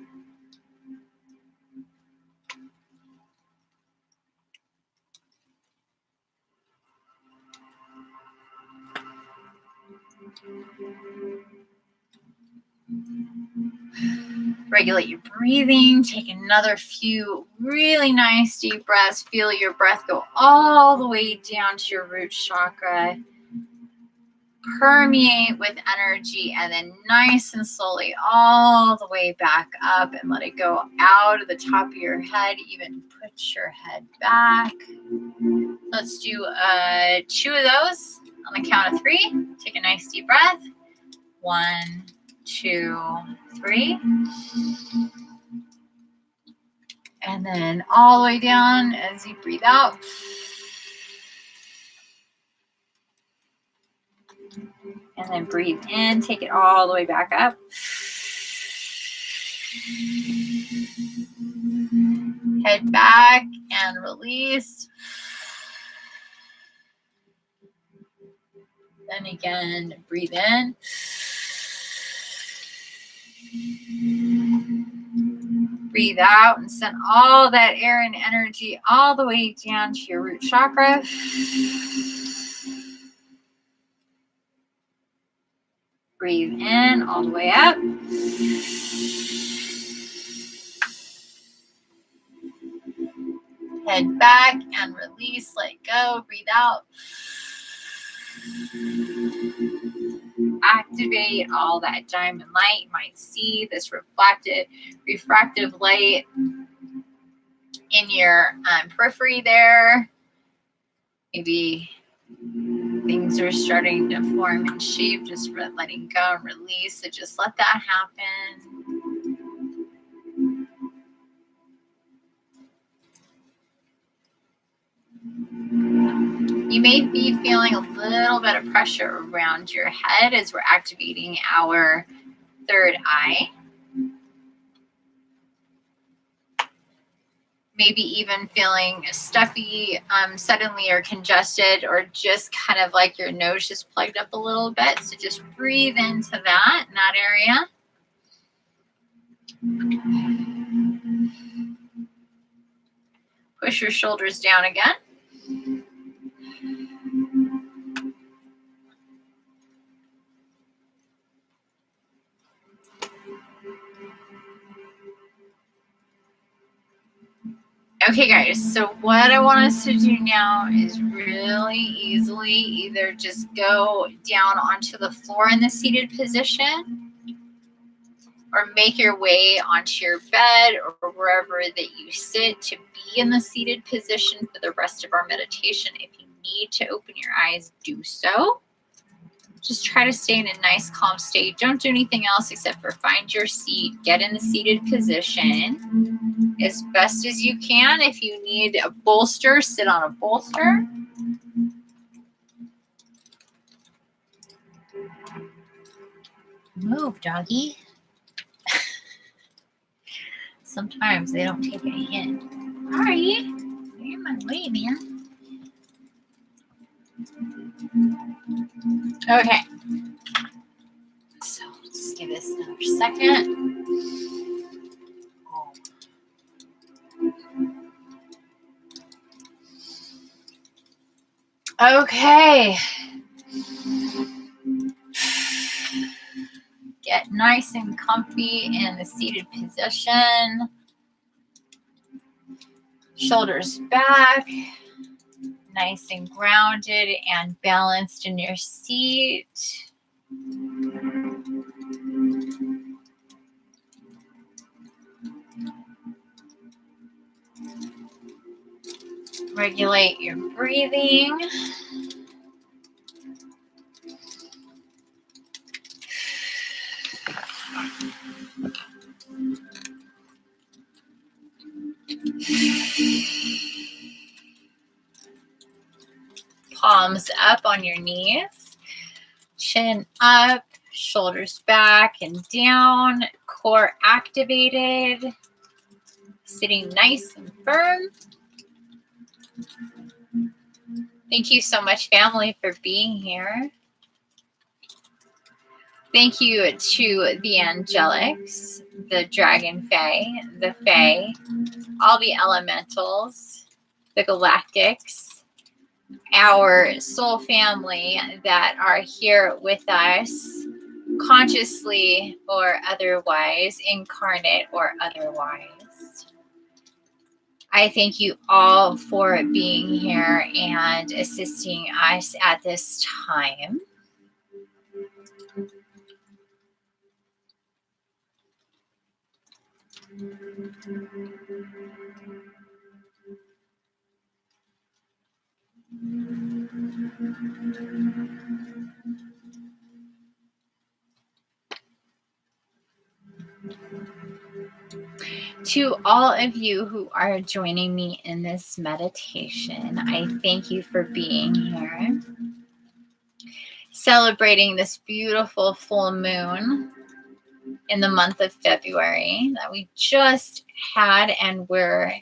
[SPEAKER 1] Regulate your breathing. Take another few really nice deep breaths. Feel your breath go all the way down to your root chakra. Permeate with energy, and then nice and slowly all the way back up and let it go out of the top of your head. Even put your head back. Let's do 2 of those on the count of 3. Take a nice deep breath. 1, 2, 3. And then all the way down as you breathe out. And then breathe in, take it all the way back up. Head back and release. Then again, breathe in. Breathe out and send all that air and energy all the way down to your root chakra. Breathe in all the way up. Head back and release, let go, breathe out. Activate all that diamond light. You might see this refractive light in your periphery there. Maybe Things are starting to form and shape, just letting go and release. So just let that happen. You may be feeling a little bit of pressure around your head as we're activating our third eye. Maybe even feeling stuffy suddenly or congested, or just kind of like your nose just plugged up a little bit. So just breathe into that, in that area. Push your shoulders down again. Okay, guys, so what I want us to do now is really easily either just go down onto the floor in the seated position, or make your way onto your bed or wherever that you sit to be in the seated position for the rest of our meditation. If you need to open your eyes, do so. Just try to stay in a nice, calm state. Don't do anything else except for find your seat, get in the seated position as best as you can. If you need a bolster, sit on a bolster. Move, doggy. Sometimes they don't take a hint. All right, you're in my way, man. Okay. So just give this another second. Okay. Get nice and comfy in the seated position. Shoulders back. Nice and grounded and balanced in your seat. Regulate your breathing. Palms up on your knees. Chin up, shoulders back and down, core activated, sitting nice and firm. Thank you so much, family, for being here. Thank you to the angelics, the dragon fae, the fae, all the elementals, the galactics, our soul family that are here with us, consciously or otherwise, incarnate or otherwise. I thank you all for being here and assisting us at this time. To all of you who are joining me in this meditation, I thank you for being here, celebrating this beautiful full moon in the month of February that we just had, and we're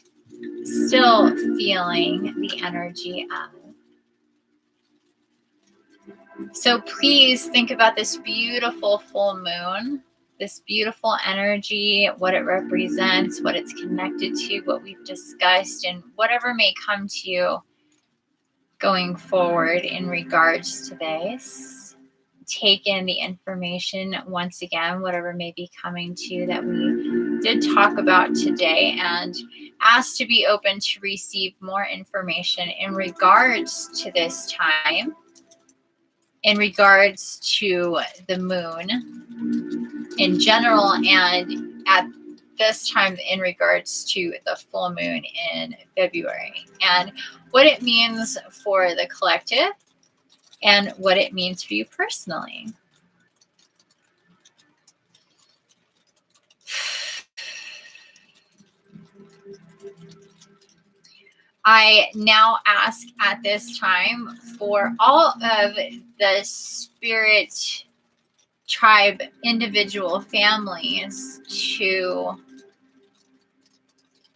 [SPEAKER 1] still feeling the energy of. So please think about this beautiful full moon, this beautiful energy, what it represents, what it's connected to, what we've discussed, and whatever may come to you going forward in regards to this. Take in the information once again, whatever may be coming to you that we did talk about today, and ask to be open to receive more information in regards to this time, in regards to the moon in general, and at this time in regards to the full moon in February and what it means for the collective, and what it means for you personally. I now ask at this time for all of the spirit tribe individual families to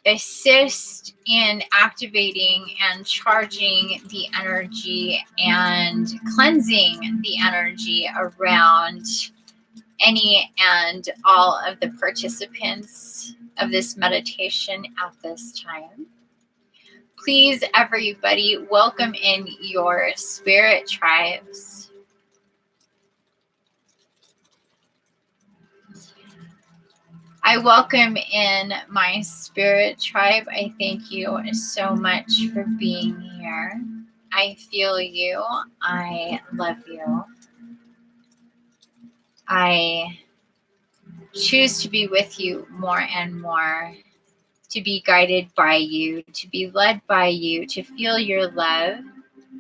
[SPEAKER 1] assist in activating and charging the energy and cleansing the energy around any and all of the participants of this meditation at this time. Please, everybody, welcome in your spirit tribes. I welcome in my spirit tribe. I thank you so much for being here. I feel you. I love you. I choose to be with you more and more, to be guided by you, to be led by you, to feel your love,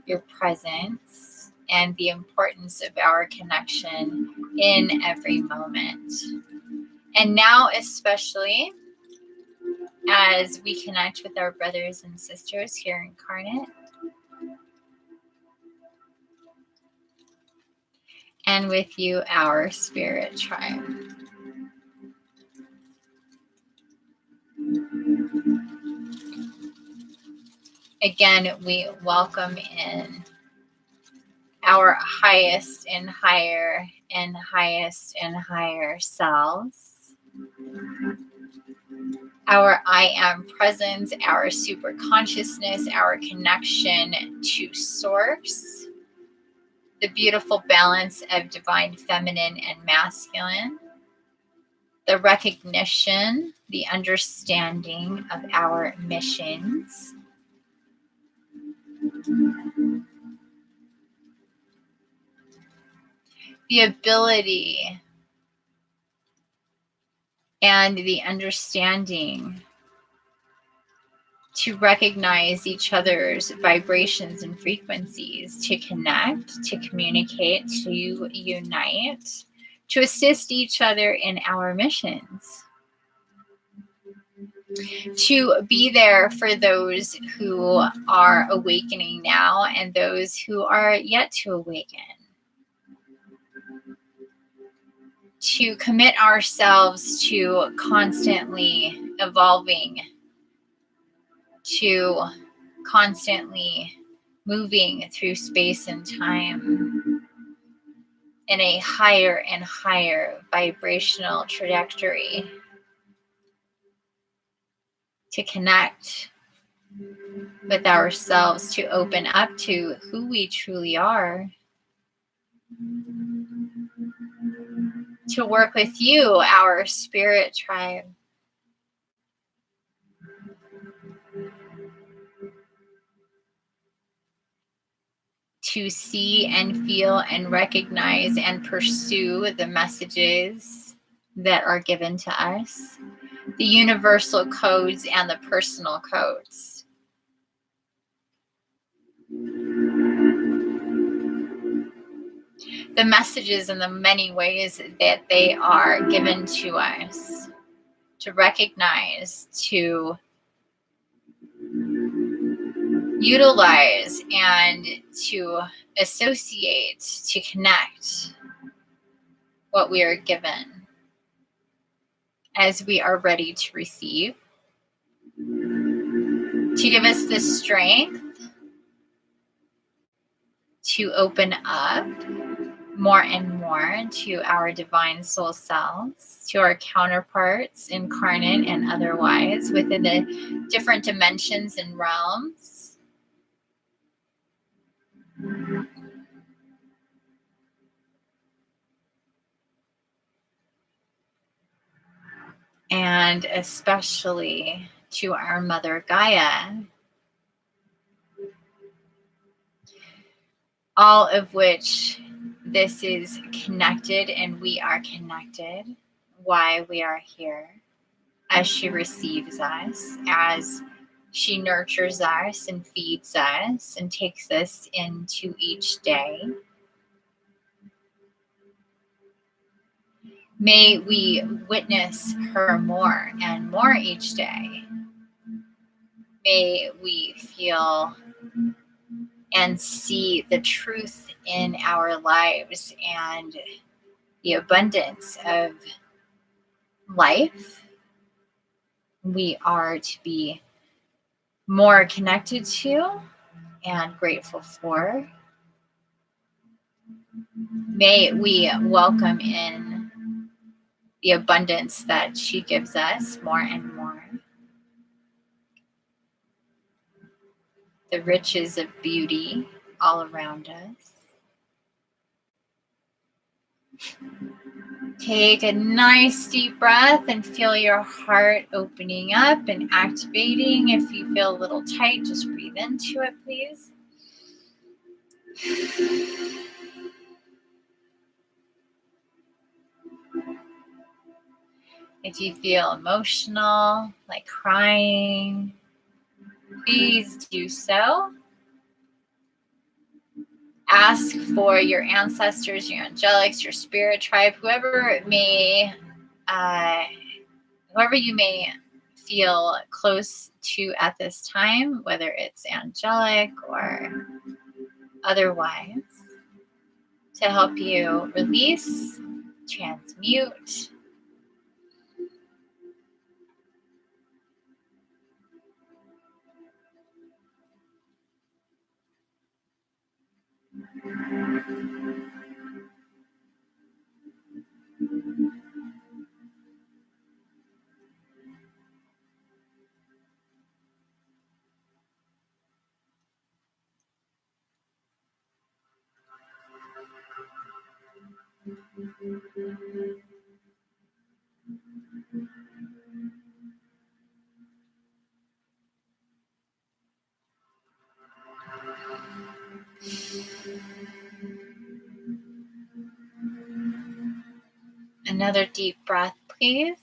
[SPEAKER 1] your presence, and the importance of our connection in every moment. And now, especially as we connect with our brothers and sisters here incarnate, and with you, our spirit tribe. Again, we welcome in our highest and higher and highest and higher selves, our I am presence, our super consciousness, our connection to source, the beautiful balance of divine feminine and masculine, the recognition, the understanding of our missions, the ability and the understanding to recognize each other's vibrations and frequencies, to connect, to communicate, to unite, to assist each other in our missions, to be there for those who are awakening now and those who are yet to awaken, to commit ourselves to constantly evolving, to constantly moving through space and time in a higher and higher vibrational trajectory, to connect with ourselves, to open up to who we truly are, to work with you, our spirit tribe, to see and feel and recognize and pursue the messages that are given to us, the universal codes and the personal codes. The messages in the many ways that they are given to us, to recognize, to utilize, and to associate, to connect what we are given as we are ready to receive, to give us the strength to open up more and more to our divine soul selves, to our counterparts, incarnate and otherwise, within the different dimensions and realms. And especially to our Mother Gaia, all of which this is connected and we are connected, why we are here, as she receives us, as She nurtures us and feeds us and takes us into each day. May we witness her more and more each day. May we feel and see the truth in our lives and the abundance of life we are to be more connected to and grateful for. May we welcome in the abundance that she gives us more and more. The riches of beauty all around us. Take a nice deep breath and feel your heart opening up and activating. If you feel a little tight, just breathe into it, please. If you feel emotional, like crying, please do so. Ask for your ancestors, your angelics, your spirit tribe, whoever you may feel close to at this time, whether it's angelic or otherwise, to help you release, transmute, another deep breath, please.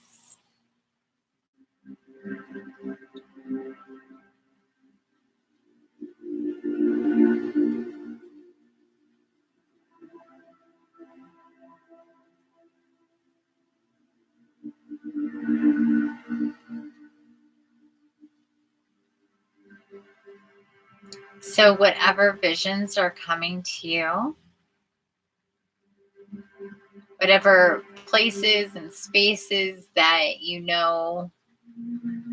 [SPEAKER 1] So whatever visions are coming to you, whatever places and spaces that you know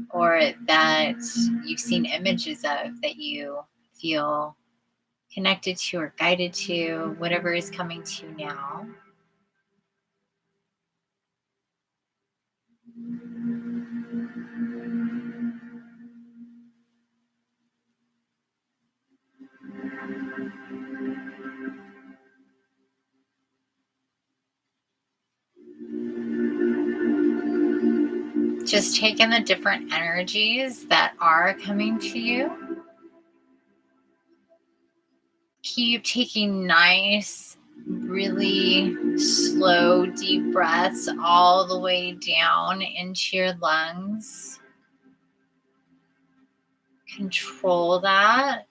[SPEAKER 1] or that you've seen images of that you feel connected to or guided to, whatever is coming to you now, just take in the different energies that are coming to you. Keep taking nice, really slow, deep breaths all the way down into your lungs. Control that.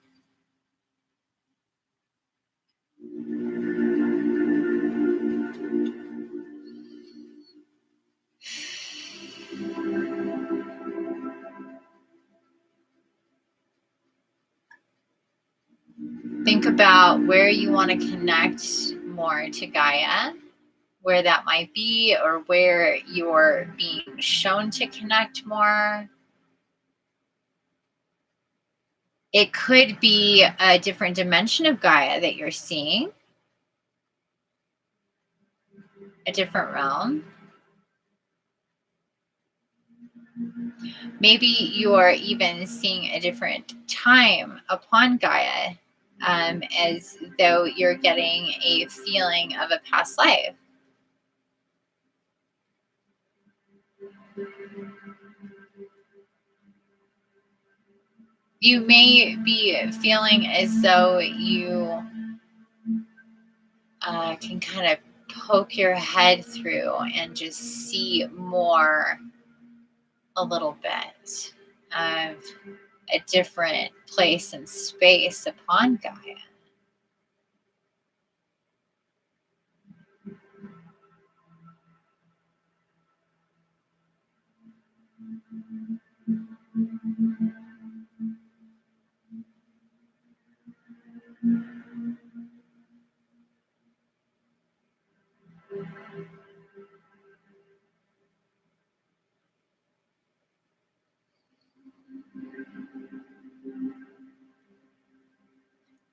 [SPEAKER 1] Think about where you want to connect more to Gaia, where that might be, or where you're being shown to connect more. It could be a different dimension of Gaia that you're seeing, a different realm. Maybe you're even seeing a different time upon Gaia, as though you're getting a feeling of a past life. You may be feeling as though you can kind of poke your head through and just see more a little bit of a different place and space upon Gaia.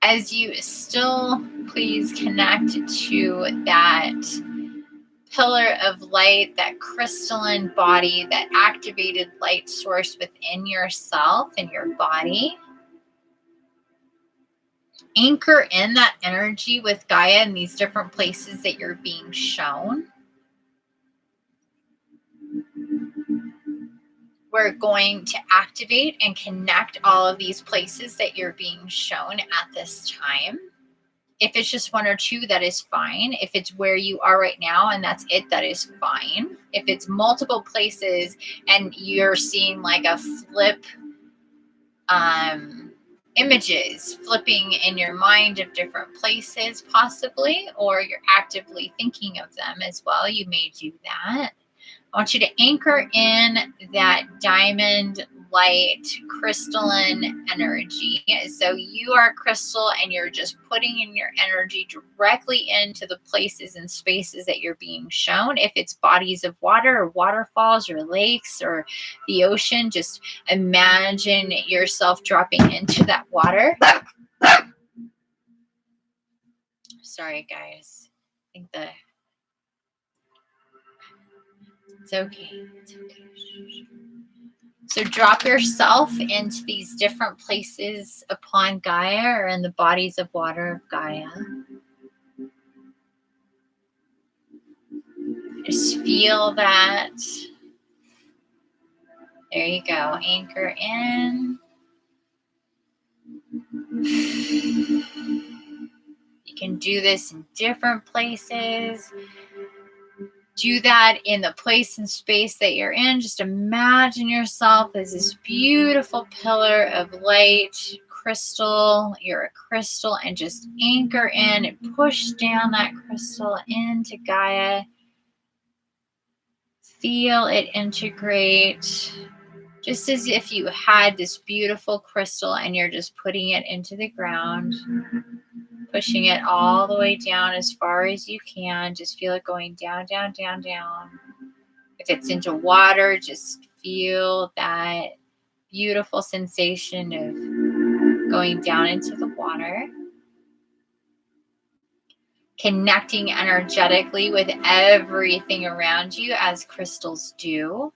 [SPEAKER 1] As you still please connect to that pillar of light, that crystalline body, that activated light source within yourself and your body. Anchor in that energy with Gaia in these different places that you're being shown. We're going to activate and connect all of these places that you're being shown at this time. If it's just one or two, that is fine. If it's where you are right now and that's it, that is fine. If it's multiple places and you're seeing like a flip, images flipping in your mind of different places possibly, or you're actively thinking of them as well, you may do that. I want you to anchor in that diamond light crystalline energy. So you are crystal and you're just putting in your energy directly into the places and spaces that you're being shown. If it's bodies of water or waterfalls or lakes or the ocean, just imagine yourself dropping into that water. Sorry guys, I think it's okay. It's okay. So drop yourself into these different places upon Gaia or in the bodies of water of Gaia. Just feel that. There you go. Anchor in. You can do this in different places. Do that in the place and space that you're in. Just imagine yourself as this beautiful pillar of light, crystal. You're a crystal, and just anchor in and push down that crystal into Gaia. Feel it integrate, just as if you had this beautiful crystal and you're just putting it into the ground. Pushing it all the way down as far as you can. Just feel it going down, down, down, down. If it's into water, just feel that beautiful sensation of going down into the water. Connecting energetically with everything around you as crystals do.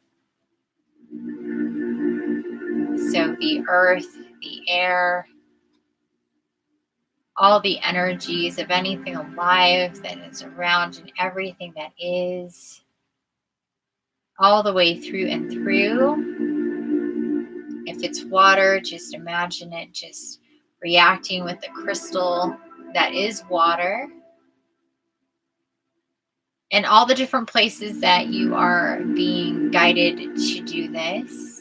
[SPEAKER 1] So the earth, the air, all the energies of anything alive that is around and everything that is, all the way through and through. If it's water, just imagine it just reacting with the crystal that is water. And all the different places that you are being guided to do this.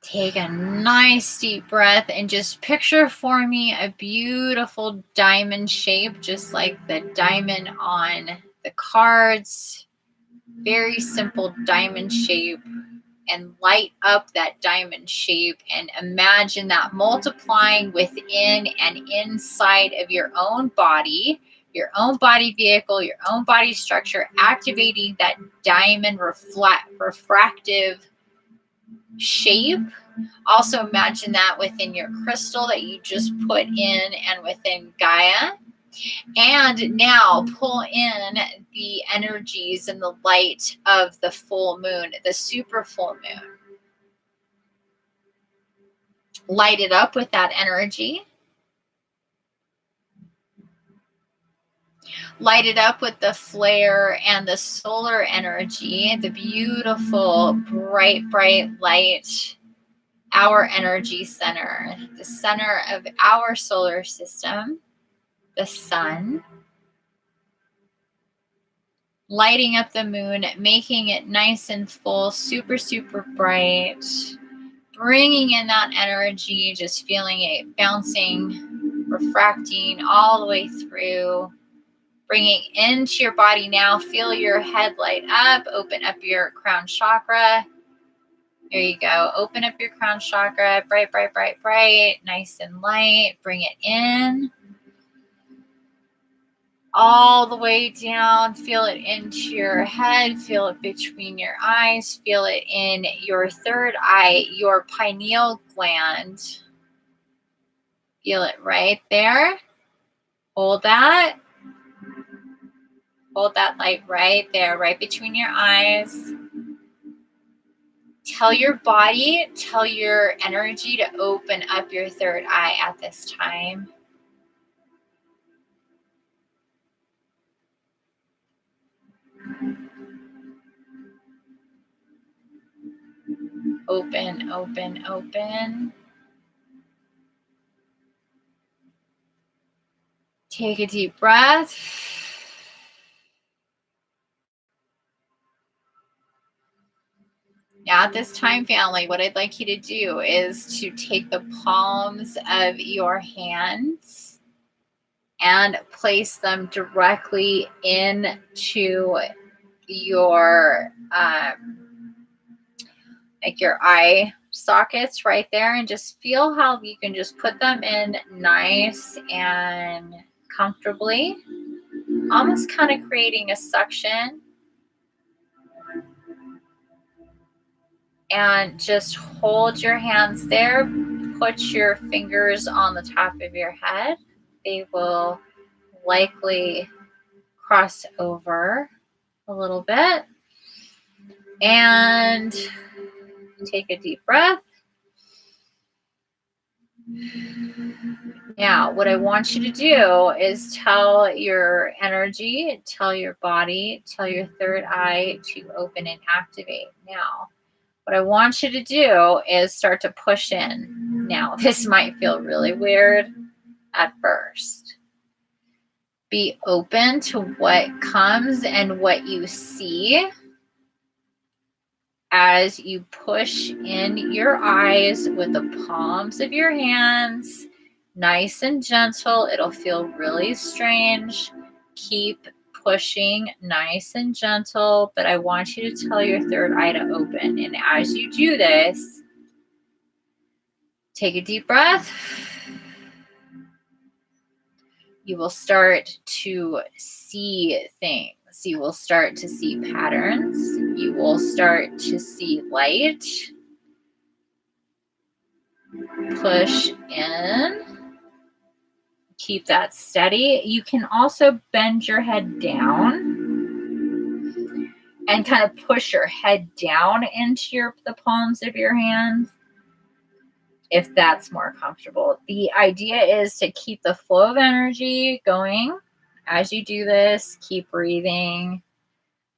[SPEAKER 1] Take a nice deep breath and just picture for me a beautiful diamond shape, just like the diamond on the cards. Very simple diamond shape, and light up that diamond shape and imagine that multiplying within and inside of your own body vehicle, your own body structure, activating that diamond refractive shape. Also imagine that within your crystal that you just put in and within Gaia. And now pull in the energies and the light of the full moon, the super full moon. Light it up with that energy. Light it up with the flare and the solar energy, the beautiful, bright, bright light, our energy center, the center of our solar system, the sun. lighting up the moon, making it nice and full, super, super bright, bringing in that energy, just feeling it bouncing, refracting all the way through, bringing into your body now. Feel your head light up, open up your crown chakra. There you go. Open up your crown chakra, bright, bright, bright, bright, nice and light. Bring it in. All the way down. Feel it into your head. Feel it between your eyes. Feel it in your third eye, your pineal gland. Feel it right there. Hold that. Hold that light right there, right between your eyes. Tell your body, tell your energy to open up your third eye at this time. Open, open, open. Take a deep breath. Now at this time, family, what I'd like you to do is to take the palms of your hands and place them directly into your like your eye sockets right there, and just feel how you can just put them in nice and comfortably, almost kind of creating a suction. And just hold your hands there. Put your fingers on the top of your head. They will likely cross over a little bit. And take a deep breath. Now, what I want you to do is tell your energy, tell your body, tell your third eye to open and activate. Now, what I want you to do is start to push in. Now, this might feel really weird at first. Be open to what comes and what you see as you push in your eyes with the palms of your hands. Nice and gentle. It'll feel really strange. Keep pushing nice and gentle, but I want you to tell your third eye to open. And as you do this, take a deep breath. You will start to see things. You will start to see patterns. You will start to see light. Push in. Keep that steady. You can also bend your head down and kind of push your head down into the palms of your hands if that's more comfortable. The idea is to keep the flow of energy going as you do this. Keep breathing.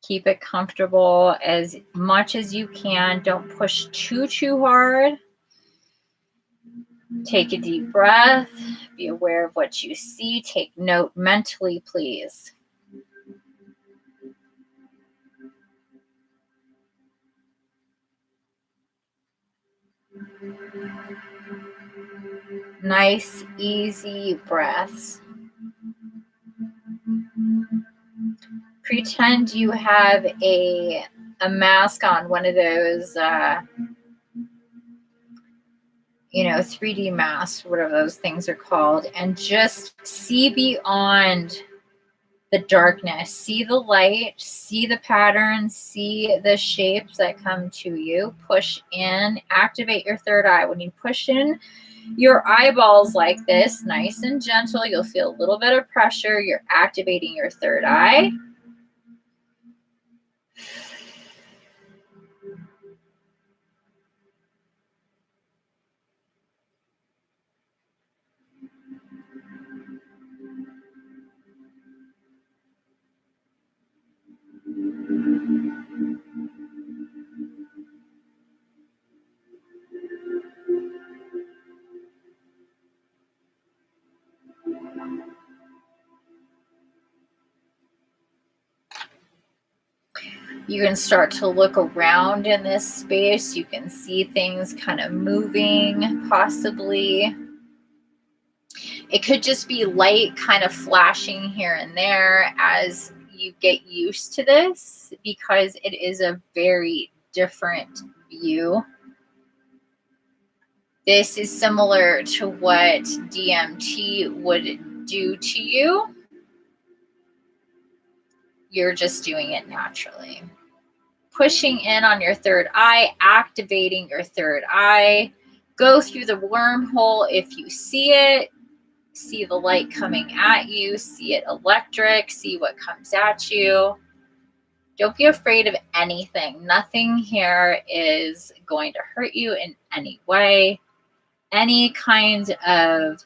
[SPEAKER 1] Keep it comfortable as much as you can. Don't push too hard. Take a deep breath. Be aware of what you see. Take note mentally, please. Nice, easy breaths. Pretend you have a mask on, one of those 3D masks, whatever those things are called, and just see beyond the darkness. See the light, see the patterns, see the shapes that come to you. Push in, activate your third eye. When you push in your eyeballs like this, nice and gentle, you'll feel a little bit of pressure. You're activating your third eye. You can start to look around in this space. You can see things kind of moving, possibly. It could just be light kind of flashing here and there as you get used to this, because it is a very different view. This is similar to what DMT would do to you. You're just doing it naturally. Pushing in on your third eye, activating your third eye. Go through the wormhole if you see it. See the light coming at you. See it electric. See what comes at you. Don't be afraid of anything. Nothing here is going to hurt you in any way. Any kind of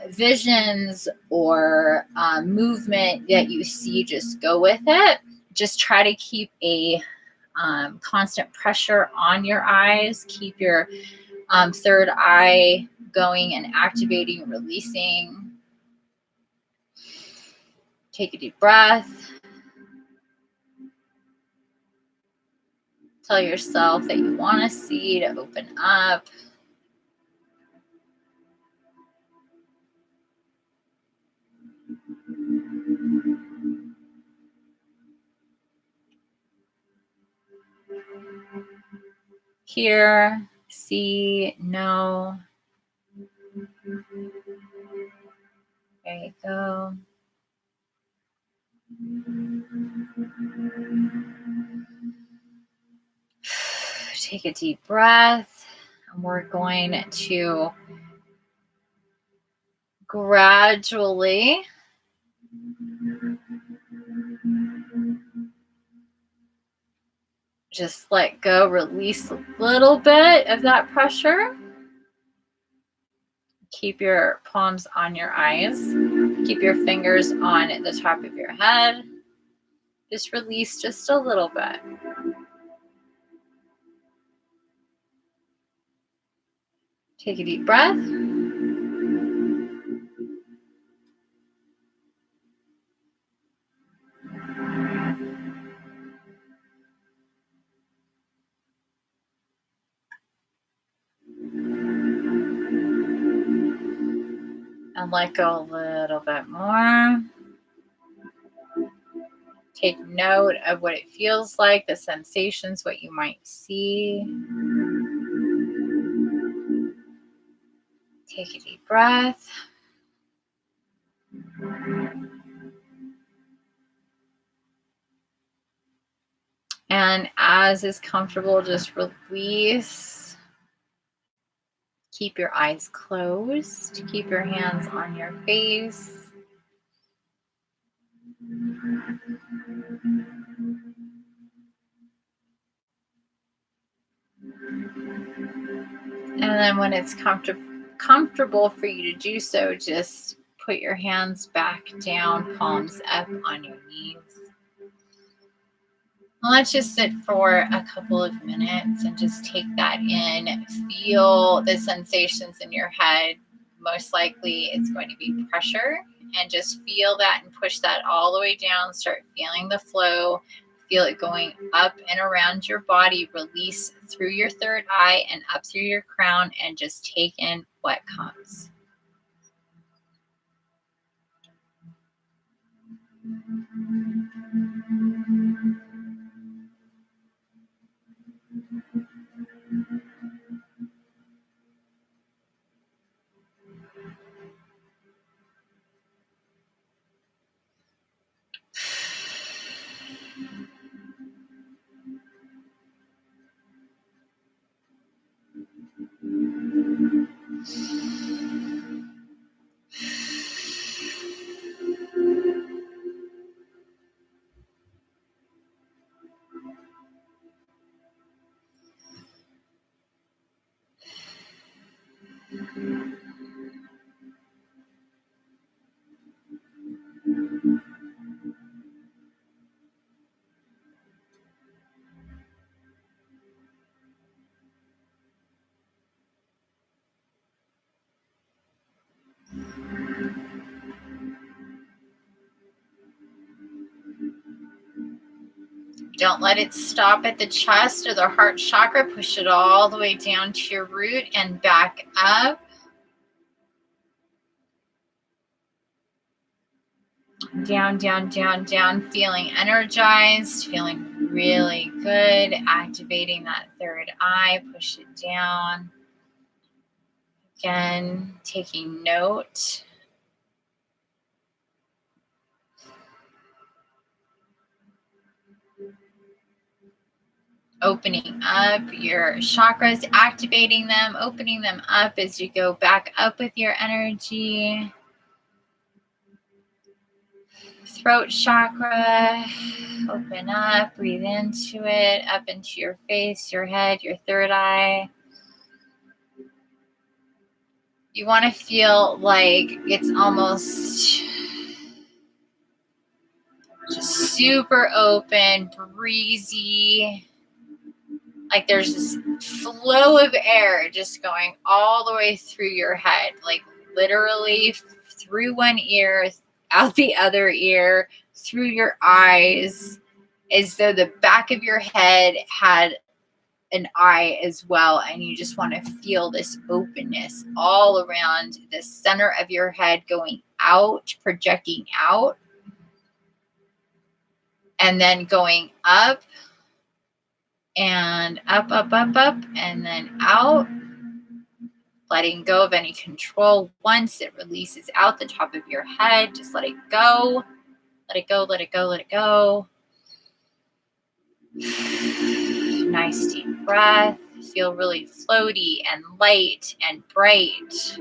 [SPEAKER 1] visions or movement that you see, just go with it. Just try to keep a constant pressure on your eyes. Keep your third eye going and activating, releasing. Take a deep breath. Tell yourself that you want to see to open up. Hear, see, know. There you go. Take a deep breath. And we're going to gradually just let go, release a little bit of that pressure. Keep your palms on your eyes. Keep your fingers on the top of your head. Just release just a little bit. Take a deep breath. And let go a little bit more. Take note of what it feels like, the sensations, what you might see. Take a deep breath. And as is comfortable, just release. Keep your eyes closed. Keep your hands on your face. And then when it's comfortable for you to do so, just put your hands back down, palms up on your knees. Let's just sit for a couple of minutes and just take that in. Feel the sensations in your head. Most likely it's going to be pressure, and just feel that and push that all the way down. Start feeling the flow. Feel it going up and around your body. Release through your third eye and up through your crown, and just take in what comes. Don't let it stop at the chest or the heart chakra. Push it all the way down to your root and back up. Down, down, down, down. Feeling energized, feeling really good. Activating that third eye. Push it down. Again, taking note. Opening up your chakras, activating them, opening them up as you go back up with your energy. Throat chakra, open up, breathe into it, up into your face, your head, your third eye. You want to feel like it's almost just super open, breezy. Like there's this flow of air just going all the way through your head, like literally through one ear, out the other ear, through your eyes, as though the back of your head had an eye as well. And you just want to feel this openness all around the center of your head, going out, projecting out, and then going up. And up, up, up, up, and then out. Letting go of any control. Once it releases out the top of your head, just let it go. Let it go, let it go, let it go. Nice deep breath. Feel really floaty and light and bright.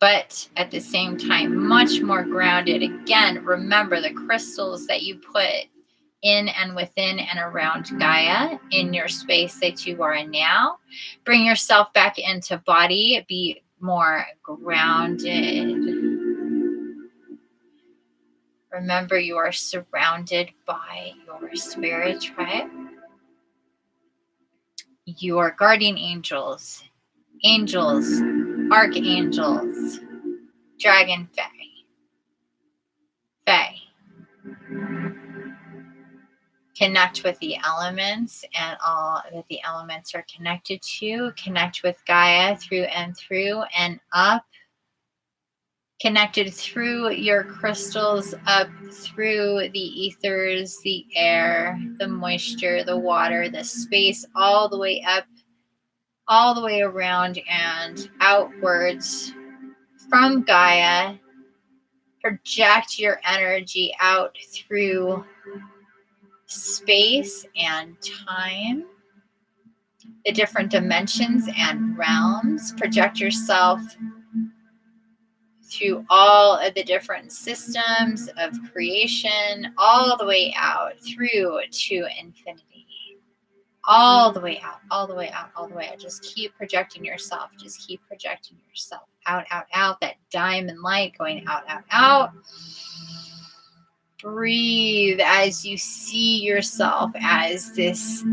[SPEAKER 1] But at the same time, much more grounded. Again, remember the crystals that you put in and within and around Gaia in your space that you are in now. Bring yourself back into body. Be more grounded. Remember, you are surrounded by your spirit tribe, your guardian angels, angels, archangels, dragon fae. Connect with the elements and all that the elements are connected to. Connect with Gaia through and up. Connected through your crystals, up through the ethers, the air, the moisture, the water, the space, all the way up, all the way around and outwards from Gaia. Project your energy out through space and time, the different dimensions and realms. Project yourself through all of the different systems of creation, all the way out through to infinity. All the way out, all the way out, all the way out. Just keep projecting yourself. Just keep projecting yourself out, out, out. That diamond light going out, out, out. Breathe as you see yourself as this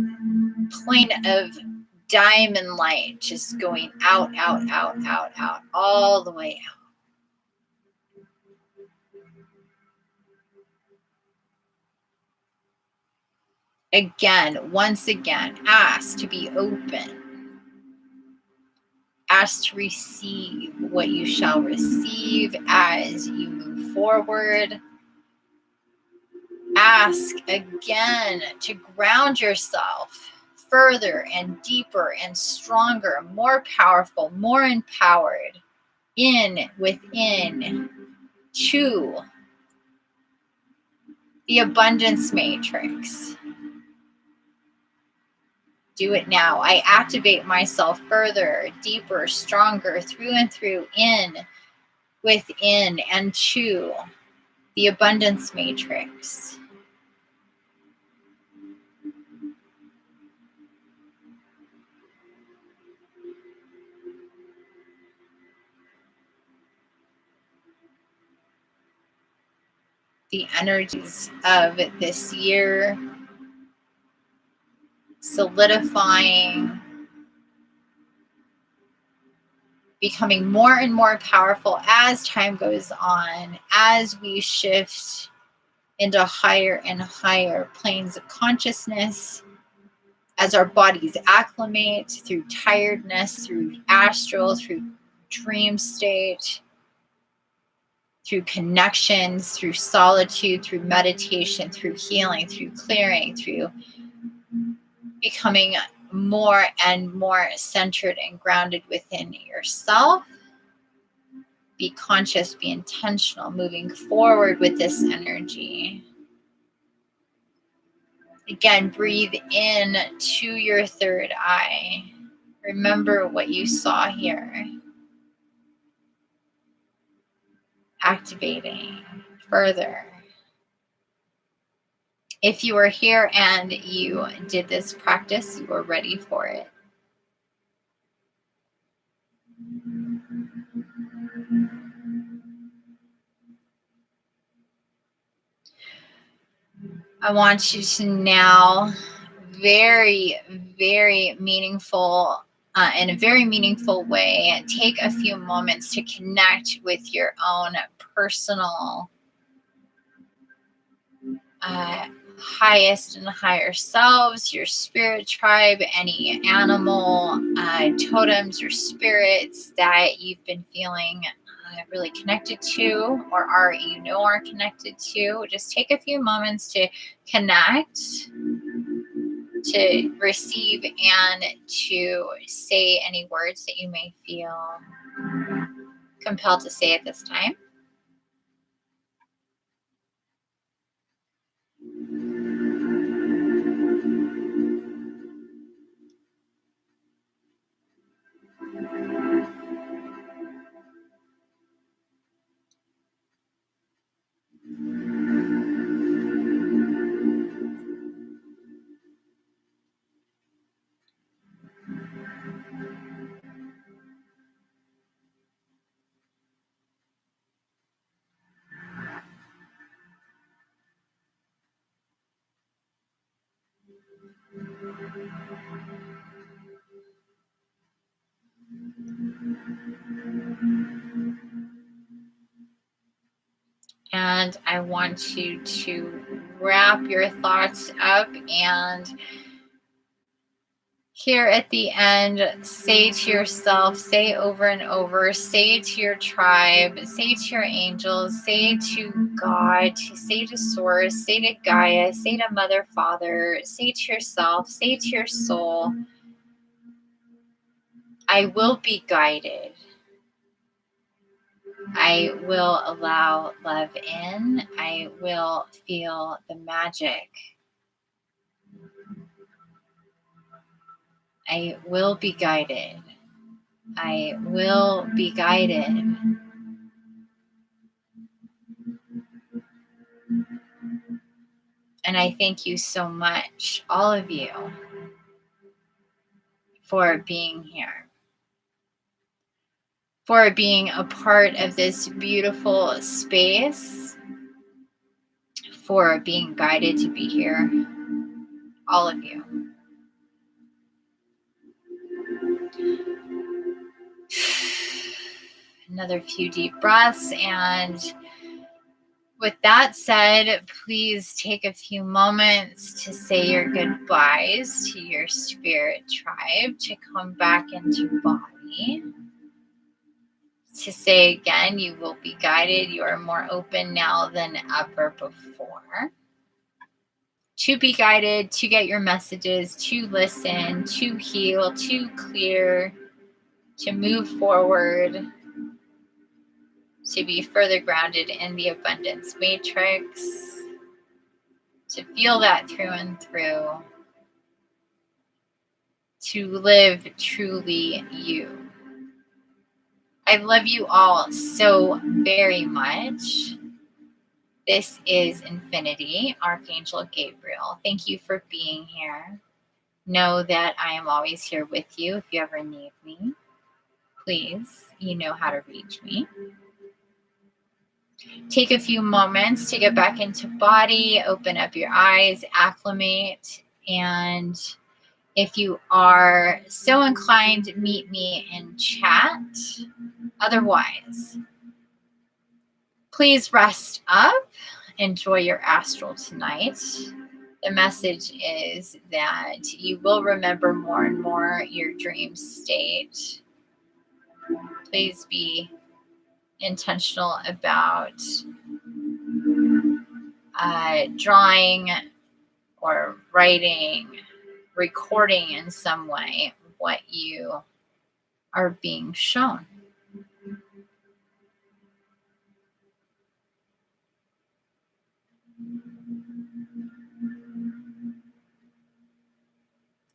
[SPEAKER 1] plane of diamond light just going out, out, out, out, out, all the way out. Again, once again, ask to be open. Ask to receive what you shall receive as you move forward. Ask again to ground yourself further and deeper and stronger, more powerful, more empowered, within, to the abundance matrix. Do it now. I activate myself further, deeper, stronger, through and through, within, and to the abundance matrix. The energies of this year solidifying, becoming more and more powerful as time goes on, as we shift into higher and higher planes of consciousness, as our bodies acclimate through tiredness, through astral, through dream state, through connections, through solitude, through meditation, through healing, through clearing, through becoming more and more centered and grounded within yourself. Be conscious, be intentional, moving forward with this energy. Again, breathe in to your third eye. Remember what you saw here. Activating further. If you are here and you did this practice, you are ready for it. I want you to now very, very meaningful, in a very meaningful way, take a few moments to connect with your own personal highest and higher selves, your spirit tribe, any animal totems or spirits that you've been feeling really connected to, or are connected to. Just take a few moments to connect, to receive, and to say any words that you may feel compelled to say at this time. And I want you to wrap your thoughts up and here at the end, say to yourself, say over and over, say to your tribe, say to your angels, say to God, say to Source, say to Gaia, say to Mother, Father, say to yourself, say to your soul, I will be guided. I will allow love in. I will feel the magic. I will be guided. I will be guided. And I thank you so much, all of you, for being here, for being a part of this beautiful space, for being guided to be here, all of you. Another few deep breaths, and with that said, please take a few moments to say your goodbyes to your spirit tribe, to come back into body, to say again, you will be guided. You are more open now than ever before. To be guided, to get your messages, to listen, to heal, to clear, to move forward, to be further grounded in the abundance matrix, to feel that through and through, to live truly you. I love you all so very much. This is Infiniti, Archangel Gabriel. Thank you for being here. Know that I am always here with you if you ever need me. Please, you know how to reach me. Take a few moments to get back into body, open up your eyes, acclimate, and If you are so inclined, meet me in chat. Otherwise, please rest up. Enjoy your astral tonight. The message is that you will remember more and more your dream state. Please be intentional about drawing or writing, recording in some way what you are being shown.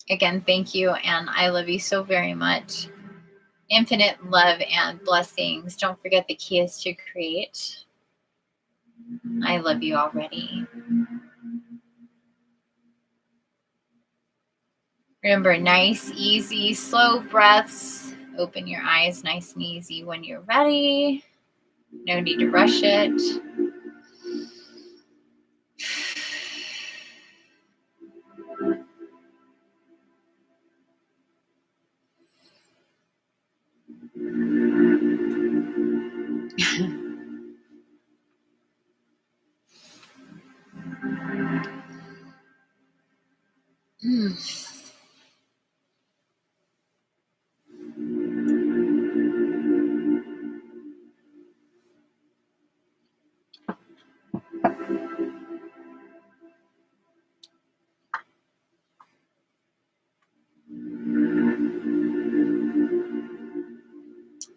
[SPEAKER 1] Again, thank you, and I love you so very much. Infinite love and blessings. Don't forget the key is to create. I love you already. Remember, nice, easy, slow breaths. Open your eyes nice and easy when you're ready. No need to rush it.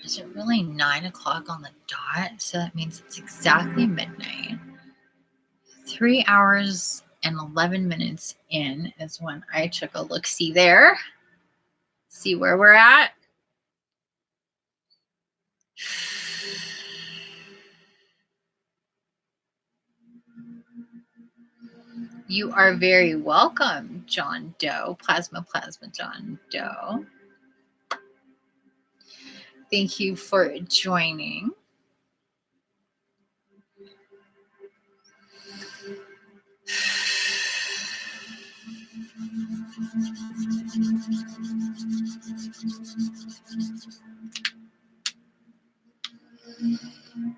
[SPEAKER 1] Is it really 9 o'clock on the dot? So that means it's exactly midnight. 3 hours and 11 minutes in is when I took a look-see there. See where we're at. You are very welcome, John Doe. Plasma John Doe. Thank you for joining.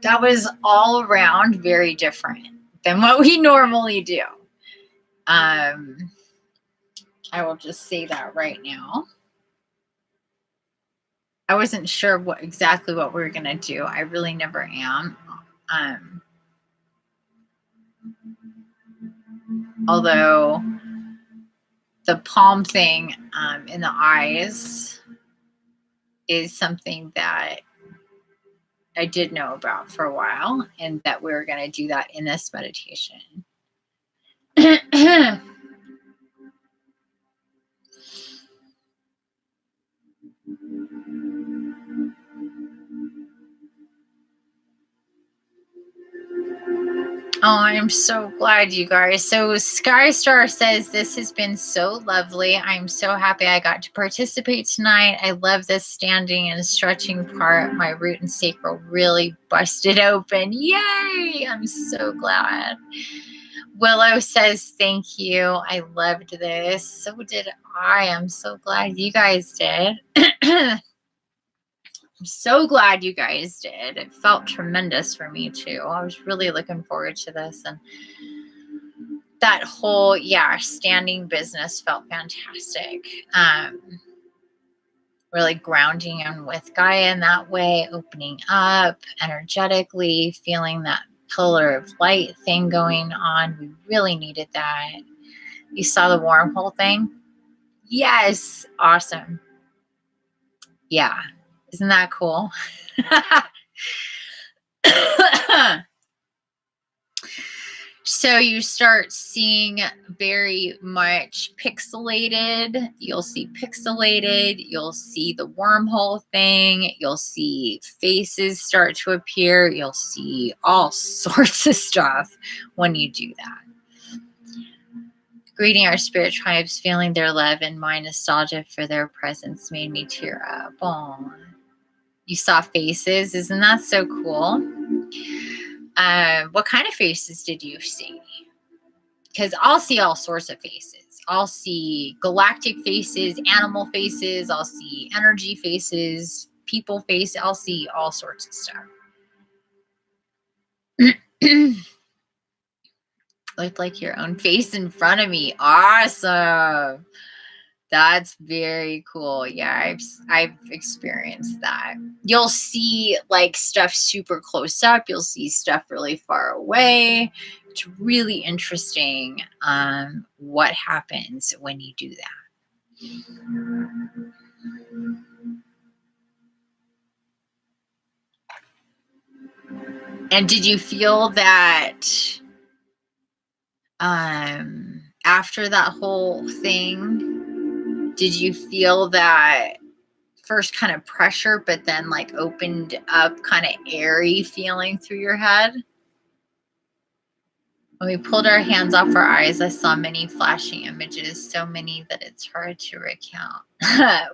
[SPEAKER 1] That was all around very different than what we normally do. I will just say that right now. I wasn't sure exactly what we were going to do. I really never am. Although the palm thing in the eyes is something that I did know about for a while, and that we were going to do that in this meditation. Oh, I'm so glad, you guys. So Skystar says, this has been so lovely. I'm so happy I got to participate tonight. I love this standing and stretching part. My root and sacral really busted open. Yay! I'm so glad. Willow says, thank you. I loved this. So did I. I'm so glad you guys did. I'm so glad you guys did. It felt tremendous for me too. I was really looking forward to this, and that whole standing business felt fantastic. Really grounding in with Gaia in that way, opening up energetically, feeling that pillar of light thing going on. We really needed that. You saw the wormhole thing? Yes. Awesome. Yeah. Isn't that cool? So you start seeing very much pixelated. You'll see pixelated. You'll see the wormhole thing. You'll see faces start to appear. You'll see all sorts of stuff when you do that. Greeting our spirit tribes, feeling their love, and my nostalgia for their presence made me tear up. Oh, you saw faces. Isn't that so cool? What kind of faces did you see? Because I'll see all sorts of faces. I'll see galactic faces, animal faces. I'll see energy faces, people faces. I'll see all sorts of stuff. Looked like your own face in front of me. Awesome. That's very cool. Yeah, I've experienced that. You'll see like stuff super close up. You'll see stuff really far away. It's really interesting what happens when you do that. And did you feel that after that whole thing, did you feel that first kind of pressure, but then like opened up kind of airy feeling through your head? When we pulled our hands off our eyes, I saw many flashing images, so many that it's hard to recount.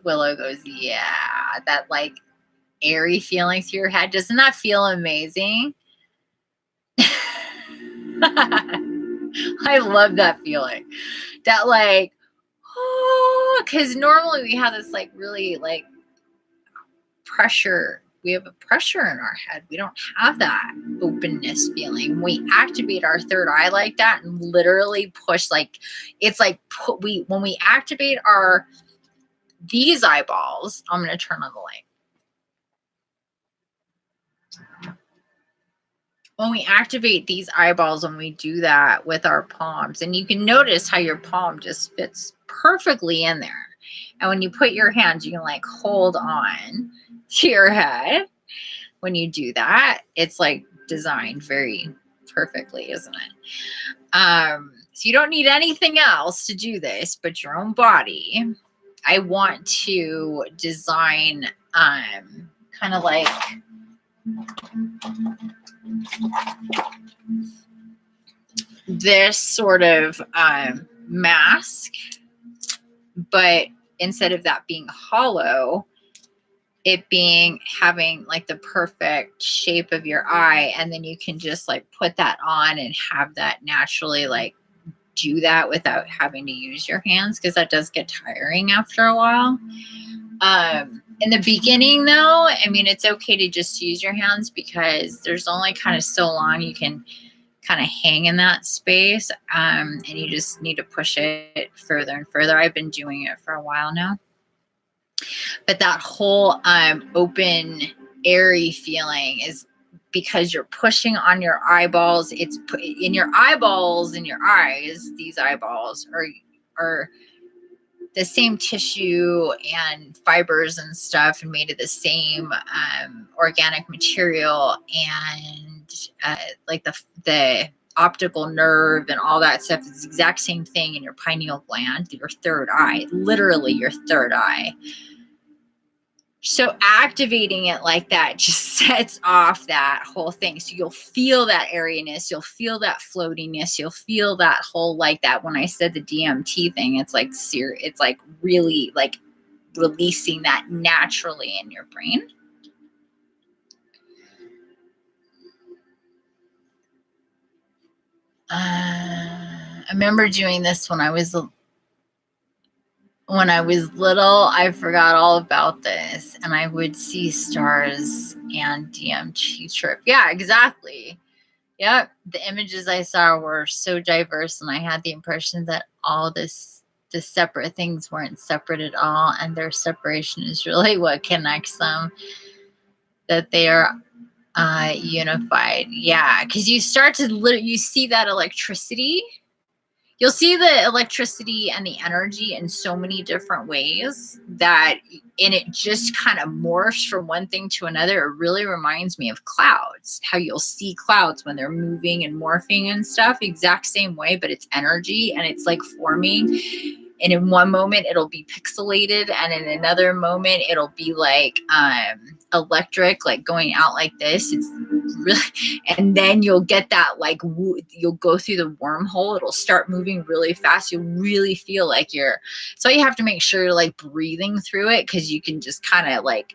[SPEAKER 1] Willow goes, yeah, that like airy feeling through your head. Doesn't that feel amazing? I love that feeling. That like, oh, because normally we have this like really like pressure. We have a pressure in our head. We don't have that openness feeling. When we activate our third eye like that and literally push, like it's like when we activate these eyeballs. I'm gonna turn on the light. When we activate these eyeballs, when we do that with our palms, and you can notice how your palm just fits perfectly in there. And when you put your hands, you can like hold on to your head. When you do that, it's like designed very perfectly, isn't it? So you don't need anything else to do this but your own body. I want to design kind of like this sort of mask, but instead of that being hollow, it being having like the perfect shape of your eye, and then you can just like put that on and have that naturally like do that without having to use your hands, because that does get tiring after a while. In the beginning though, I mean, it's okay to just use your hands because there's only kind of so long you can kind of hang in that space, and you just need to push it further and further. I've been doing it for a while now. But that whole open, airy feeling is because you're pushing on your eyeballs. It's in your eyeballs, in your eyes. These eyeballs are the same tissue and fibers and stuff, and made of the same organic material, and like the optical nerve and all that stuff is the exact same thing in your pineal gland, your third eye, literally your third eye. So activating it like that just sets off that whole thing. So you'll feel that airiness, you'll feel that floatiness, you'll feel that whole, like that when I said the DMT thing, it's like it's like really like releasing that naturally in your brain. I remember doing this when I was little. I forgot all about this, and I would see stars and DMT trip. Yeah, exactly. Yep. The images I saw were so diverse, and I had the impression that all the separate things weren't separate at all, and their separation is really what connects them, that they are unified. Yeah, because you start to you see that electricity. You'll see the electricity and the energy in so many different ways and it just kind of morphs from one thing to another. It really reminds me of clouds, how you'll see clouds when they're moving and morphing and stuff, exact same way, but it's energy and it's like forming. And in one moment it'll be pixelated, and in another moment it'll be like electric, like going out like this. It's really, and then you'll get that like you'll go through the wormhole. It'll start moving really fast. You'll really feel like so you have to make sure you're like breathing through it, because you can just kind of like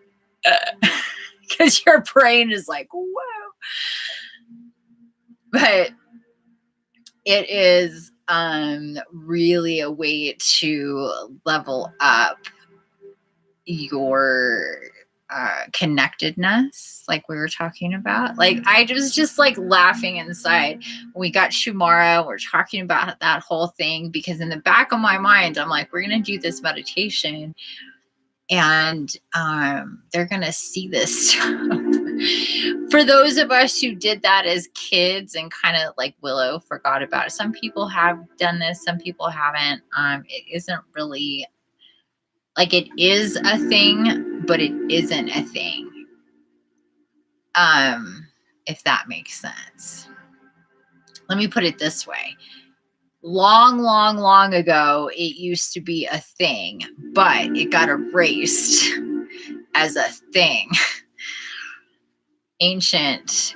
[SPEAKER 1] because your brain is like, whoa. But it is really a way to level up your connectedness, like we were talking about. Like I was just like laughing inside when we got Shumara. We're talking about that whole thing because in the back of my mind, I'm like, we're gonna do this meditation, and they're gonna see this stuff. For those of us who did that as kids and kind of like Willow forgot about it. Some people have done this, some people haven't. It isn't really like it is a thing, but it isn't a thing. If that makes sense. Let me put it this way. Long ago, it used to be a thing, but it got erased as a thing. Ancient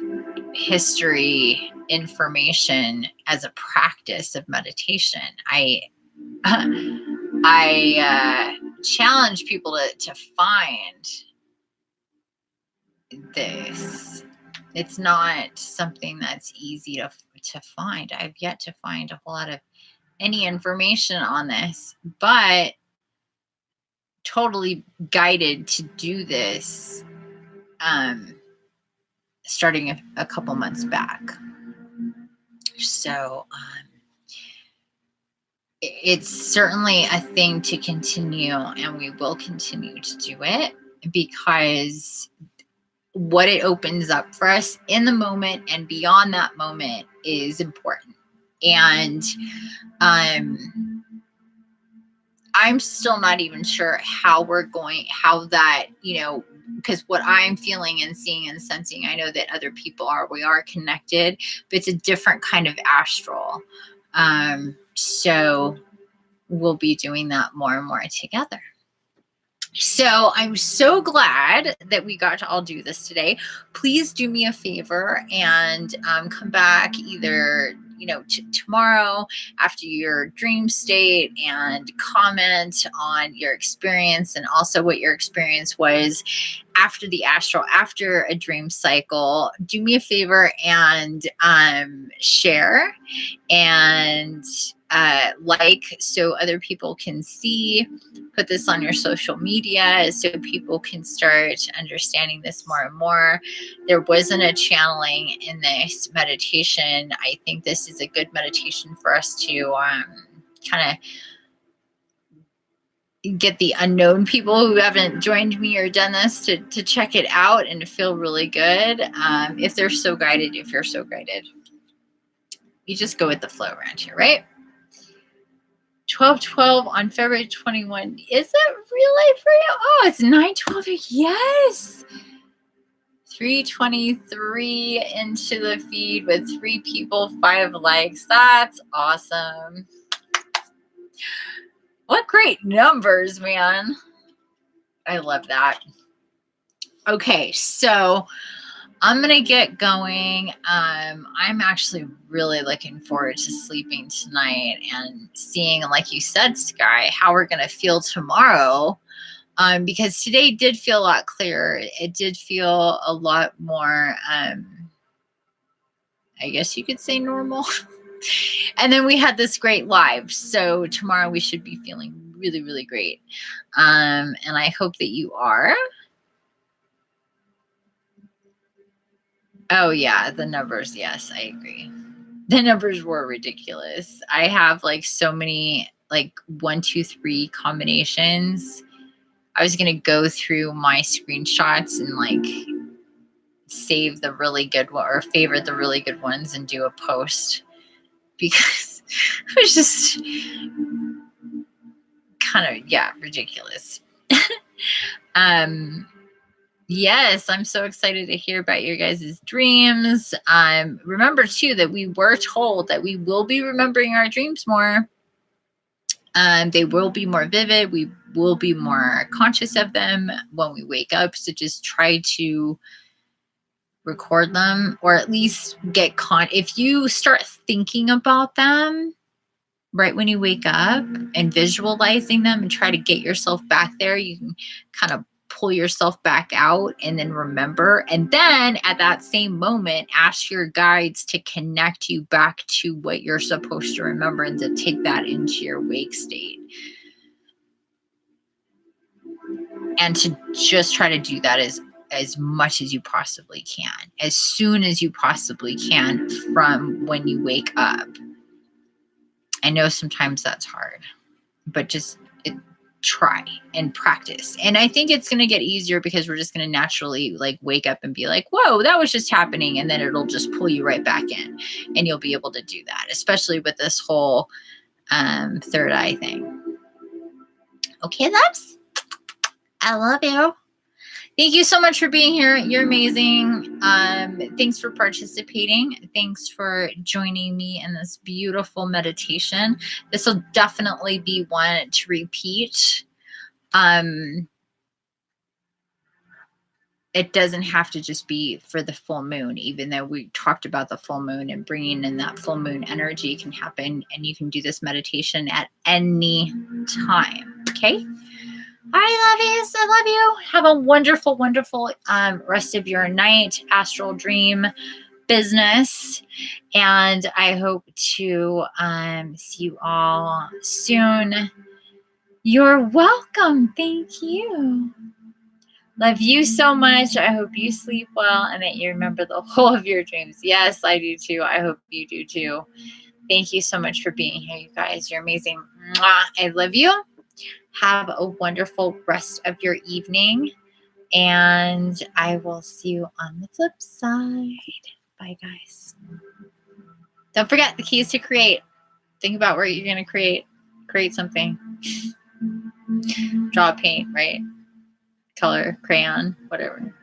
[SPEAKER 1] history information as a practice of meditation. I challenge people to find this. It's not something that's easy to find. I've yet to find a whole lot of any information on this, but totally guided to do this starting a couple months back. So it's certainly a thing to continue, and we will continue to do it because what it opens up for us in the moment and beyond that moment is important. And I'm still not even sure how that, because what I'm feeling and seeing and sensing, I know that other people we are connected, but it's a different kind of astral. So we'll be doing that more and more together. So I'm so glad that we got to all do this today. Please do me a favor and come back either tomorrow after your dream state and comment on your experience and also what your experience was after the astral, after a dream cycle. Do me a favor and share and so other people can see. Put this on your social media so people can start understanding this more and more. There wasn't a channeling in this meditation. I think this is a good meditation for us to kind of get the unknown people who haven't joined me or done this to check it out and to feel really good. If you're so guided, you just go with the flow around here, right? 12/12 on February 21. Is it really for you? Oh, it's 9/12. Yes. 323 into the feed with 3 people, 5 likes. That's awesome. What great numbers, man. I love that. Okay, so I'm going to get going. I'm actually really looking forward to sleeping tonight and seeing, like you said, Sky, how we're going to feel tomorrow. Because today did feel a lot clearer. It did feel a lot more, I guess you could say normal. And then we had this great live. So tomorrow we should be feeling really, really great. And I hope that you are. Oh, yeah, the numbers. Yes, I agree. The numbers were ridiculous. I have like so many, like 1, 2, 3 combinations. I was going to go through my screenshots and like save the really good one or favorite the really good ones and do a post because it was just kind of, ridiculous. Yes, I'm so excited to hear about your guys' dreams. Remember too that we were told that we will be remembering our dreams more. They will be more vivid. We will be more conscious of them when we wake up. So just try to record them, or at least get if you start thinking about them right when you wake up and visualizing them and try to get yourself back there, you can kind of pull yourself back out and then remember. And then at that same moment, ask your guides to connect you back to what you're supposed to remember and to take that into your wake state. And to just try to do that as much as you possibly can, as soon as you possibly can from when you wake up. I know sometimes that's hard, but just try and practice. And I think it's going to get easier because we're just going to naturally like wake up and be like, whoa, that was just happening. And then it'll just pull you right back in and you'll be able to do that, especially with this whole third eye thing. Okay, loves. I love you. Thank you so much for being here. You're amazing. Thanks for participating. Thanks for joining me in this beautiful meditation. This will definitely be one to repeat. It doesn't have to just be for the full moon, even though we talked about the full moon and bringing in that full moon energy can happen. And you can do this meditation at any time. Okay. I love you. I love you. Have a wonderful, wonderful rest of your night, astral dream business. And I hope to see you all soon. You're welcome. Thank you. Love you so much. I hope you sleep well and that you remember the whole of your dreams. Yes, I do too. I hope you do too. Thank you so much for being here, you guys. You're amazing. Mwah. I love you. Have a wonderful rest of your evening. And I will see you on the flip side. Bye, guys. Don't forget the keys to create. Think about where you're going to create. Create something. Draw, paint, right? Color, crayon, whatever.